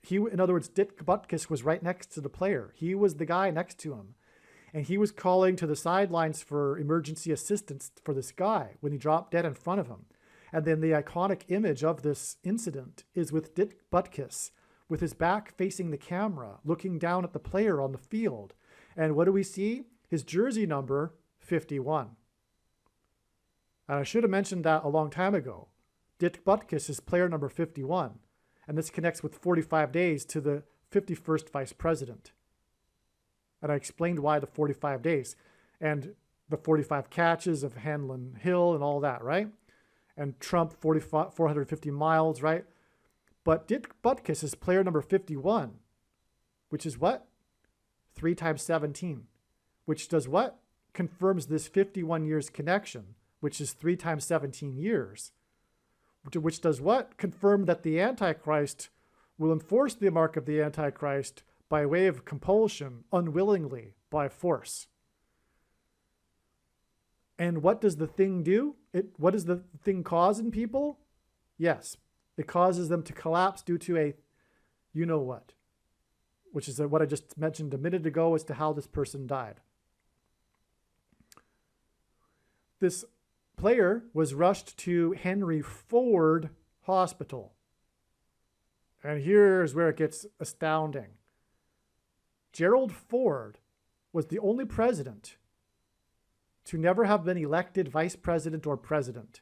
in other words, Dick Butkus was right next to the player. He was the guy next to him. And he was calling to the sidelines for emergency assistance for this guy when he dropped dead in front of him. And then the iconic image of this incident is with Dick Butkus with his back facing the camera, looking down at the player on the field. And what do we see? His jersey number, 51. And I should have mentioned that a long time ago. Dick Butkus is player number 51. And this connects with 45 days to the 51st vice president. And I explained why the 45 days and the 45 catches of Hamlin Hill and all that, right? And Trump, 450 miles, right? But Dick Butkus is player number 51, which is what? 3 times 17, which does what? Confirms this 51 years connection, which is 3 times 17 years, which does what? Confirm that the Antichrist will enforce the mark of the Antichrist by way of compulsion, unwillingly, by force. And what does the thing do? What does the thing cause in people? Yes, it causes them to collapse due to a you know what, which is what I just mentioned a minute ago as to how this person died. This player was rushed to Henry Ford Hospital. And here's where it gets astounding. Gerald Ford was the only president to never have been elected vice president or president.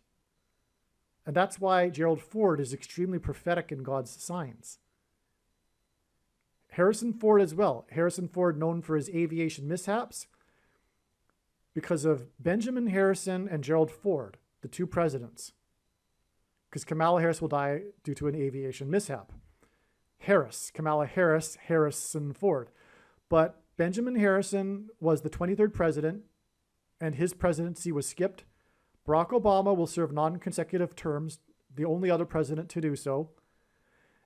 And that's why Gerald Ford is extremely prophetic in God's signs. Harrison Ford as well. Harrison Ford, known for his aviation mishaps, because of Benjamin Harrison and Gerald Ford, the two presidents. Because Kamala Harris will die due to an aviation mishap. Kamala Harris, Harrison Ford. But Benjamin Harrison was the 23rd president, and his presidency was skipped. Barack Obama will serve non-consecutive terms, the only other president to do so.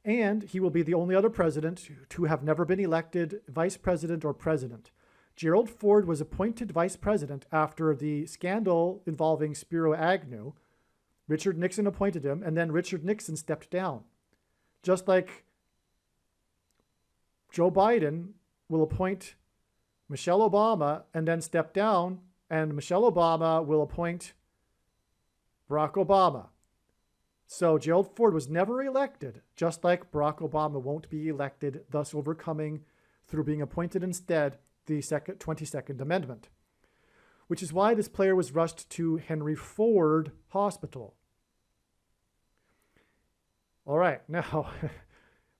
And he will be the only other president to have never been elected vice president or president. Gerald Ford was appointed vice president after the scandal involving Spiro Agnew. Richard Nixon appointed him, and then Richard Nixon stepped down. Just like Joe Biden will appoint Michelle Obama and then step down, and Michelle Obama will appoint Barack Obama. So Gerald Ford was never elected, just like Barack Obama won't be elected, thus overcoming, through being appointed instead, the 22nd Amendment, which is why this player was rushed to Henry Ford Hospital. All right, now,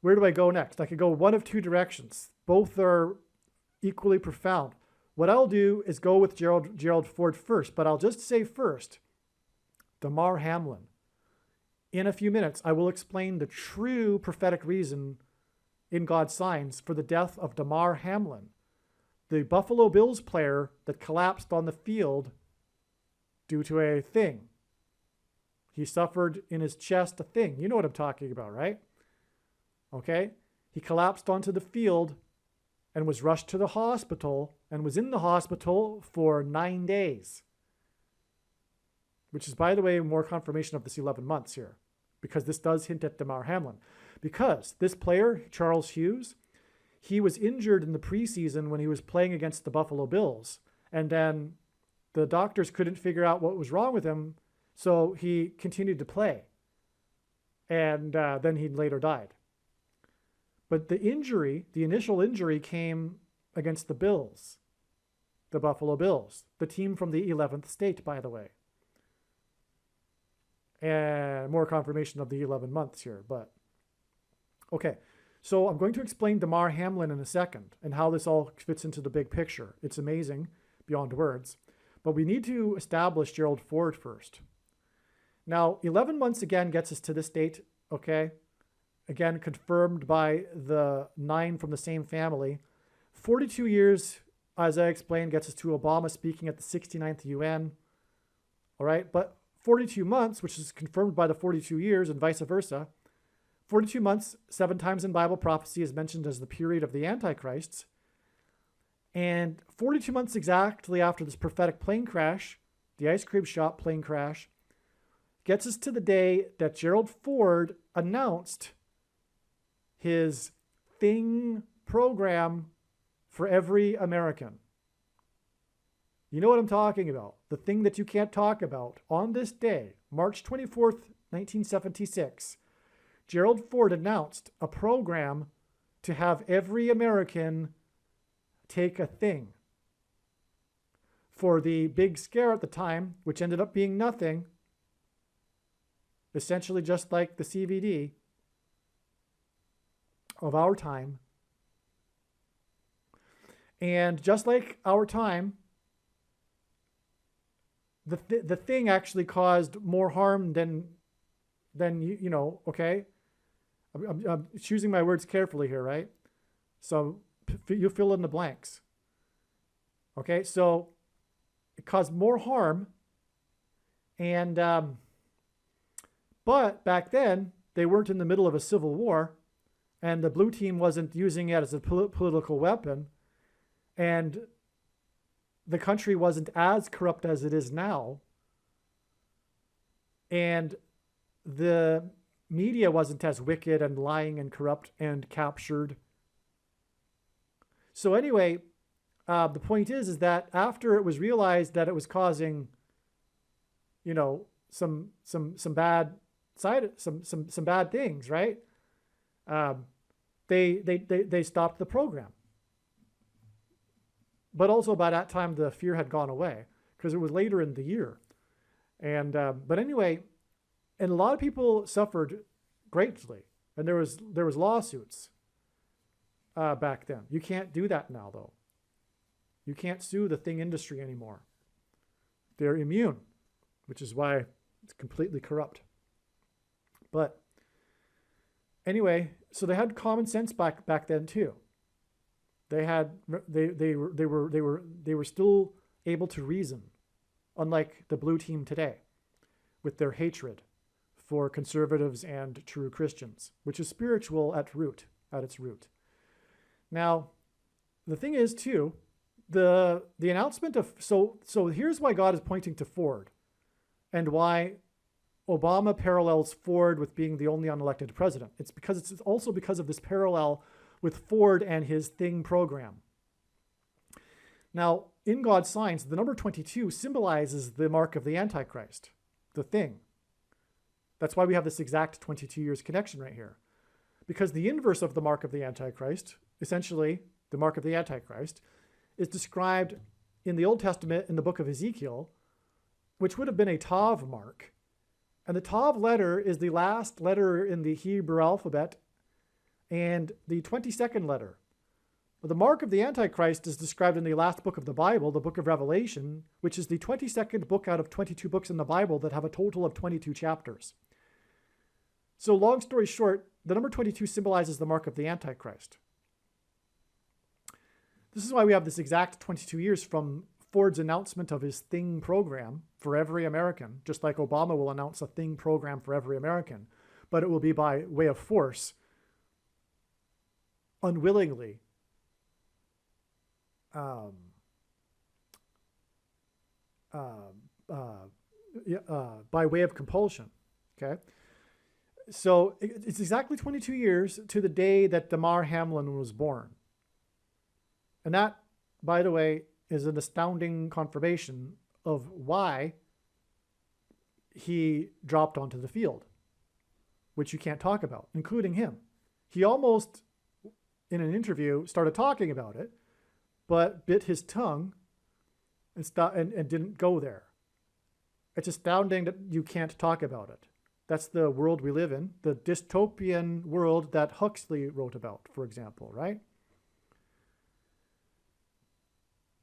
where do I go next? I could go one of two directions. Both are equally profound. What I'll do is go with Gerald Ford first, but I'll just say first, Damar Hamlin. In a few minutes, I will explain the true prophetic reason in God's signs for the death of Damar Hamlin, the Buffalo Bills player that collapsed on the field due to a thing. He suffered in his chest a thing. You know what I'm talking about, right? Okay? He collapsed onto the field and was rushed to the hospital and was in the hospital for 9 days. Which is, by the way, more confirmation of this 11 months here, because this does hint at Damar Hamlin. Because this player, Charles Hughes, he was injured in the preseason when he was playing against the Buffalo Bills. And then the doctors couldn't figure out what was wrong with him, so he continued to play. And then he later died. But the injury, the initial injury, came against the Bills, the Buffalo Bills, the team from the 11th state, by the way. And more confirmation of the 11 months here, but okay. So I'm going to explain Damar Hamlin in a second and how this all fits into the big picture. It's amazing beyond words, but we need to establish Gerald Ford first. Now, 11 months again gets us to this date, okay? Again, confirmed by the 9 from the same family. 42 years, as I explained, gets us to Obama speaking at the 69th UN, all right? But 42 months, which is confirmed by the 42 years and vice versa. 42 months, 7 times in Bible prophecy is mentioned as the period of the Antichrists. And 42 months exactly after this prophetic plane crash, the ice cream shop plane crash, gets us to the day that Gerald Ford announced his thing program for every American. You know what I'm talking about. The thing that you can't talk about. On this day, March 24th, 1976, Gerald Ford announced a program to have every American take a thing. For the big scare at the time, which ended up being nothing, essentially just like the CVD of our time. And just like our time, the thing actually caused more harm than you know, okay? I'm choosing my words carefully here, right? So you fill in the blanks. Okay, so it caused more harm, and but back then they weren't in the middle of a civil war, and the blue team wasn't using it as a political weapon, and the country wasn't as corrupt as it is now, and the media wasn't as wicked and lying and corrupt and captured. So anyway, the point is that after it was realized that it was causing, some bad some bad things, right? They stopped the program. But also by that time, the fear had gone away because it was later in the year. And but anyway, and a lot of people suffered greatly, and there was lawsuits back then. You can't do that now, though. You can't sue the thing industry anymore. They're immune, which is why it's completely corrupt. But anyway, so they had common sense back then too. They were still able to reason, unlike the blue team today, with their hatred for conservatives and true Christians, which is spiritual at its root. Now, the thing is too, the announcement of so here's why God is pointing to Ford, and why Obama parallels Ford with being the only unelected president. It's also because of this parallel with Ford and his Thing program. Now, in God's signs, the number 22 symbolizes the mark of the Antichrist, the Thing. That's why we have this exact 22 years connection right here. Because the inverse of the mark of the Antichrist, essentially the mark of the Antichrist, is described in the Old Testament in the book of Ezekiel, which would have been a Tav mark. And the Tav letter is the last letter in the Hebrew alphabet and the 22nd letter. The mark of the Antichrist is described in the last book of the Bible, the book of Revelation, which is the 22nd book out of 22 books in the Bible that have a total of 22 chapters. So long story short, the number 22 symbolizes the mark of the Antichrist. This is why we have this exact 22 years from Ford's announcement of his Thing program for every American, just like Obama will announce a Thing program for every American, but it will be by way of force, unwillingly, by way of compulsion. Okay, so it's exactly 22 years to the day that DAMAR Hamlin was born, and that, by the way, is an astounding confirmation of why he dropped onto the field, which you can't talk about, including him. He almost, in an interview, started talking about it, but bit his tongue and didn't go there. It's astounding that you can't talk about it. That's the world we live in, the dystopian world that Huxley wrote about, for example, right?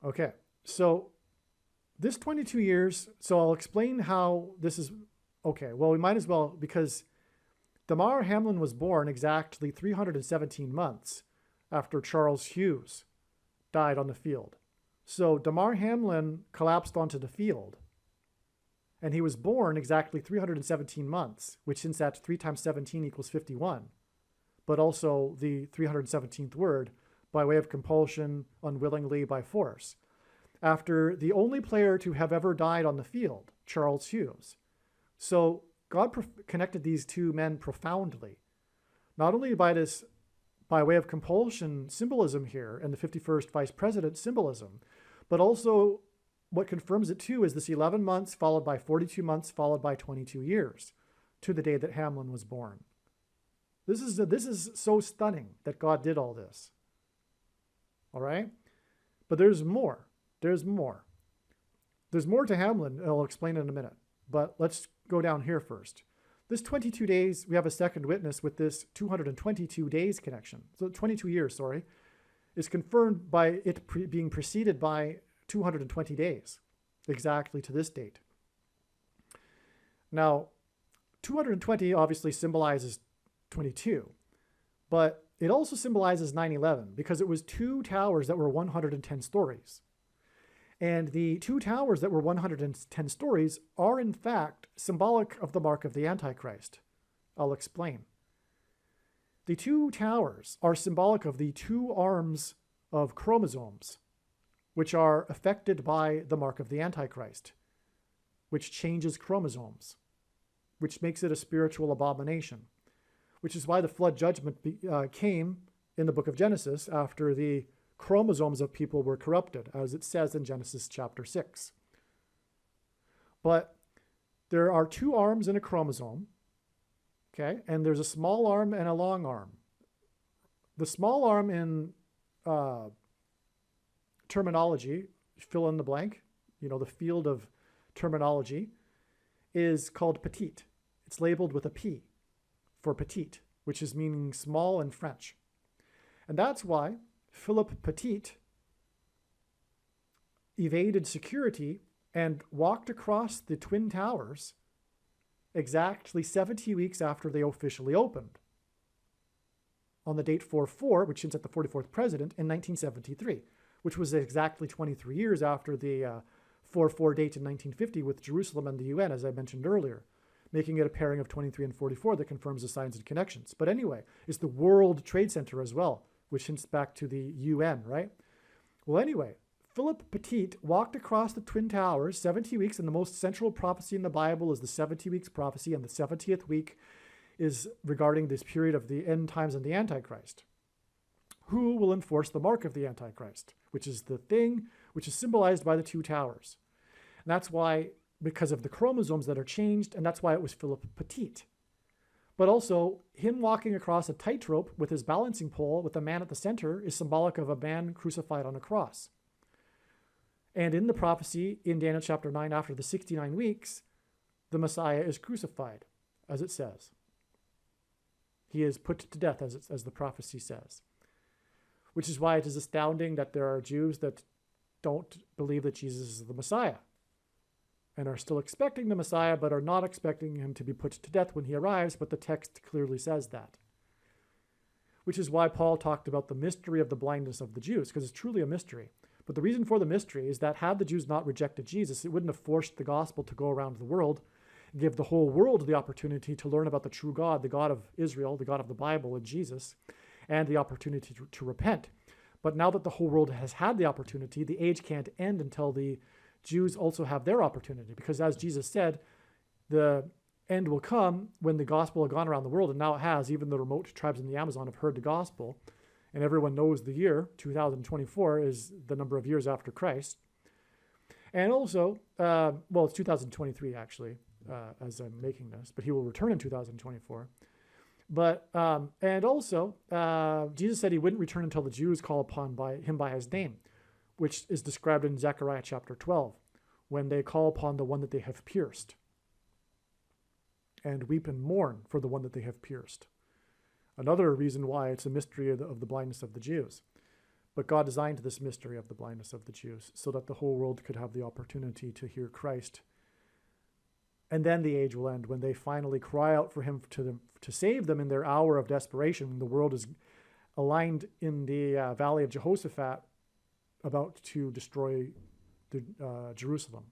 Okay, so this 22 years, so I'll explain how this is, okay, well, we might as well, because DAMAR Hamlin was born exactly 317 months after Charles Hughes died on the field. So DAMAR Hamlin collapsed onto the field, and he was born exactly 317 months, which since that's 3 times 17 equals 51, but also the 317th word, by way of compulsion, unwillingly, by force, after the only player to have ever died on the field, Charles Hughes. So God connected these two men profoundly, not only by way of compulsion symbolism here and the 51st vice president symbolism, but also what confirms it too is this 11 months followed by 42 months followed by 22 years to the day that Hamlin was born. This is so stunning that God did all this. All right? But there's more. There's more. There's more to Hamlin, and I'll explain it in a minute. But let's go down here first. This 22 days, we have a second witness with this 222 days connection. So 22 years, sorry, is confirmed by it being preceded by 220 days, exactly to this date. Now, 220 obviously symbolizes 22, but it also symbolizes 9/11 because it was 2 towers that were 110 stories. And the 2 towers that were 110 stories are in fact symbolic of the mark of the Antichrist. I'll explain. The 2 towers are symbolic of the 2 arms of chromosomes which are affected by the mark of the Antichrist, which changes chromosomes, which makes it a spiritual abomination, which is why the flood judgment came in the book of Genesis after the chromosomes of people were corrupted, as it says in Genesis chapter 6. But there are two arms in a chromosome, okay? And there's a small arm and a long arm. The small arm in terminology, fill in the blank, the field of terminology, is called petite. It's labeled with a P for petite, which is meaning small in French. And that's why Philip Petit evaded security and walked across the Twin Towers exactly 70 weeks after they officially opened, on the date 4/4, which hints at the 44th president, in 1973, which was exactly 23 years after the 4/4 date in 1950 with Jerusalem and the UN, as I mentioned earlier, making it a pairing of 23 and 44 that confirms the signs and connections. But anyway, it's the World Trade Center as well, which hints back to the UN, right? Well, anyway, Philip Petit walked across the Twin Towers 70 weeks, and the most central prophecy in the Bible is the 70 weeks prophecy, and the 70th week is regarding this period of the end times and the Antichrist. Who will enforce the mark of the Antichrist, which is the thing which is symbolized by the two towers? And that's why, because of the chromosomes that are changed, and that's why it was Philip Petit. But also, him walking across a tightrope with his balancing pole with a man at the center is symbolic of a man crucified on a cross. And in the prophecy in Daniel chapter 9, after the 69 weeks, the Messiah is crucified, as it says. He is put to death, as the prophecy says. Which is why it is astounding that there are Jews that don't believe that Jesus is the Messiah and are still expecting the Messiah, but are not expecting him to be put to death when he arrives, but the text clearly says that. Which is why Paul talked about the mystery of the blindness of the Jews, because it's truly a mystery. But the reason for the mystery is that had the Jews not rejected Jesus, it wouldn't have forced the gospel to go around the world and give the whole world the opportunity to learn about the true God, the God of Israel, the God of the Bible, and Jesus, and the opportunity to repent. But now that the whole world has had the opportunity, the age can't end until the Jews also have their opportunity. Because as Jesus said, the end will come when the gospel has gone around the world, and now it has. Even the remote tribes in the Amazon have heard the gospel, and everyone knows the year, 2024, is the number of years after Christ. And also, it's 2023 actually, as I'm making this, but he will return in 2024. But, and also, Jesus said he wouldn't return until the Jews call upon him by his name, which is described in Zechariah chapter 12, when they call upon the one that they have pierced and weep and mourn for the one that they have pierced. Another reason why it's a mystery of the blindness of the Jews. But God designed this mystery of the blindness of the Jews so that the whole world could have the opportunity to hear Christ. And then the age will end when they finally cry out for him to save them in their hour of desperation, when the world is aligned in the valley of Jehoshaphat about to destroy Jerusalem.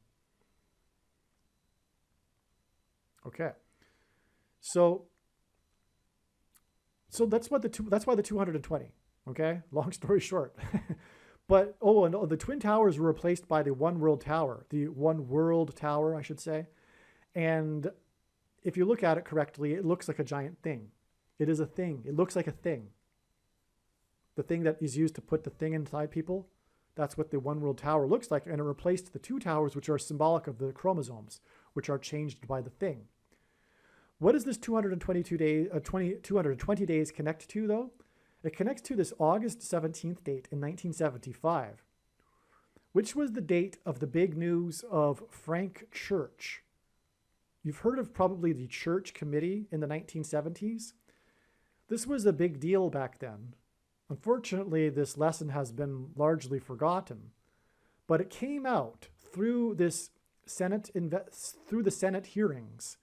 Okay. So that's why the 220. Okay, long story short. But the Twin Towers were replaced by the One World Tower, I should say. And if you look at it correctly, it looks like a giant thing. It is a thing. It looks like a thing. The thing that is used to put the thing inside people, that's what the One World Tower looks like. And it replaced the two towers, which are symbolic of the chromosomes, which are changed by the thing. What does this 220 days connect to, though? It connects to this August 17th date in 1975, which was the date of the big news of Frank Church. You've heard of probably the Church Committee in the 1970s. This was a big deal back then. Unfortunately, this lesson has been largely forgotten, but it came out through the Senate hearings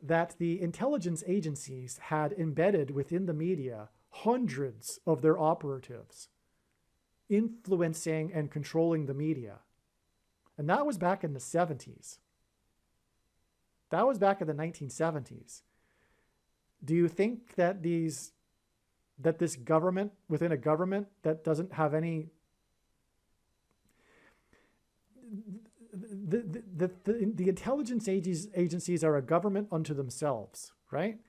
that the intelligence agencies had embedded within the media hundreds of their operatives influencing and controlling the media. And that was back in the 70s. That was back in the 1970s. Do you think that this government within a government that doesn't have any the intelligence agencies are a government unto themselves, right?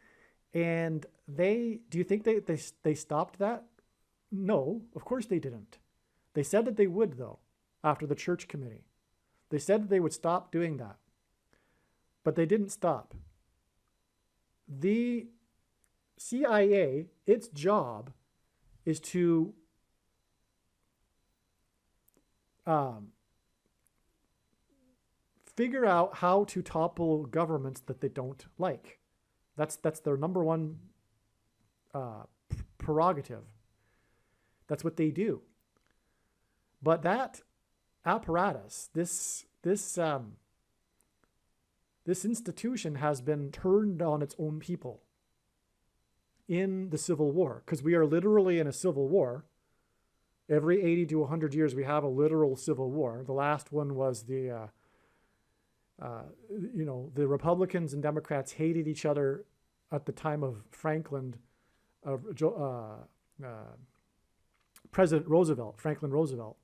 And do you think they stopped that? No, of course they didn't. They said that they would, though, after the church committee. They said that they would stop doing that. But they didn't stop. The CIA, its job is to figure out how to topple governments that they don't like. That's their number one prerogative. That's what they do. But that apparatus, this institution has been turned on its own people in the Civil War, because we are literally in a civil war. Every 80 to 100 years, we have a literal civil war. The last one was the Republicans and Democrats hated each other at the time of President Roosevelt, Franklin Roosevelt.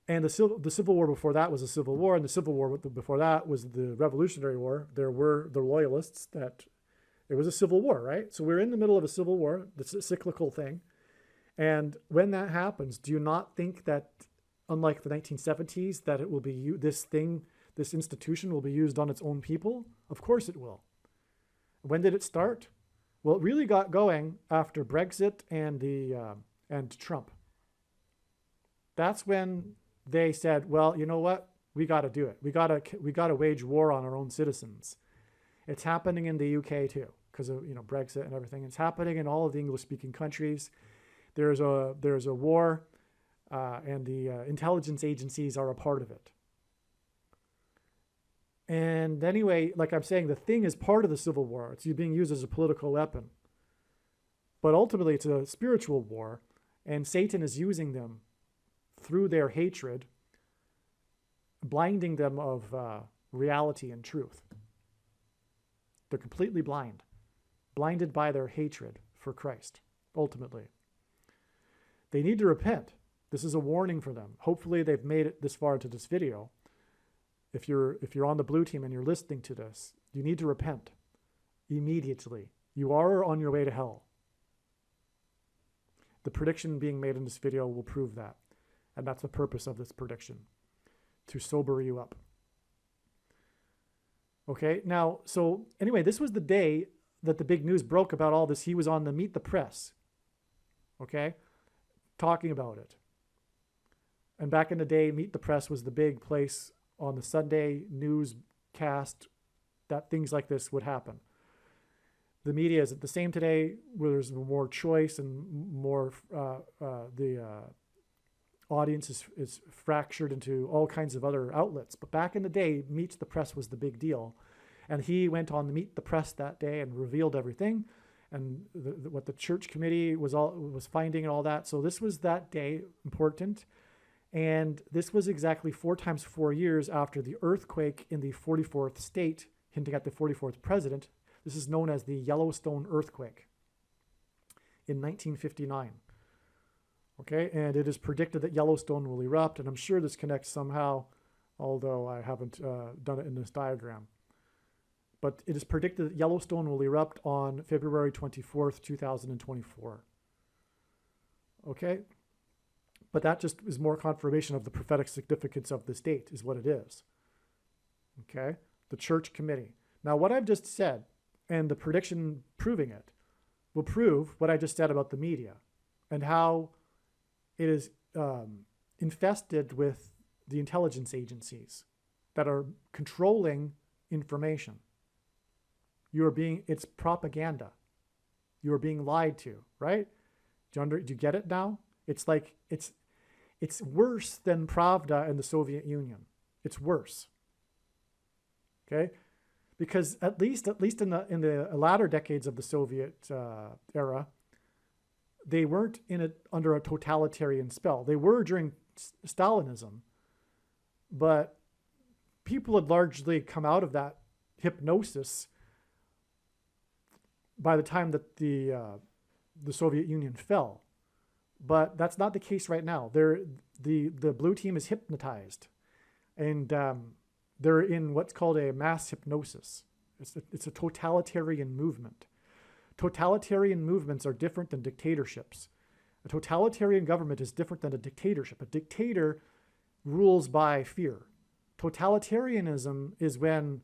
And the Civil War before that was a civil war, and the Civil War before that was the Revolutionary War. There were the Loyalists. It was a civil war, right? So we're in the middle of a civil war. It's a cyclical thing. And when that happens, do you not think that, unlike the 1970s, that it will be this institution will be used on its own people? Of course it will. When did it start? Well, it really got going after Brexit and Trump. That's when they said, well, you know what? We got to do it. We got to wage war on our own citizens. It's happening in the UK too, because of Brexit and everything. It's happening in all of the English-speaking countries. There's a war, and the intelligence agencies are a part of it. And anyway, like I'm saying, the thing is part of the Civil War. It's being used as a political weapon. But ultimately, it's a spiritual war, and Satan is using them through their hatred, blinding them of reality and truth. They're completely blinded by their hatred for Christ, ultimately. They need to repent. This is a warning for them. Hopefully they've made it this far into this video. If you're on the blue team and you're listening to this, you need to repent immediately. You are on your way to hell. The prediction being made in this video will prove that. And that's the purpose of this prediction, to sober you up. Okay, now, so anyway, this was the day that the big news broke about all this. He was on the Meet the Press, okay, talking about it. And back in the day, Meet the Press was the big place on the Sunday newscast that things like this would happen. The media is the same today, where there's more choice and more, the audience is fractured into all kinds of other outlets. But back in the day, Meet the Press was the big deal. And he went on the Meet the Press that day and revealed everything, and what the church committee was finding and all that. So this was that day important. And this was exactly 4 times 4 years after the earthquake in the 44th state, hinting at the 44th president. This is known as the Yellowstone earthquake in 1959. Okay, and it is predicted that Yellowstone will erupt, and I'm sure this connects somehow, although I haven't done it in this diagram. But it is predicted that Yellowstone will erupt on February 24th, 2024. Okay, but that just is more confirmation of the prophetic significance of this date, is what it is. Okay, the church committee. Now, what I've just said, and the prediction proving it, will prove what I just said about the media and how it is infested with the intelligence agencies that are controlling information. It's propaganda. You are being lied to, right? Do you get it now? It's like, it's worse than Pravda in the Soviet Union. It's worse. Okay? Because at least in the latter decades of the Soviet era, they weren't under a totalitarian spell. They were during Stalinism, but people had largely come out of that hypnosis by the time that the Soviet Union fell. But that's not the case right now. The blue team is hypnotized. And they're in what's called a mass hypnosis. It's a totalitarian movement. Totalitarian movements are different than dictatorships. A totalitarian government is different than a dictatorship. A dictator rules by fear. Totalitarianism is when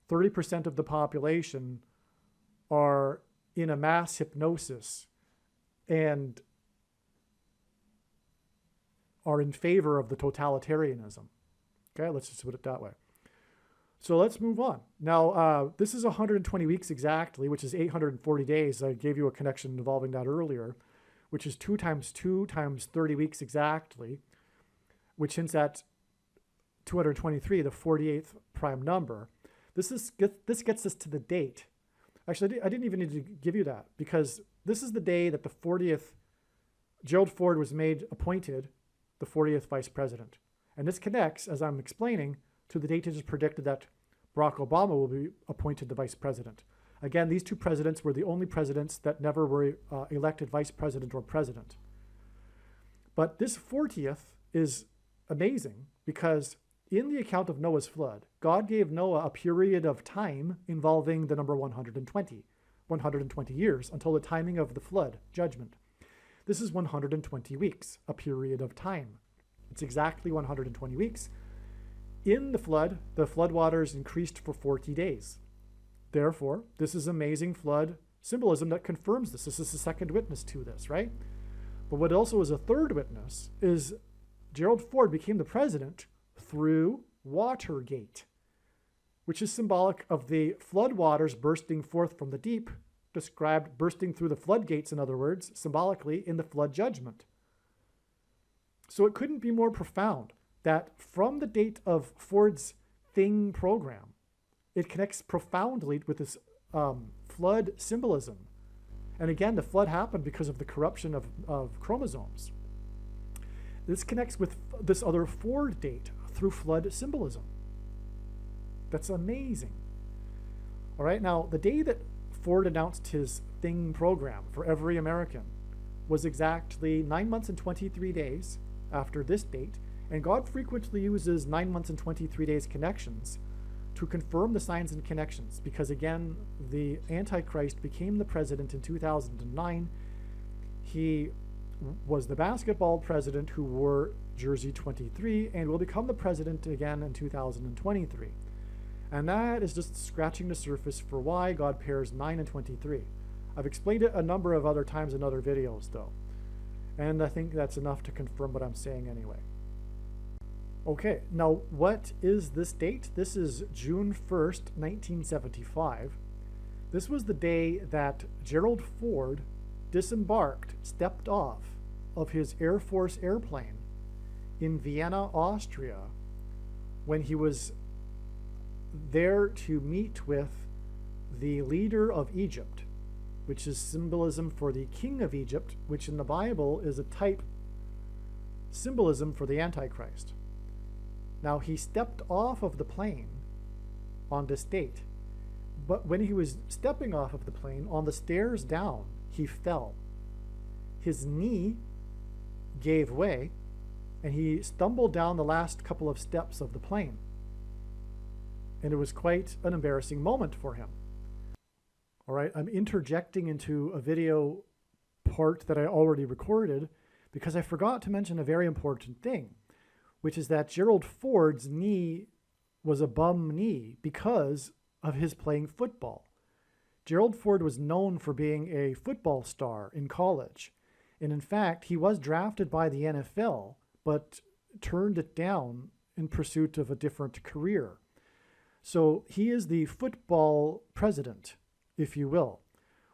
30% of the population are in a mass hypnosis and are in favor of the totalitarianism. Okay, let's just put it that way. So let's move on. Now, this is 120 weeks exactly, which is 840 days. I gave you a connection involving that earlier, which is 2 times 2 times 30 weeks exactly, which hints at 223, the 48th prime number. This gets us to the date. Actually, I didn't even need to give you that, because this is the day that the 40th, Gerald Ford was appointed the 40th vice president. And this connects, as I'm explaining, to the date it is predicted that Barack Obama will be appointed the vice president. Again, these two presidents were the only presidents that never were elected vice president or president. But this 40th is amazing because in the account of Noah's flood, God gave Noah a period of time involving the number 120 years until the timing of the flood judgment. This is 120 weeks, a period of time. It's exactly 120 weeks. In the flood waters increased for 40 days. Therefore, this is amazing flood symbolism that confirms this. This is the second witness to this, right? But what also is a third witness is Gerald Ford became the president through Watergate, which is symbolic of the flood waters bursting forth from the deep, described bursting through the floodgates, in other words, symbolically in the flood judgment. So it couldn't be more profound that from the date of Ford's Thing program, it connects profoundly with this flood symbolism. And again, the flood happened because of the corruption of chromosomes. This connects with this other Ford date through flood symbolism. That's amazing. All right, now the day that Ford announced his Thing program for every American was exactly 9 months and 23 days after this date, and God frequently uses 9 months and 23 days connections to confirm the signs and connections, because again, the Antichrist became the president in 2009. He was the basketball president who wore jersey 23 and will become the president again in 2023. And that is just scratching the surface for why God pairs 9 and 23. I've explained it a number of other times in other videos though, and I think that's enough to confirm what I'm saying anyway. Okay, now what is this date? This is June 1st, 1975. This was the day that Gerald Ford stepped off of his Air Force airplane in Vienna, Austria, when he was there to meet with the leader of Egypt, which is symbolism for the king of Egypt, which in the Bible is a type symbolism for the Antichrist. Now, he stepped off of the plane on this date, but when he was stepping off of the plane, on the stairs down, he fell. His knee gave way, and he stumbled down the last couple of steps of the plane. And it was quite an embarrassing moment for him. All right, I'm interjecting into a video part that I already recorded because I forgot to mention a very important thing, which is that Gerald Ford's knee was a bum knee because of his playing football. Gerald Ford was known for being a football star in college. And in fact, he was drafted by the NFL, but turned it down in pursuit of a different career. So he is the football president, if you will,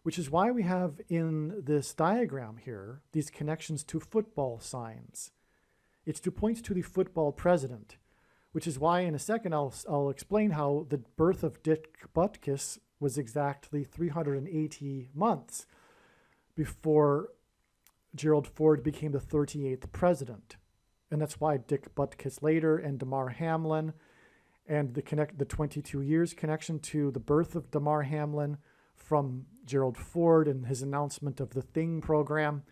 which is why we have in this diagram here these connections to football signs. It's to point to the football president, which is why in a second I'll explain how the birth of Dick Butkus was exactly 380 months before Gerald Ford became the 38th president. And that's why Dick Butkus later and DAMAR HAMLIN and the 22 years connection to the birth of DAMAR HAMLIN from Gerald Ford and his announcement of the Thing program.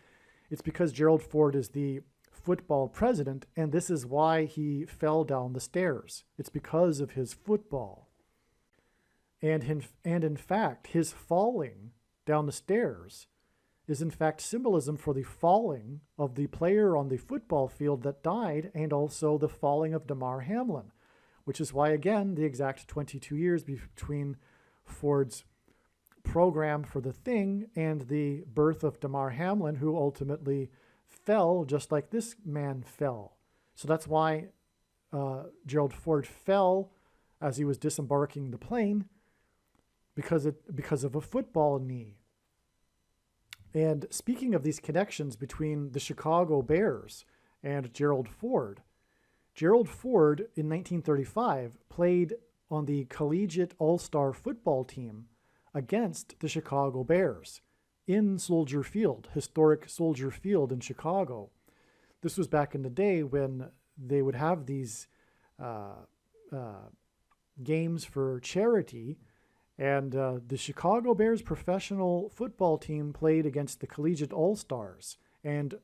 It's because Gerald Ford is the football president, and this is why he fell down the stairs. It's because of his football. And in fact, his falling down the stairs is in fact symbolism for the falling of the player on the football field that died, and also the falling of Damar Hamlin, which is why, again, the exact 22 years between Ford's program for the thing and the birth of Damar Hamlin, who ultimately fell just like this man fell. So that's why Gerald Ford fell as he was disembarking the plane, because of a football knee. And speaking of these connections between the Chicago Bears and Gerald Ford in 1935 played on the collegiate all-star football team against the Chicago Bears in Soldier Field, historic Soldier Field in Chicago. This was back in the day when they would have these games for charity, and the Chicago Bears professional football team played against the collegiate all-stars, and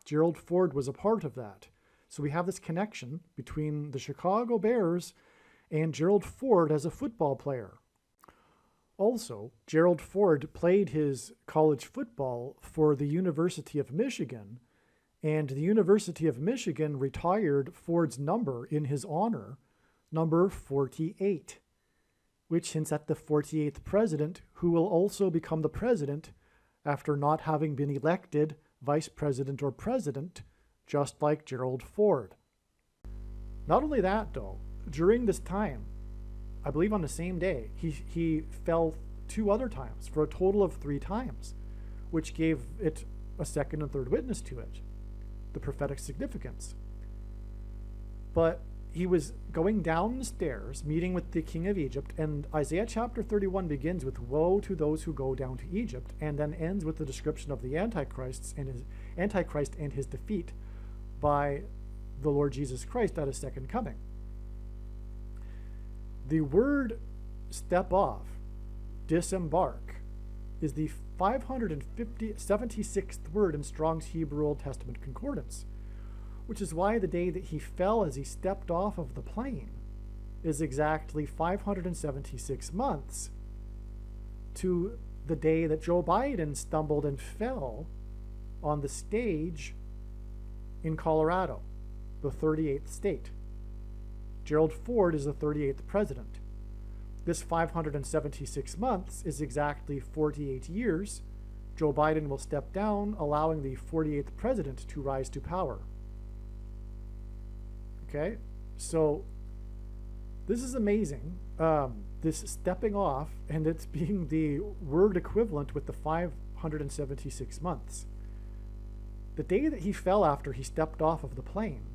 Gerald Ford was a part of that. So we have this connection between the Chicago Bears and Gerald Ford as a football player. Also, Gerald Ford played his college football for the University of Michigan, and the University of Michigan retired Ford's number in his honor, number 48. Which hints at the 48th president, who will also become the president after not having been elected vice president or president, just like Gerald Ford. Not only that, though, during this time, I believe on the same day, he fell 2 other times for a total of 3 times, which gave it a second and third witness to it, the prophetic significance. But he was going down the stairs, meeting with the king of Egypt, and Isaiah chapter 31 begins with woe to those who go down to Egypt, and then ends with the description of the Antichrist and his defeat by the Lord Jesus Christ at his second coming. The word step off, disembark, is the 576th word in Strong's Hebrew Old Testament Concordance, which is why the day that he fell as he stepped off of the plane is exactly 576 months to the day that Joe Biden stumbled and fell on the stage in Colorado, the 38th state. Gerald Ford is the 38th president. This 576 months is exactly 48 years. Joe Biden will step down, allowing the 48th president to rise to power. Okay, so this is amazing. This stepping off, and it's being the word equivalent with the 576 months. The day that he fell after he stepped off of the plane,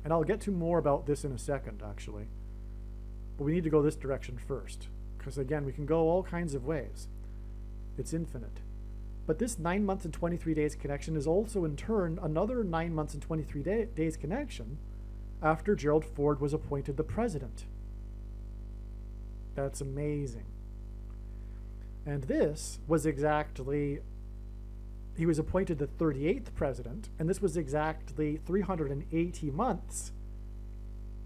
and I'll get to more about this in a second, actually, but we need to go this direction first, because again, we can go all kinds of ways. It's infinite. But this 9 months and 23 days connection is also in turn another 9 months and 23 days connection after Gerald Ford was appointed the president. That's amazing. And this was exactly, he was appointed the 38th president, and this was exactly 380 months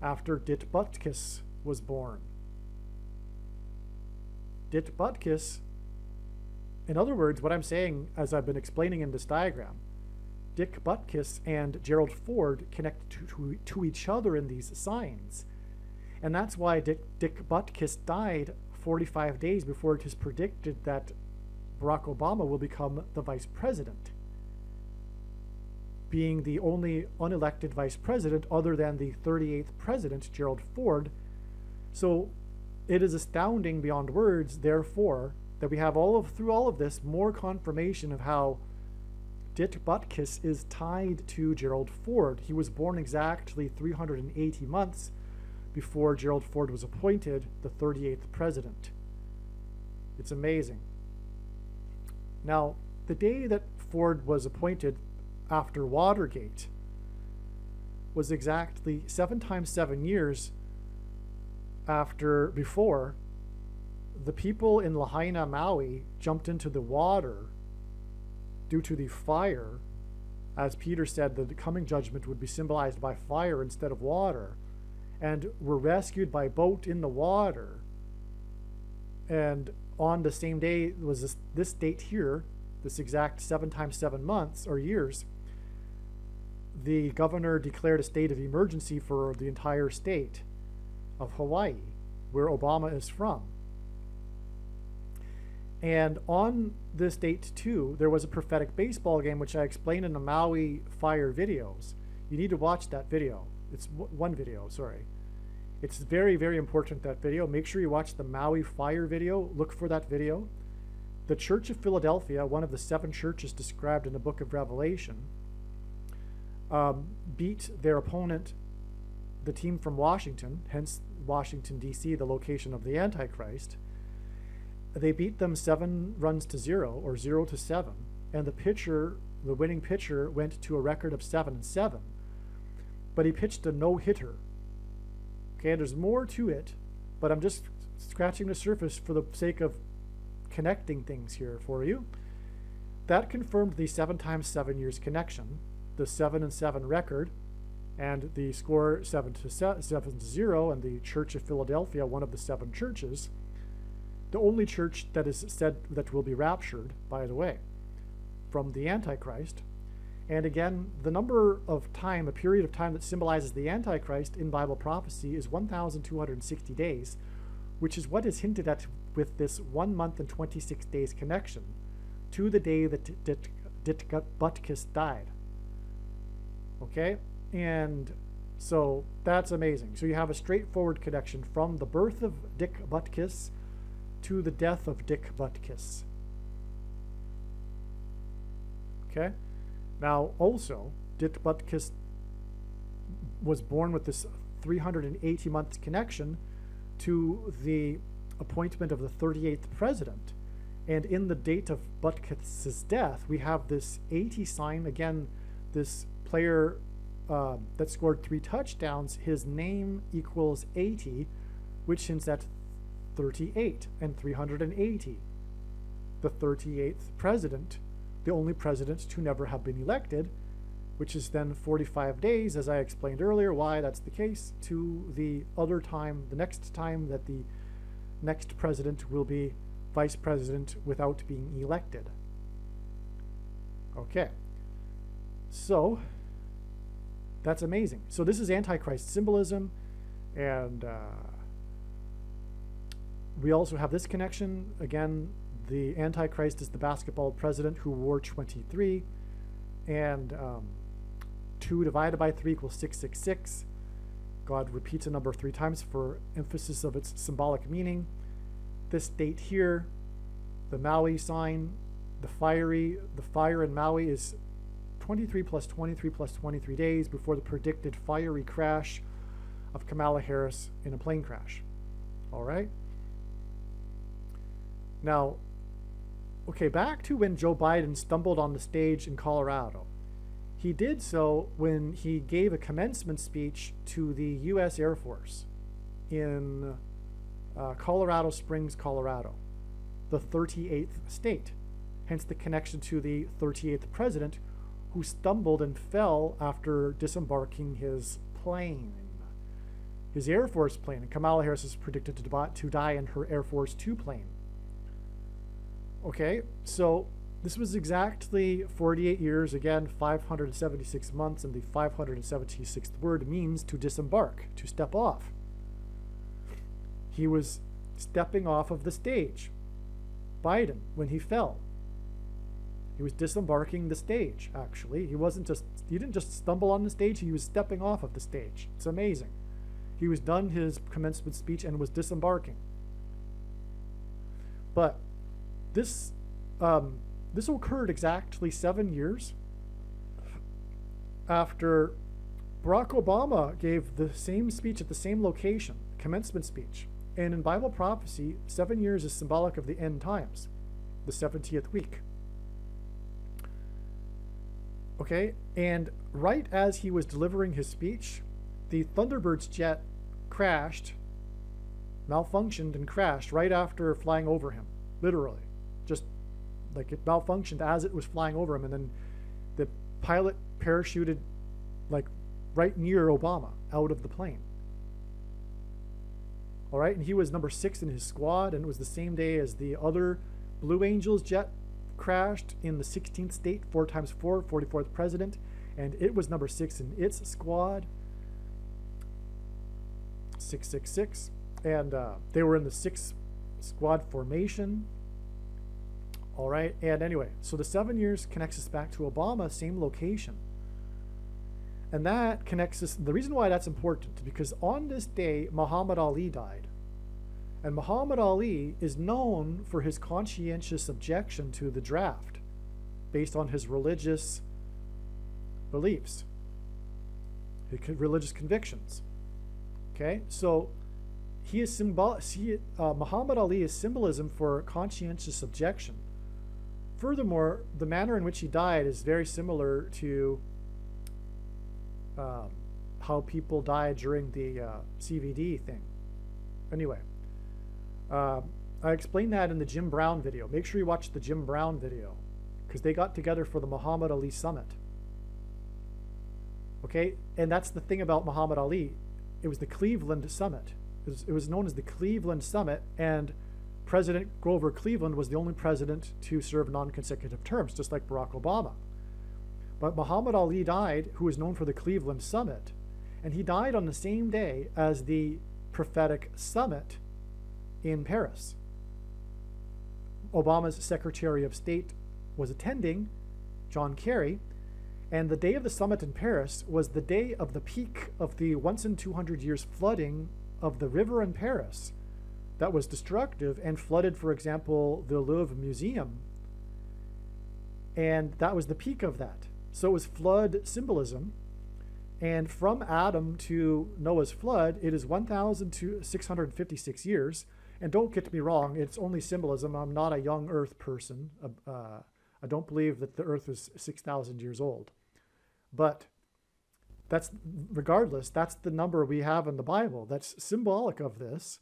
after Dit Butkus was born. Dit Butkus, in other words, what I'm saying, as I've been explaining in this diagram, Dick Butkus and Gerald Ford connect to each other in these signs. And that's why Dick Butkus died 45 days before it is predicted that Barack Obama will become the vice president, being the only unelected vice president other than the 38th president, Gerald Ford. So it is astounding beyond words, therefore, that we have through all of this more confirmation of how Dit Butkus is tied to Gerald Ford. He was born exactly 380 months before Gerald Ford was appointed the 38th president. It's amazing. Now, the day that Ford was appointed after Watergate was exactly 7 times 7 years before the people in Lahaina, Maui jumped into the water due to the fire As Peter said, the coming judgment would be symbolized by fire instead of water, and were rescued by boat in the water. And on the same day was this date here, this exact 7 times 7 months or years, the governor declared a state of emergency for the entire state of Hawaii, where Obama is from. And on this date too, there was a prophetic baseball game, which I explained in the Maui Fire videos. You need to watch that video. It's one video, sorry. It's very, very important, that video. Make sure you watch the Maui Fire video. Look for that video. The Church of Philadelphia, one of the 7 churches described in the book of Revelation, beat their opponent, the team from Washington, hence Washington, D.C., the location of the Antichrist. They beat them 7 runs to 0, or 0 to 7, and the winning pitcher, went to a record of 7-7. But he pitched a no-hitter. Okay, there's more to it, but I'm just scratching the surface for the sake of connecting things here for you. That confirmed the 7 times 7 years connection, the 7-7 record, and the score 7-0, and the Church of Philadelphia, one of the 7 churches, the only church that is said that will be raptured, by the way, from the Antichrist. And again, the number of time, a period of time that symbolizes the Antichrist in Bible prophecy is 1,260 days, which is what is hinted at with this 1 month and 26 days connection to the day that Butkus died. Okay? And so that's amazing. So you have a straightforward connection from the birth of Dick Butkus to the death of Dick Butkus. Okay? Now, also, Dick Butkus was born with this 380 months connection to the appointment of the 38th president. And in the date of Butkus's death, we have this 80 sign. Again, this player that scored 3 touchdowns, his name equals 80, which hints at 38 and 380. The 38th president, the only president to never have been elected, which is then 45 days, as I explained earlier why that's the case, to the other time, the next time that the next president will be vice president without being elected. Okay, so that's amazing. So this is Antichrist symbolism, and we also have this connection. Again, the Antichrist is the basketball president who wore 23, and 2 divided by 3 equals 666. God repeats a number 3 times for emphasis of its symbolic meaning. This date here, the Maui sign, the fire in Maui is 23 plus 23 plus 23 days before the predicted fiery crash of Kamala Harris in a plane crash. All right? Now, okay, back to when Joe Biden stumbled on the stage in Colorado. He did so when he gave a commencement speech to the U.S. Air Force in Colorado Springs, Colorado, the 38th state. Hence the connection to the 38th president, who stumbled and fell after disembarking his plane, his Air Force plane. And Kamala Harris is predicted to die in her Air Force 2 plane. Okay, so this was exactly 48 years, again, 576 months, and the 576th word means to disembark, to step off. He was stepping off of the stage, Biden, when he fell. He was disembarking the stage, actually. He didn't just stumble on the stage, he was stepping off of the stage. It's amazing. He was done his commencement speech and was disembarking. But this occurred exactly 7 years after Barack Obama gave the same speech at the same location, commencement speech. And in Bible prophecy, 7 years is symbolic of the end times, the 70th week. Okay, and right as he was delivering his speech, the Thunderbird's jet crashed, malfunctioned and crashed right after flying over him, literally. Just like it malfunctioned as it was flying over him, and then pilot parachuted like right near Obama out of the plane. All right, and he was number 6 in his squad, and it was the same day as the other Blue Angels jet crashed in the 16th state, 4x4, 44th president, and it was number 6 in its squad, 666, and they were in the 6th squad formation. All right, and anyway, so the 7 years connects us back to Obama, same location. And that connects us, the reason why that's important is because on this day, Muhammad Ali died. And Muhammad Ali is known for his conscientious objection to the draft based on his religious beliefs, his religious convictions. Okay, so he is Muhammad Ali is symbolism for conscientious objection. Furthermore, the manner in which he died is very similar to how people died during the CVD thing. Anyway, I explained that in the Jim Brown video. Make sure you watch the Jim Brown video because they got together for the Muhammad Ali Summit. Okay, and that's the thing about Muhammad Ali. It was the Cleveland Summit. It was known as the Cleveland Summit, and President Grover Cleveland was the only president to serve non-consecutive terms, just like Barack Obama. But Muhammad Ali died, who was known for the Cleveland Summit, and he died on the same day as the prophetic summit in Paris. Obama's Secretary of State was attending, John Kerry, and the day of the summit in Paris was the day of the peak of the once in 200 years flooding of the river in Paris that was destructive and flooded, for example, the Louvre Museum. And that was the peak of that. So it was flood symbolism. And from Adam to Noah's flood, it is 1,656 years. And don't get me wrong, it's only symbolism. I'm not a young earth person. I don't believe that the earth is 6,000 years old. But that's, regardless, that's the number we have in the Bible. That's symbolic of this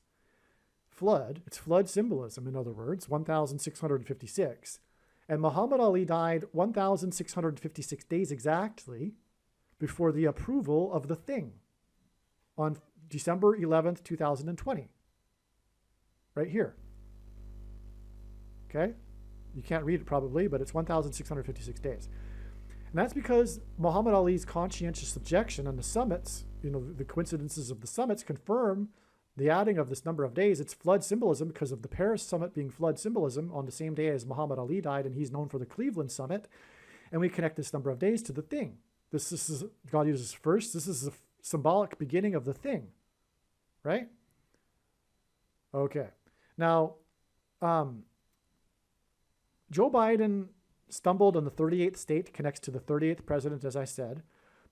flood. It's flood symbolism, in other words, 1,656. And Muhammad Ali died 1,656 days exactly before the approval of the thing on December 11th, 2020. Right here. Okay? You can't read it probably, but it's 1,656 days. And that's because Muhammad Ali's conscientious objection and the summits, the coincidences of the summits confirm the adding of this number of days. It's flood symbolism because of the Paris summit being flood symbolism on the same day as Muhammad Ali died, and he's known for the Cleveland summit. And we connect this number of days to the thing. This is God uses first. This is the symbolic beginning of the thing, right? Okay. Now, Joe Biden stumbled on the 38th state, connects to the 38th president, as I said,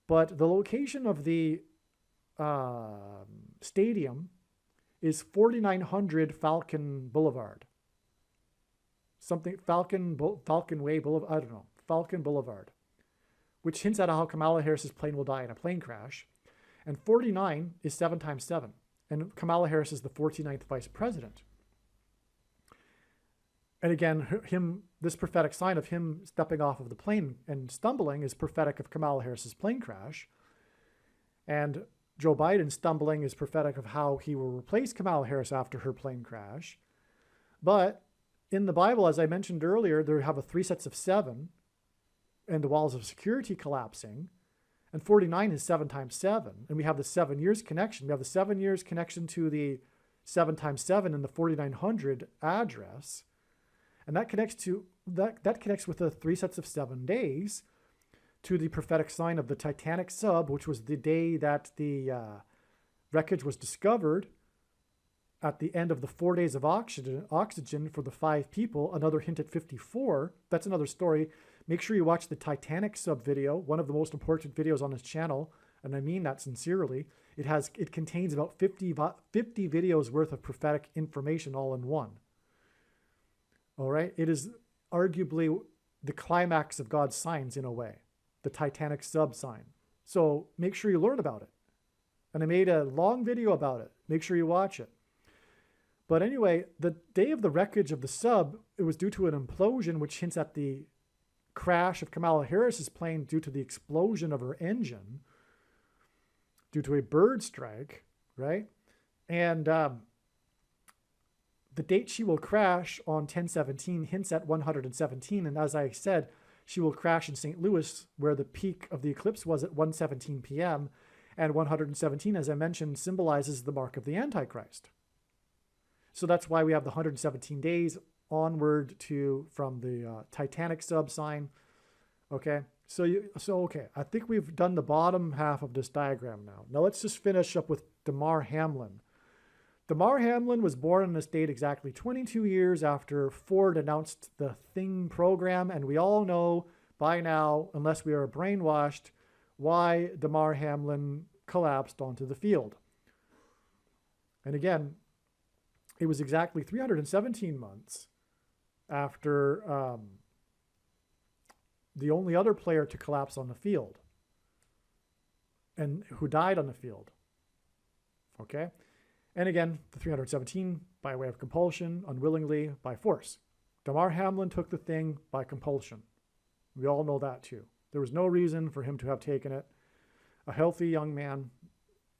but the location of the stadium is 4900 Falcon Boulevard. Falcon Way Boulevard, I don't know, Falcon Boulevard, which hints at how Kamala Harris's plane will die in a plane crash. And 49 is 7 times 7, and Kamala Harris is the 49th vice president. And again, this prophetic sign of him stepping off of the plane and stumbling is prophetic of Kamala Harris's plane crash. And Joe Biden stumbling is prophetic of how he will replace Kamala Harris after her plane crash. But in the Bible, as I mentioned earlier, there have 3 sets of 7 and the walls of security collapsing. And 49 is 7 times 7. And we have the 7 years connection. We have the 7 years connection to the 7 times 7 in the 4900 address. And that connects with the 3 sets of 7 days to the prophetic sign of the Titanic sub, which was the day that the wreckage was discovered at the end of the 4 days of oxygen for the 5 people. Another hint at 54. That's another story. Make sure you watch the Titanic sub video, one of the most important videos on this channel, and I mean that sincerely. It contains about 50 videos worth of prophetic information all in one. All right, it is arguably the climax of God's signs in a way, the Titanic sub sign. So make sure you learn about it. And I made a long video about it. Make sure you watch it. But anyway, the day of the wreckage of the sub, it was due to an implosion, which hints at the crash of Kamala Harris's plane due to the explosion of her engine, due to a bird strike, right? And the date she will crash on 10/17 hints at 117. And as I said, she will crash in St. Louis, where the peak of the eclipse was at 1:17 p.m. And 117, as I mentioned, symbolizes the mark of the Antichrist. So that's why we have the 117 days onward to from the Titanic sub sign. Okay, so okay, I think we've done the bottom half of this diagram now. Now let's just finish up with DAMAR HAMLIN. DAMAR HAMLIN was born on this date exactly 22 years after Ford announced the Thing program, and we all know by now, unless we are brainwashed, why DAMAR HAMLIN collapsed onto the field. And again, it was exactly 317 months after the only other player to collapse on the field and who died on the field. Okay? And again, the 317 by way of compulsion, unwillingly, by force. DAMAR HAMLIN took the thing by compulsion. We all know that too. There was no reason for him to have taken it. A healthy young man,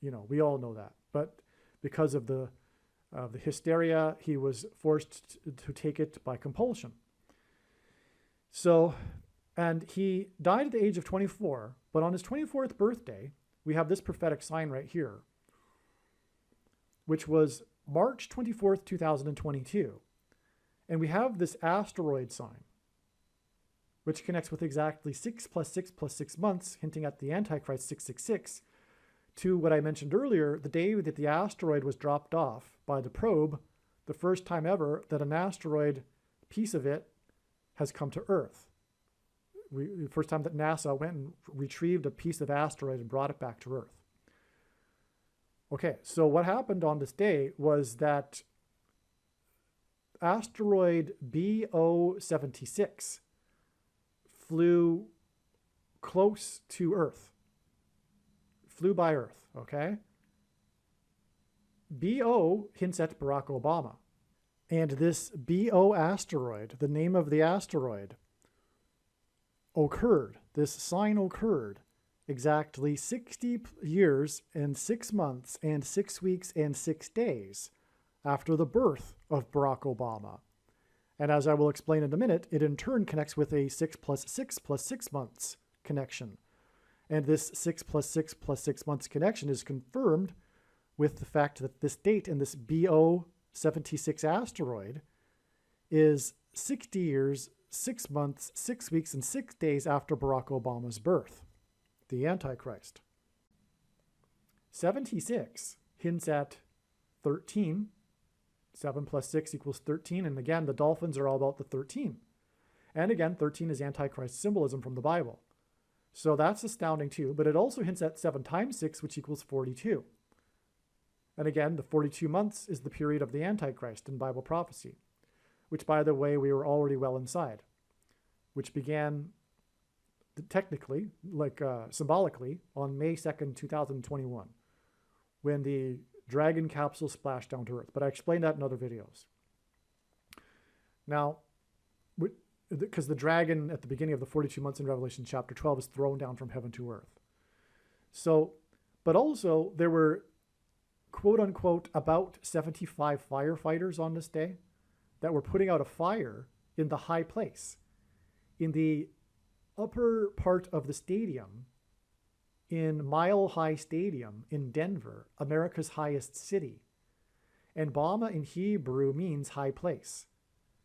you know, we all know that. But because of the hysteria, he was forced to take it by compulsion. So, and he died at the age of 24, but on his 24th birthday, we have this prophetic sign right here, which was March 24th, 2022. And we have this asteroid sign, which connects with exactly 6 + 6 + 6 months, hinting at the Antichrist 666, to what I mentioned earlier, the day that the asteroid was dropped off by the probe, the first time ever that an asteroid piece of it has come to Earth. The first time that NASA went and retrieved a piece of asteroid and brought it back to Earth. Okay, so what happened on this day was that asteroid BO76 flew close to Earth, flew by Earth, okay? BO hints at Barack Obama. And this BO asteroid, the name of the asteroid, occurred, this sign occurred exactly 60 years and 6 months and 6 weeks and 6 days after the birth of Barack Obama. And as I will explain in a minute, it in turn connects with a 6 + 6 + 6 months connection. And this 6 + 6 + 6 months connection is confirmed with the fact that this date in this BO76 asteroid is 60 years, 6 months, 6 weeks, and 6 days after Barack Obama's birth, the Antichrist. 76 hints at 13. 7 + 6 = 13. And again, the dolphins are all about the 13. And again, 13 is Antichrist symbolism from the Bible. So that's astounding too. But it also hints at 7 × 6, which equals 42. And again, the 42 months is the period of the Antichrist in Bible prophecy, which, by the way, we were already well inside, which began technically, like symbolically, on May 2nd, 2021, when the Dragon capsule splashed down to Earth. But I explained that in other videos. Now, because the dragon at the beginning of the 42 months in Revelation chapter 12 is thrown down from heaven to earth. So, but also there were quote unquote about 75 firefighters on this day that were putting out a fire in the high place, in the upper part of the stadium, in Mile High Stadium in Denver, America's highest city. And Bama in Hebrew means high place.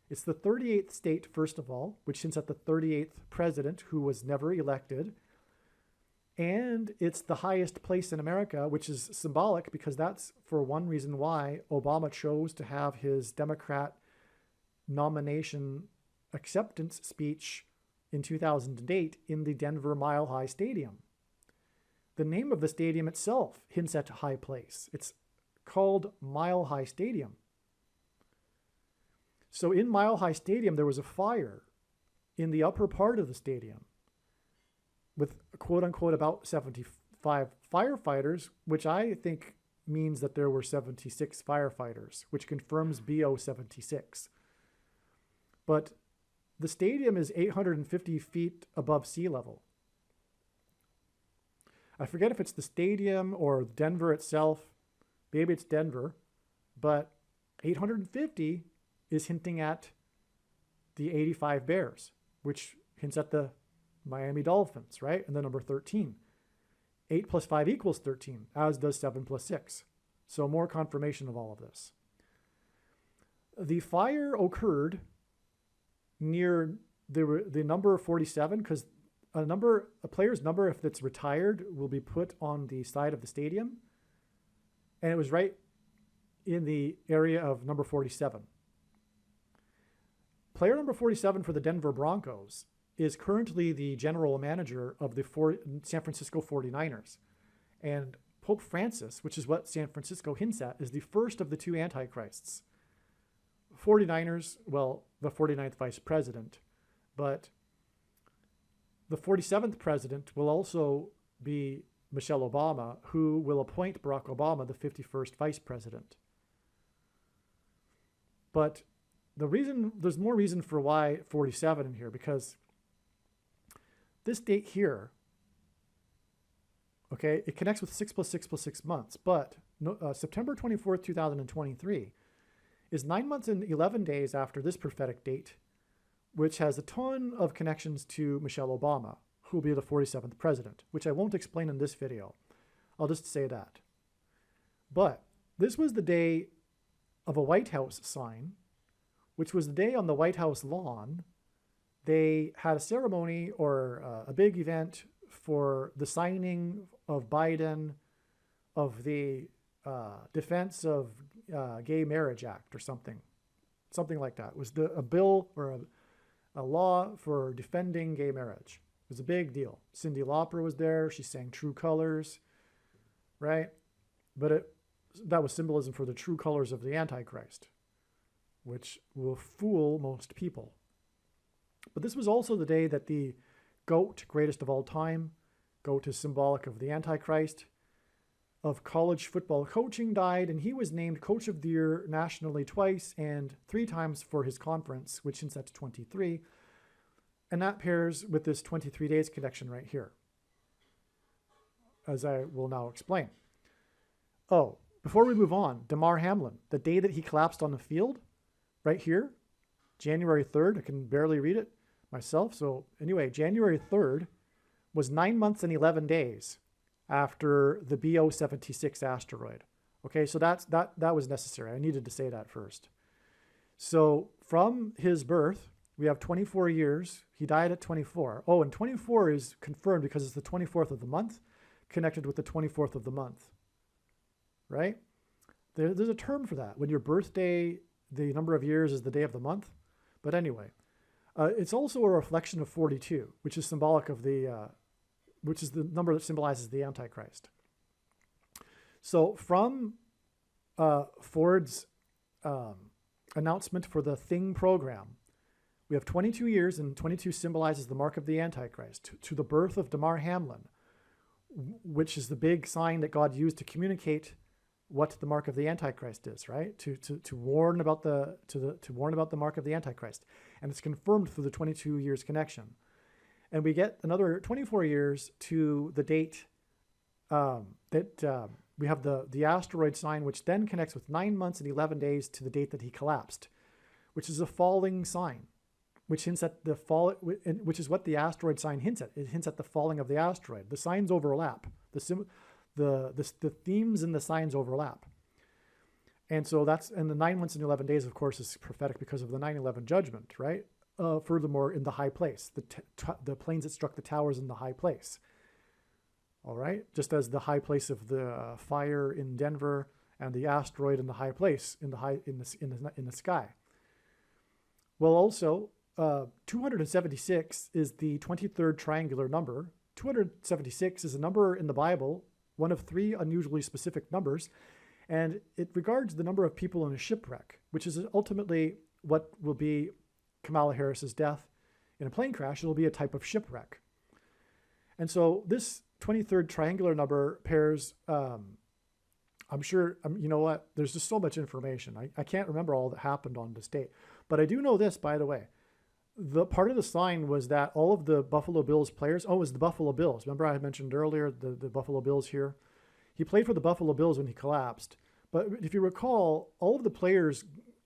It's the 38th state, first of all, which hints at the 38th president who was never elected. And it's the highest place in America, which is symbolic because that's for one reason why Obama chose to have his Democrat nomination acceptance speech in 2008 in the Denver Mile High Stadium. The name of the stadium itself hints at a high place. It's called Mile High Stadium. So in Mile High Stadium, there was a fire in the upper part of the stadium with quote unquote about 75 firefighters, which I think means that there were 76 firefighters, which confirms BO76. But the stadium is 850 feet above sea level. I forget if it's the stadium or Denver itself. Maybe it's Denver, but 850 is hinting at the 85 Bears, which hints at the Miami Dolphins, right? And the number 13. 8 plus 5 equals 13, as does 7 plus 6. So more confirmation of all of this. The fire occurred near the number 47 because a player's number, if it's retired, will be put on the side of the stadium. And it was right in the area of number 47. Player number 47 for the Denver Broncos is currently the general manager of the San Francisco 49ers. And Pope Francis, which is what San Francisco hints at, is the first of the two antichrists. 49ers, well, the 49th vice president, but the 47th president will also be Michelle Obama, who will appoint Barack Obama the 51st vice president. But there's more reason for why 47 in here, because this date here, okay, it connects with 6 plus 6 plus 6 months, but September 24th, 2023 is 9 months and 11 days after this prophetic date, which has a ton of connections to Michelle Obama, who will be the 47th president, which I won't explain in this video. I'll just say that. But this was the day of a White House sign, which was the day on the White House lawn they had a ceremony or a big event for the signing of Biden of the Defense of Gay Marriage Act or something like that. It was a bill or a law for defending gay marriage. It was a big deal. Cyndi Lauper was there. She sang True Colors, right? But that was symbolism for the true colors of the Antichrist, which will fool most people. But this was also the day that the GOAT, greatest of all time, GOAT is symbolic of the Antichrist, of college football coaching, died, and he was named Coach of the Year nationally twice and 3 times for his conference, which hints at 23. And that pairs with this 23 days connection right here, as I will now explain. Oh, before we move on, DAMAR HAMLIN, the day that he collapsed on the field, right here, January 3rd, I can barely read it myself. So anyway, January 3rd was 9 months and 11 days after the BO-76 asteroid. Okay, so that was necessary. I needed to say that first. So from his birth, we have 24 years. He died at 24. Oh, and 24 is confirmed because it's the 24th of the month, connected with the 24th of the month, right? There's a term for that. When your birthday, the number of years is the day of the month. But anyway, it's also a reflection of 42, which is symbolic of which is the number that symbolizes the Antichrist. So from Ford's announcement for the Thing program, we have 22 years, and 22 symbolizes the mark of the Antichrist, to the birth of DAMAR HAMLIN, which is the big sign that God used to communicate what the mark of the Antichrist is, right? To warn about to warn about the mark of the Antichrist, and it's confirmed through the 22 years connection, and we get another 24 years to the date that we have the asteroid sign, which then connects with 9 months and 11 days to the date that he collapsed, which is a falling sign, which hints at the fall, which is what the asteroid sign hints at. It hints at the falling of the asteroid. The signs overlap. The themes and the signs overlap. And so and the 9 months and 11 days, of course, is prophetic because of the 9/11 judgment, right? Furthermore, in the high place, the planes that struck the towers in the high place. All right, just as the high place of the fire in Denver and the asteroid in the high place in the sky. Well, also 276 is the 23rd triangular number. 276 is a number in the Bible, one of 3 unusually specific numbers, and it regards the number of people in a shipwreck, which is ultimately what will be Kamala Harris's death in a plane crash. It'll be a type of shipwreck. And so this 23rd triangular number pairs, I'm sure, you know what, there's just so much information. I can't remember all that happened on this date. But I do know this, by the way. the part of the sign was that all of the Buffalo Bills players, oh, it was the Buffalo Bills. Remember I had mentioned earlier the Buffalo Bills here? He played for the Buffalo Bills when he collapsed. But if you recall, all of the players,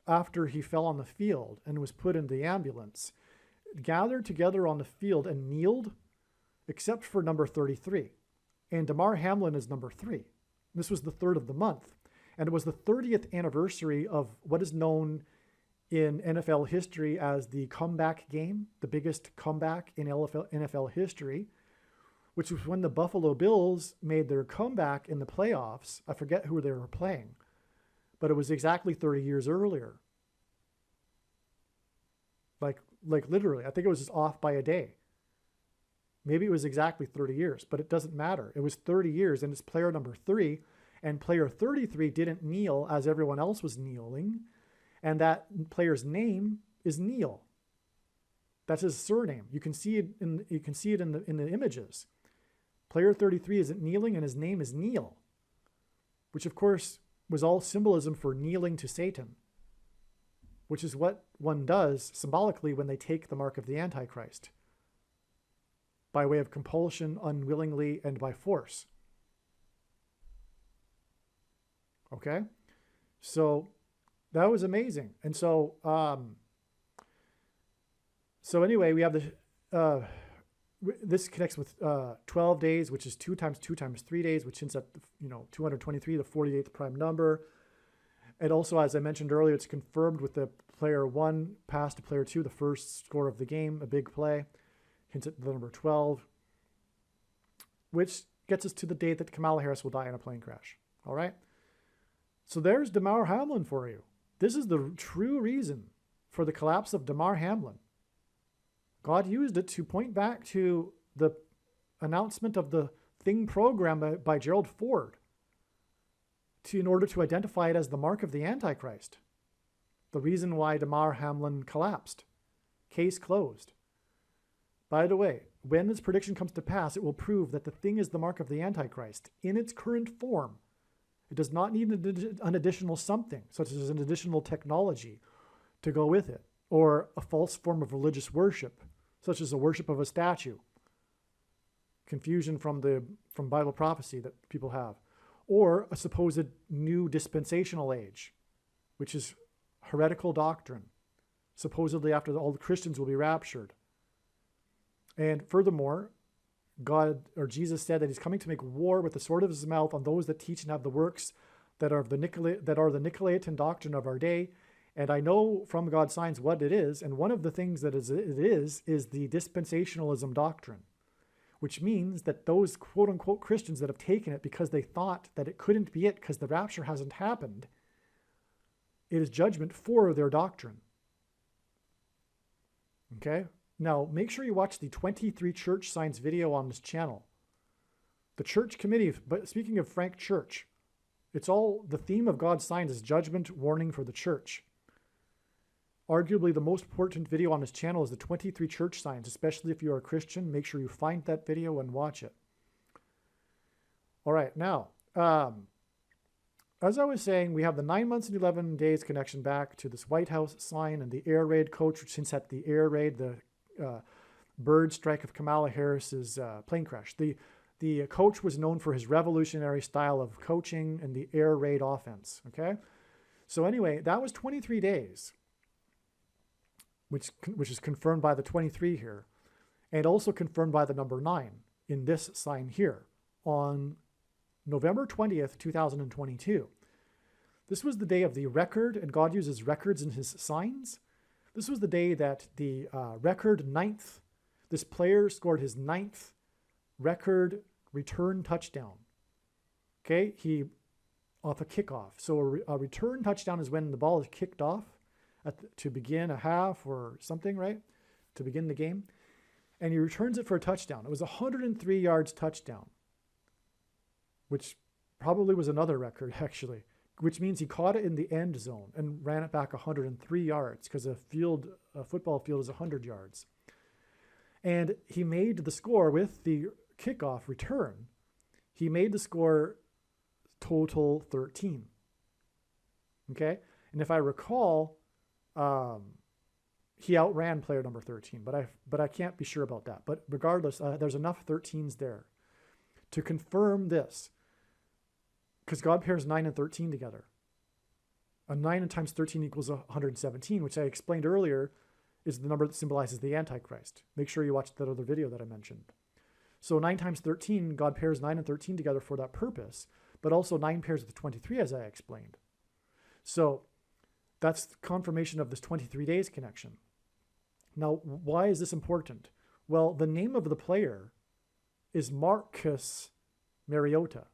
after he fell on the field and was put in the ambulance, gathered together on the field and kneeled, except for number 33. And DAMAR HAMLIN is number 3. This was the 3rd of the month. And it was the 30th anniversary of what is known in NFL history as the comeback game, the biggest comeback in NFL history, which was when the Buffalo Bills made their comeback in the playoffs. I forget who they were playing, but it was exactly 30 years earlier. Like literally, I think it was just off by a day. Maybe it was exactly 30 years, but it doesn't matter. It was 30 years, and it's player number 3, and player 33 didn't kneel as everyone else was kneeling, and that player's name is Neil. That's his surname. You can see it in the images. Player 33 isn't kneeling, and his name is Neil, which of course was all symbolism for kneeling to Satan, which is what one does symbolically when they take the mark of the Antichrist, by way of compulsion, unwillingly, and by force. Okay? So that was amazing. And so, anyway, we have this connects with 12 days, which is 2 times 2 times 3 days, which hints at, 223, the 48th prime number. And also, as I mentioned earlier, it's confirmed with the player 1 pass to player 2, the first score of the game, a big play. Hints at the number 12, which gets us to the date that Kamala Harris will die in a plane crash. All right? So there's DAMAR HAMLIN for you. This is the true reason for the collapse of DAMAR HAMLIN. God used it to point back to the announcement of the Thing program by Gerald Ford in order to identify it as the mark of the Antichrist. The reason why DAMAR HAMLIN collapsed. Case closed. By the way, when this prediction comes to pass, it will prove that the Thing is the mark of the Antichrist in its current form. It does not need an additional something, such as an additional technology to go with it, or a false form of religious worship, such as the worship of a statue. Confusion from Bible prophecy that people have. Or a supposed new dispensational age, which is heretical doctrine. Supposedly after all the Christians will be raptured. And furthermore, God or Jesus said that he's coming to make war with the sword of his mouth on those that teach and have the works that are the Nicolaitan doctrine of our day. And I know from God's signs what it is. And one of the things that it is the dispensationalism doctrine, which means that those quote unquote Christians that have taken it because they thought that it couldn't be it because the rapture hasn't happened, it is judgment for their doctrine. Okay? Now, make sure you watch the 23 church signs video on this channel. The church committee, but speaking of Frank Church, it's all, the theme of God's signs is judgment, warning for the church. Arguably the most important video on this channel is the 23 church signs, especially if you're a Christian. Make sure you find that video and watch it. All right, now, as I was saying, we have the 9 months and 11 days connection back to this White House sign and the air raid coach, which hints at the air raid, the bird strike of Kamala Harris's plane crash. The coach was known for his revolutionary style of coaching and the air raid offense, okay? So anyway, that was 23 days, which is confirmed by the 23 here, and also confirmed by the number 9 in this sign here on November 20th, 2022. This was the day of the record, and God uses records in his signs. This was the day that the record 9th, this player scored his 9th record return touchdown. Okay, he off a kickoff. So a return touchdown is when the ball is kicked off to begin a half or something, right? To begin the game. And he returns it for a touchdown. It was a 103 yards touchdown, which probably was another record actually, which means he caught it in the end zone and ran it back 103 yards because a football field is 100 yards. And he made the score with the kickoff return. He made the score total 13. Okay? And if I recall, he outran player number 13, but I can't be sure about that. But regardless, there's enough 13s there to confirm this, because God pairs 9 and 13 together. A 9 times 13 equals 117, which I explained earlier is the number that symbolizes the Antichrist. Make sure you watch that other video that I mentioned. So 9 times 13, God pairs 9 and 13 together for that purpose, but also 9 pairs with 23, as I explained. So that's confirmation of this 23 days connection. Now, why is this important? Well, the name of the player is Marcus Mariota,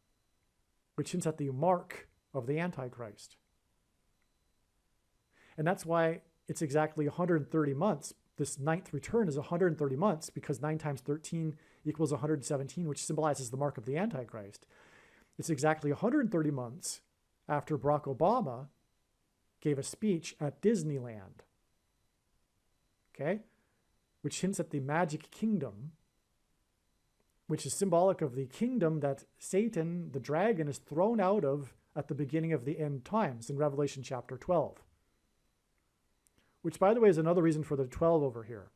which hints at the mark of the Antichrist. And that's why it's exactly 130 months. This ninth return is 130 months, because 9 times 13 equals 117, which symbolizes the mark of the Antichrist. It's exactly 130 months after Barack Obama gave a speech at Disneyland, okay, which hints at the magic kingdom, which is symbolic of the kingdom that Satan, the dragon, is thrown out of at the beginning of the end times in Revelation chapter 12. Which, by the way, is another reason for the 12 over here.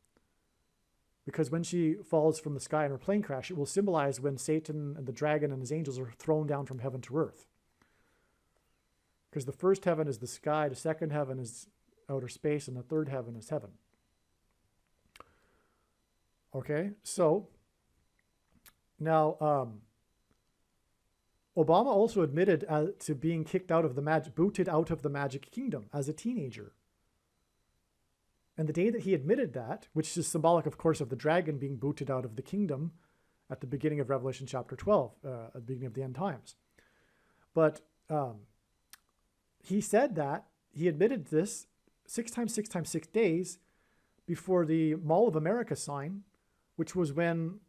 Because when she falls from the sky in her plane crash, it will symbolize when Satan and the dragon and his angels are thrown down from heaven to earth. Because the first heaven is the sky, the second heaven is outer space, and the third heaven is heaven. Okay, so now Obama also admitted to being kicked out of the booted out of the magic kingdom as a teenager. And the day that he admitted that, which is symbolic, of course, of the dragon being booted out of the kingdom at the beginning of Revelation chapter 12, at the beginning of the end times. But he said that, he admitted this 6 times 6 times 6 days before the Mall of America sign, which was when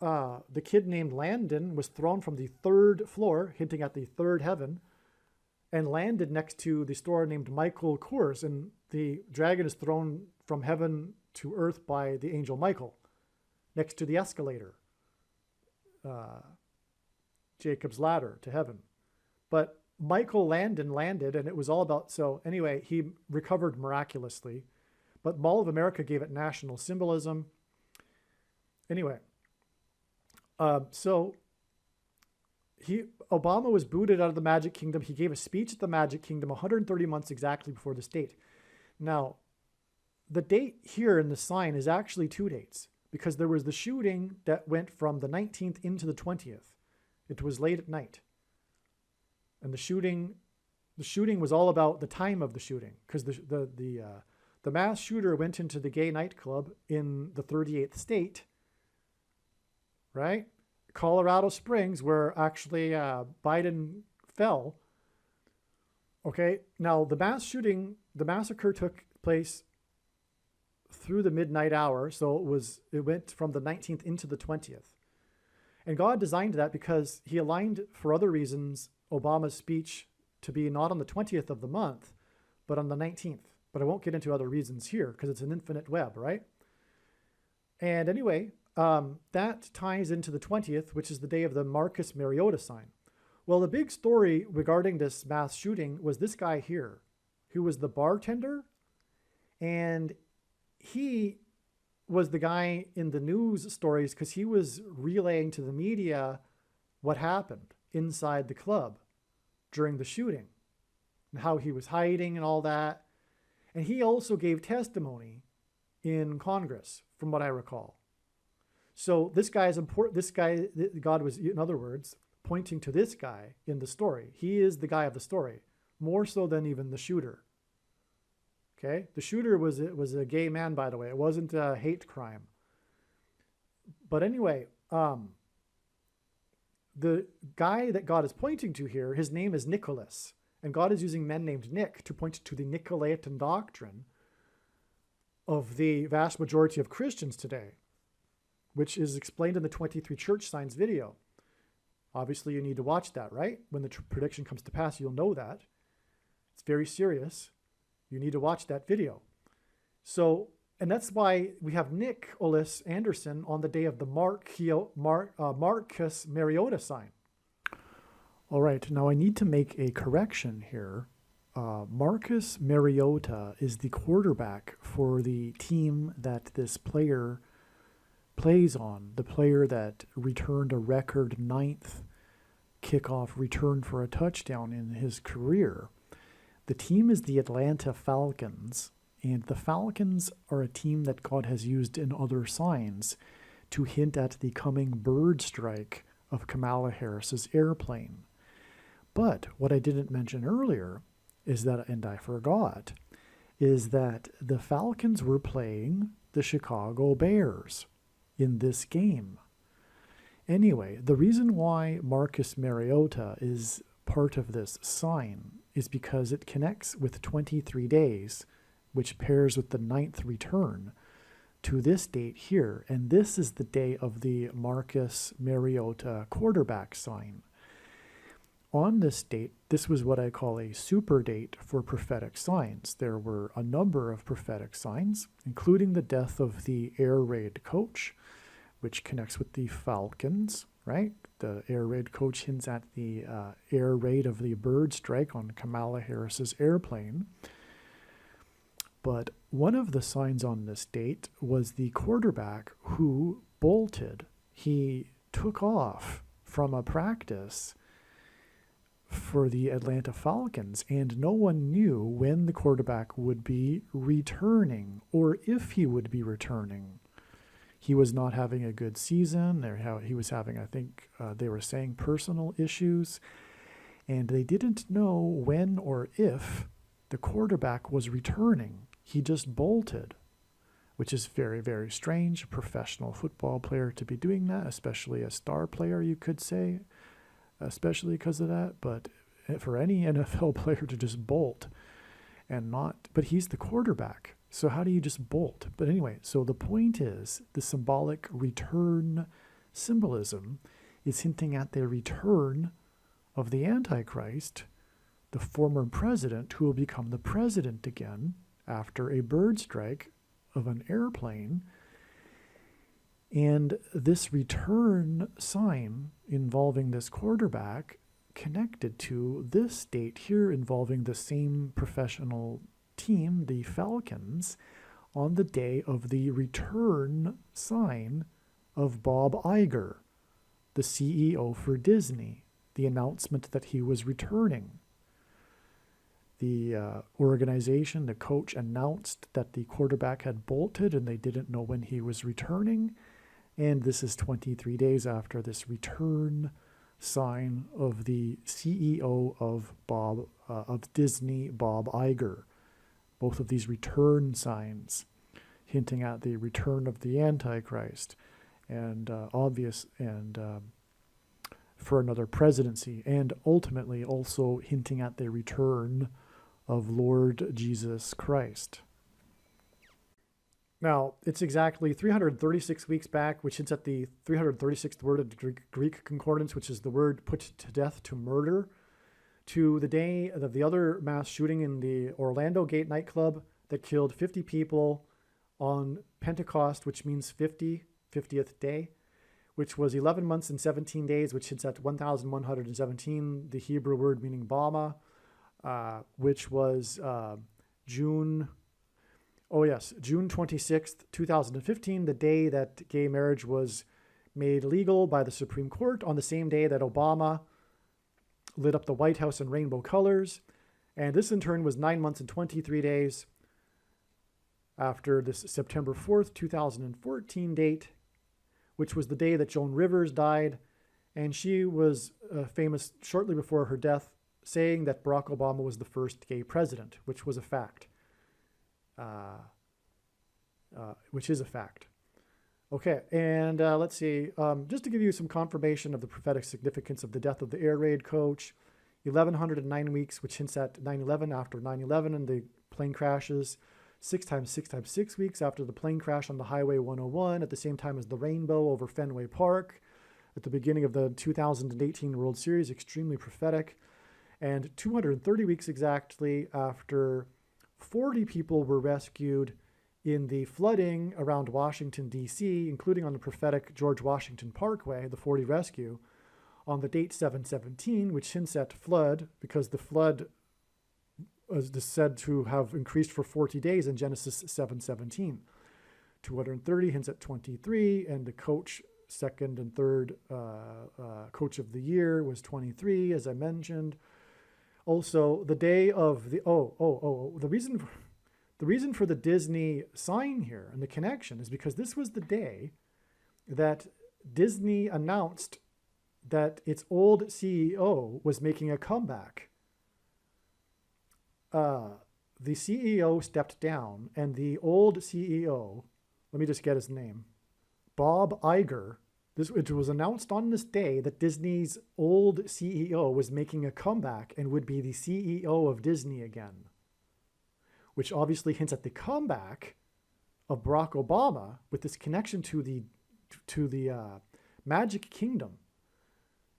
the kid named Landon was thrown from the 3rd floor, hinting at the 3rd heaven, and landed next to the store named Michael Kors, and the dragon is thrown from heaven to earth by the angel Michael, next to the escalator, Jacob's ladder to heaven. But Michael Landon landed, and it was all about, so anyway, he recovered miraculously, but Mall of America gave it national symbolism. Anyway, Obama was booted out of the Magic Kingdom. He gave a speech at the Magic Kingdom 130 months exactly before this date. Now, the date here in the sign is actually 2 dates, because there was the shooting that went from the 19th into the 20th. It was late at night. And the shooting was all about the time of the shooting, because the mass shooter went into the gay nightclub in the 38th state, right? Colorado Springs, where actually Biden fell. Okay, now the massacre took place through the midnight hour, so it went from the 19th into the 20th. And God designed that because he aligned, for other reasons, Obama's speech to be not on the 20th of the month, but on the 19th. But I won't get into other reasons here because it's an infinite web, right? And anyway, that ties into the 20th, which is the day of the Marcus Mariota sign. Well, the big story regarding this mass shooting was this guy here, who was the bartender, and he was the guy in the news stories because he was relaying to the media what happened inside the club during the shooting and how he was hiding and all that. And he also gave testimony in Congress, from what I recall. So this guy is important. This guy, God was, in other words, pointing to this guy in the story. He is the guy of the story, more so than even the shooter. Okay, the shooter was a gay man, by the way. It wasn't a hate crime. But anyway, the guy that God is pointing to here, his name is Nicholas, and God is using men named Nick to point to the Nicolaitan doctrine of the vast majority of Christians today, which is explained in the 23 church signs video. Obviously, you need to watch that, right? When the prediction comes to pass, you'll know that. It's very serious. You need to watch that video. So, and that's why we have Nicholas Anderson on the day of the Marcus Mariota sign. All right, now I need to make a correction here. Marcus Mariota is the quarterback for the team that this player plays on, the player that returned a record ninth kickoff return for a touchdown in his career. The team is the Atlanta Falcons, and the Falcons are a team that God has used in other signs to hint at the coming bird strike of Kamala Harris's airplane. But what I didn't mention earlier is that, and I forgot, is that the Falcons were playing the Chicago Bears in this game. Anyway, the reason why Marcus Mariota is part of this sign is because it connects with 23 days, which pairs with the ninth return to this date here. And this is the day of the Marcus Mariota quarterback sign. On this date, this was what I call a super date for prophetic signs. There were a number of prophetic signs, including the death of the air raid coach, which connects with the Falcons, right? The air raid coach hints at the air raid of the bird strike on Kamala Harris's airplane. But one of the signs on this date was the quarterback who bolted. He took off from a practice for the Atlanta Falcons, and no one knew when the quarterback would be returning or if he would be returning. He was not having a good season. He was having, I think they were saying, personal issues, and they didn't know when or if the quarterback was returning. He just bolted, which is very, very strange. A professional football player to be doing that, especially a star player, you could say, especially because of that. But for any NFL player to just bolt and not, but he's the quarterback. So how do you just bolt? But anyway, so the point is the symbolic return symbolism is hinting at the return of the Antichrist, the former president who will become the president again after a bird strike of an airplane. And this return sign involving this quarterback connected to this date here involving the same professional team, the Falcons, on the day of the return sign of Bob Iger, the CEO for Disney, the announcement that he was returning. The organization, the coach, announced that the quarterback had bolted and they didn't know when he was returning. And this is 23 days after this return sign of the CEO of Disney, Bob Iger. Both of these return signs hinting at the return of the Antichrist and for another presidency, and ultimately also hinting at the return of Lord Jesus Christ. Now, it's exactly 336 weeks back, which hints at the 336th word of the Greek concordance, which is the word put to death, to murder, to the day of the other mass shooting in the Orlando Gate nightclub that killed 50 people on Pentecost, which means 50th day, which was 11 months and 17 days, which hints at 1,117, the Hebrew word meaning Bama, which was June 26th, 2015, the day that gay marriage was made legal by the Supreme Court, on the same day that Obama lit up the White House in rainbow colors. And this in turn was 9 months and 23 days after this September 4th, 2014 date, which was the day that Joan Rivers died. And she was famous shortly before her death, saying that Barack Obama was the first gay president, which was a fact. Which is a fact. Okay, and let's see. Just to give you some confirmation of the prophetic significance of the death of the air raid coach, 1,109 weeks, which hints at 9/11 after 9/11 and the plane crashes. 6 times 6 times 6 weeks after the plane crash on the Highway 101, at the same time as the rainbow over Fenway Park, at the beginning of the 2018 World Series, extremely prophetic. And 230 weeks exactly after 40 people were rescued in the flooding around Washington, D.C., including on the prophetic George Washington Parkway, the 40 rescue, on the date 7/17, which hints at flood, because the flood is said to have increased for 40 days in Genesis 7:17. 230 hints at 23, and the coach, second and third coach of the year, was 23, as I mentioned. Also, the day of the the reason for the Disney sign here and the connection is because this was the day that Disney announced that its old CEO was making a comeback. The CEO stepped down, and the old CEO, let me just get his name, Bob Iger. It was announced on this day that Disney's old CEO was making a comeback and would be the CEO of Disney again, which obviously hints at the comeback of Barack Obama with this connection to the Magic Kingdom.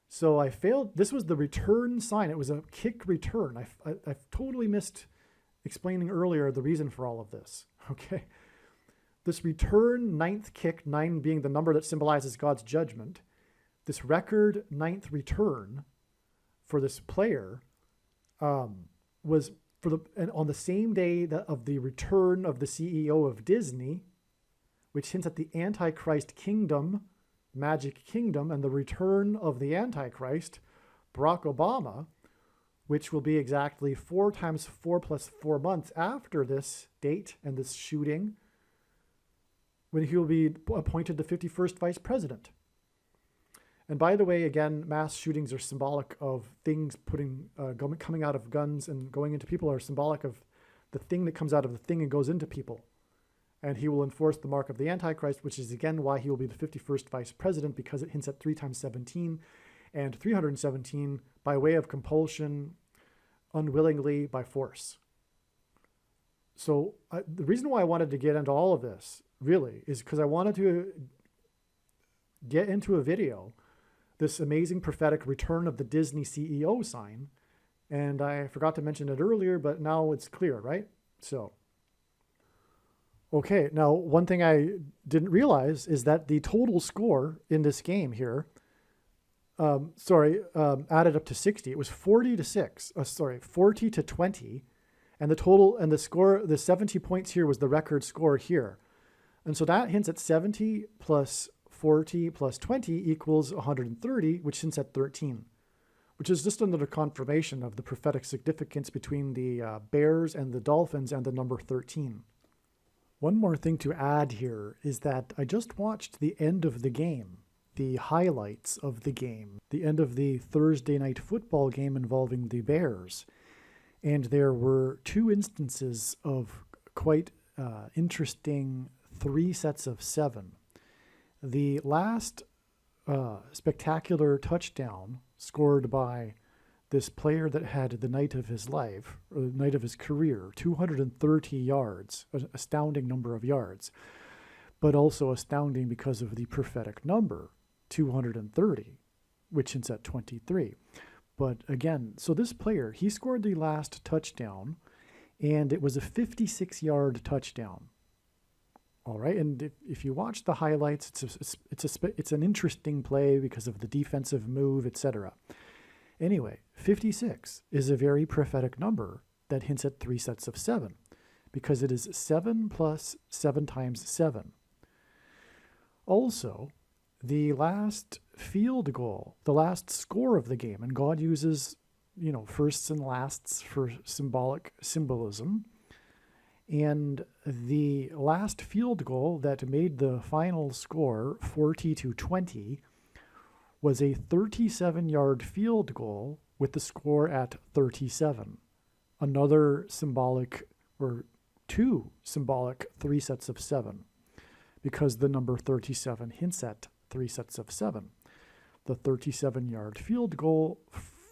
So I failed. This was the return sign. It was a kick return. I totally missed explaining earlier the reason for all of this. Okay. This return ninth kick, 9 being the number that symbolizes God's judgment, this record ninth return for this player was on the same day of the return of the CEO of Disney, which hints at the Antichrist kingdom, Magic Kingdom, and the return of the Antichrist, Barack Obama, which will be exactly 4 times 4 plus 4 months after this date and this shooting, when he will be appointed the 51st vice president. And by the way, again, mass shootings are symbolic of things coming out of guns and going into people, are symbolic of the thing that comes out of the thing and goes into people. And he will enforce the mark of the Antichrist, which is again why he will be the 51st vice president, because it hints at 3 times 17 and 317 by way of compulsion, unwillingly, by force. So the reason why I wanted to get into all of this really is because I wanted to get into a video, this amazing prophetic return of the Disney CEO sign. And I forgot to mention it earlier, but now it's clear, right? So, okay. Now, one thing I didn't realize is that the total score in this game here, added up to 60. It was 40 to 20. And the total and the score, the 70 points here was the record score here. And so that hints at 70 plus 40 plus 20 equals 130, which hints at 13, which is just another confirmation of the prophetic significance between the Bears and the Dolphins and the number 13. One more thing to add here is that I just watched the end of the game, the highlights of the game, the end of the Thursday night football game involving the Bears. And there were 2 instances of quite interesting 3 sets of 7. The last spectacular touchdown scored by this player that had the night of his life, or the night of his career, 230 yards, an astounding number of yards, but also astounding because of the prophetic number, 230, which hints at 23. But again, so this player, he scored the last touchdown, and it was a 56-yard touchdown. All right, and if you watch the highlights, it's an interesting play because of the defensive move, etc. Anyway, 56 is a very prophetic number that hints at 3 sets of 7, because it is 7 plus 7 times 7. Also, the last field goal, the last score of the game, and God uses, firsts and lasts for symbolism. And the last field goal that made the final score 40 to 20 was a 37-yard field goal with the score at 37. Another symbolic, or 2 symbolic 3 sets of 7, because the number 37 hints at 3 sets of 7. The 37-yard field goal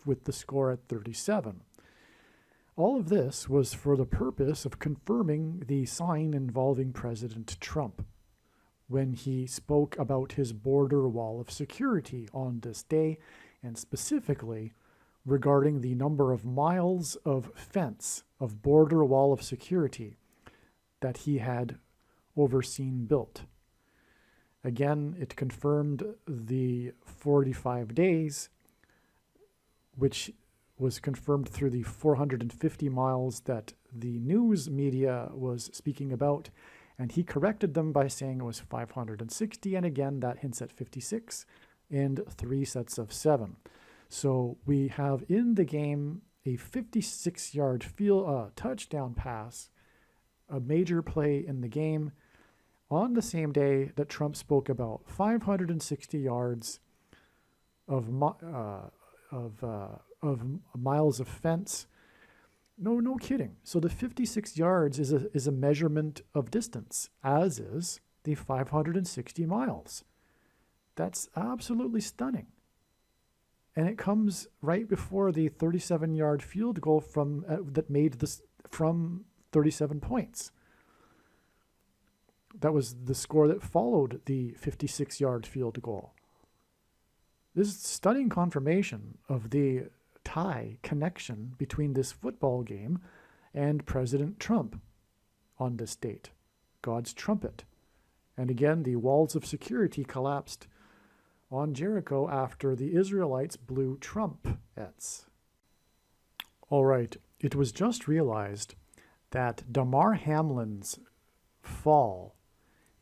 with the score at 37. All of this was for the purpose of confirming the sign involving President Trump when he spoke about his border wall of security on this day, and specifically regarding the number of miles of fence, of border wall of security that he had overseen built. Again, it confirmed the 45 days, which was confirmed through the 450 miles that the news media was speaking about, and he corrected them by saying it was 560, and again that hints at 56 and 3 sets of 7. So we have in the game a 56-yard touchdown pass, a major play in the game, on the same day that Trump spoke about 560 yards of miles of fence. No kidding. So the 56 yards is a measurement of distance, as is the 560 miles. That's absolutely stunning. And it comes right before the 37-yard field goal that made this from 37 points. That was the score that followed the 56-yard field goal. This is stunning confirmation of the connection between this football game and President Trump on this date. God's trumpet. And again, the walls of security collapsed on Jericho after the Israelites blew trumpets. All right, it was just realized that Damar Hamlin's fall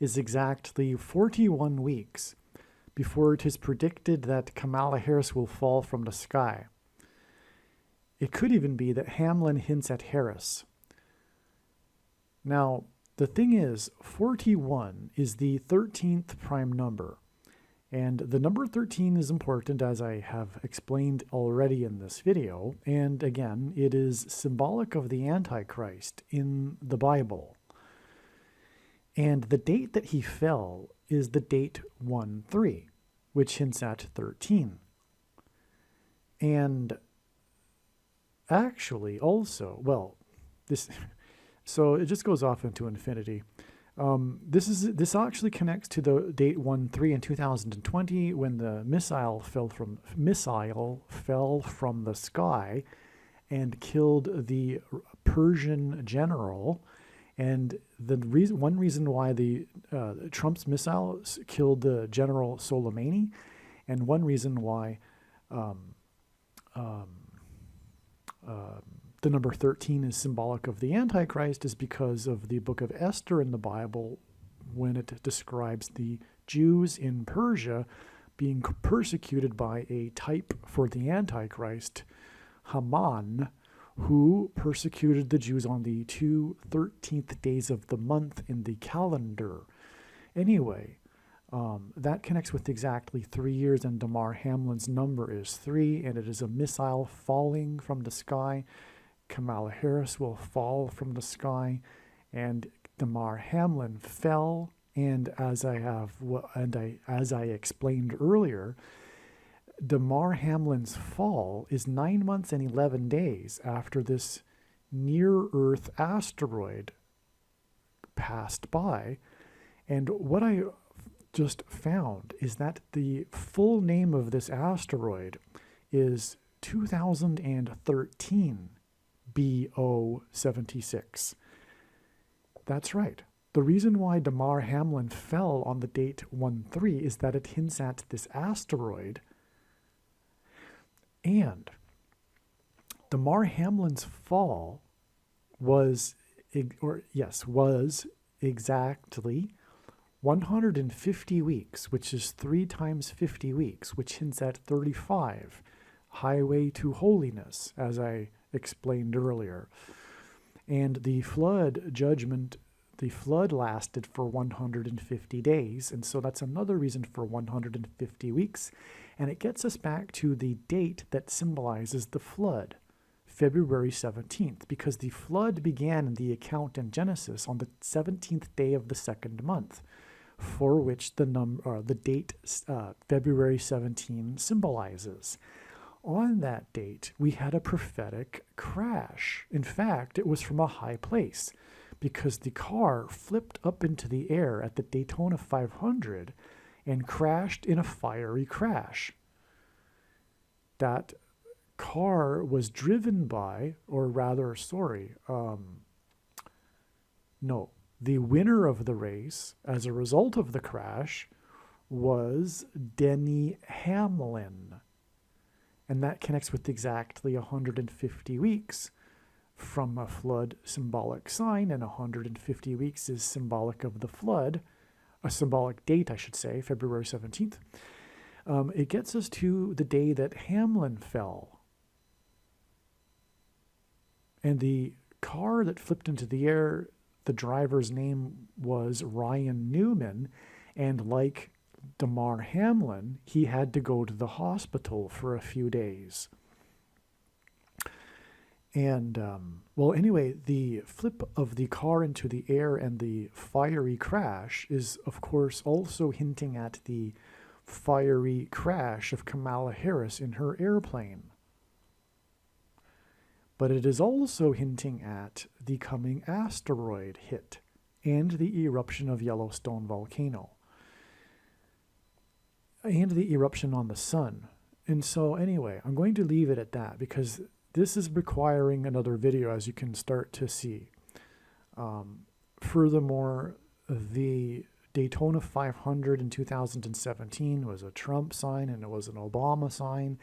is exactly 41 weeks before it is predicted that Kamala Harris will fall from the sky. It could even be that Hamlin hints at Harris. Now, the thing is, 41 is the 13th prime number. And the number 13 is important, as I have explained already in this video. And again, it is symbolic of the Antichrist in the Bible. And the date that he fell is the date 1-3, which hints at 13. And actually also, so it just goes off into infinity. This actually connects to the date 1-3 in 2020 when the missile fell from the sky and killed the Persian general. And one reason why the Trump's missile killed the General Soleimani, and one reason why the number 13 is symbolic of the Antichrist is because of the book of Esther in the Bible, when it describes the Jews in Persia being persecuted by a type for the Antichrist, Haman, who persecuted the Jews on the 13th days of the month in the calendar. Anyway, that connects with exactly 3 years, and Damar Hamlin's number is 3, and it is a missile falling from the sky. Kamala Harris will fall from the sky, and Damar Hamlin fell. And as I explained earlier, Damar Hamlin's fall is 9 months and 11 days after this near-Earth asteroid passed by. And what I just found is that the full name of this asteroid is 2013 BO76. That's right. The reason why Damar Hamlin fell on the date 1-3 is that it hints at this asteroid. And Damar Hamlin's fall was exactly 150 weeks, which is 3 times 50 weeks, which hints at 35, highway to holiness, as I explained earlier. And the flood lasted for 150 days, and so that's another reason for 150 weeks. And it gets us back to the date that symbolizes the flood, February 17th, because the flood began in the account in Genesis on the 17th day of the second month, for which the date February 17 symbolizes. On that date, we had a prophetic crash. In fact, it was from a high place, because the car flipped up into the air at the Daytona 500 and crashed in a fiery crash. That car was driven by, the winner of the race as a result of the crash was Denny Hamlin. And that connects with exactly 150 weeks from a flood symbolic sign, and 150 weeks is symbolic of the flood, a symbolic date, I should say, February 17th. It gets us to the day that Hamlin fell. And the car that flipped into the air, the driver's name was Ryan Newman, and like DAMAR Hamlin, he had to go to the hospital for a few days. And, well, anyway, the flip of the car into the air and the fiery crash is, of course, also hinting at the fiery crash of Kamala Harris in her airplane. But it is also hinting at the coming asteroid hit and the eruption of Yellowstone volcano and the eruption on the sun. And so anyway, I'm going to leave it at that because this is requiring another video, as you can start to see. Furthermore, the Daytona 500 in 2017 was a Trump sign and it was an Obama sign,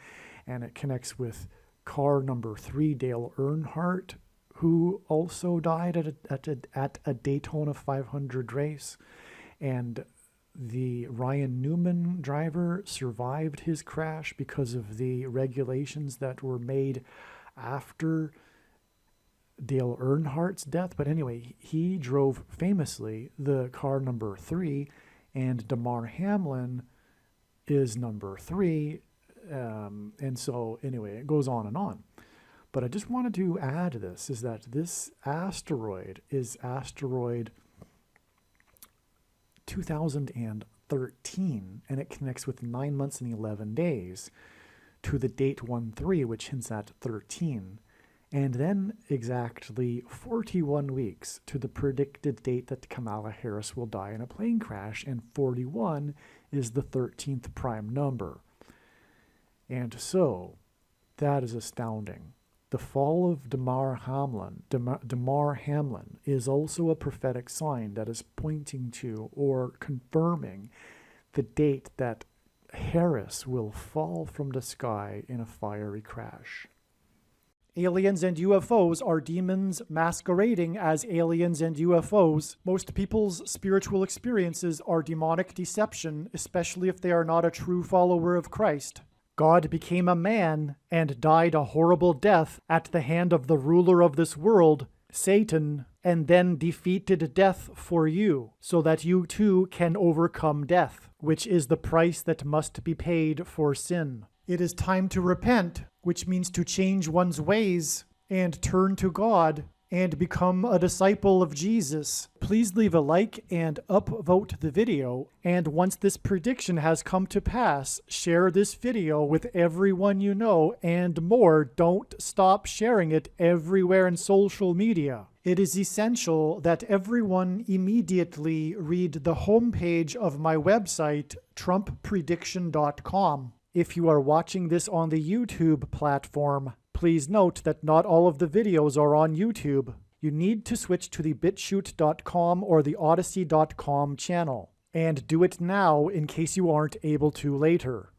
and it connects with car number 3, Dale Earnhardt, who also died at a Daytona 500 race. And the Ryan Newman driver survived his crash because of the regulations that were made after Dale Earnhardt's death. But anyway, he drove famously the car number 3, and DAMAR Hamlin is number 3. And so anyway, it goes on and on. But I just wanted to add this, is that this asteroid is asteroid 2013, and it connects with 9 months and 11 days to the date 1-3, which hints at 13, and then exactly 41 weeks to the predicted date that Kamala Harris will die in a plane crash, and 41 is the 13th prime number. And so that is astounding. The fall of DAMAR Hamlin is also a prophetic sign that is pointing to or confirming the date that Harris will fall from the sky in a fiery crash. Aliens and UFOs are demons masquerading as aliens and UFOs. Most people's spiritual experiences are demonic deception, especially if they are not a true follower of Christ. God became a man and died a horrible death at the hand of the ruler of this world, Satan, and then defeated death for you, so that you too can overcome death, which is the price that must be paid for sin. It is time to repent, which means to change one's ways and turn to God and become a disciple of Jesus. Please leave a like and upvote the video. And once this prediction has come to pass, share this video with everyone you know, and more. Don't stop sharing it everywhere in social media. It is essential that everyone immediately read the homepage of my website, TrumpPrediction.com. If you are watching this on the YouTube platform, please note that not all of the videos are on YouTube. You need to switch to the BitChute.com or the Odyssey.com channel. And do it now in case you aren't able to later.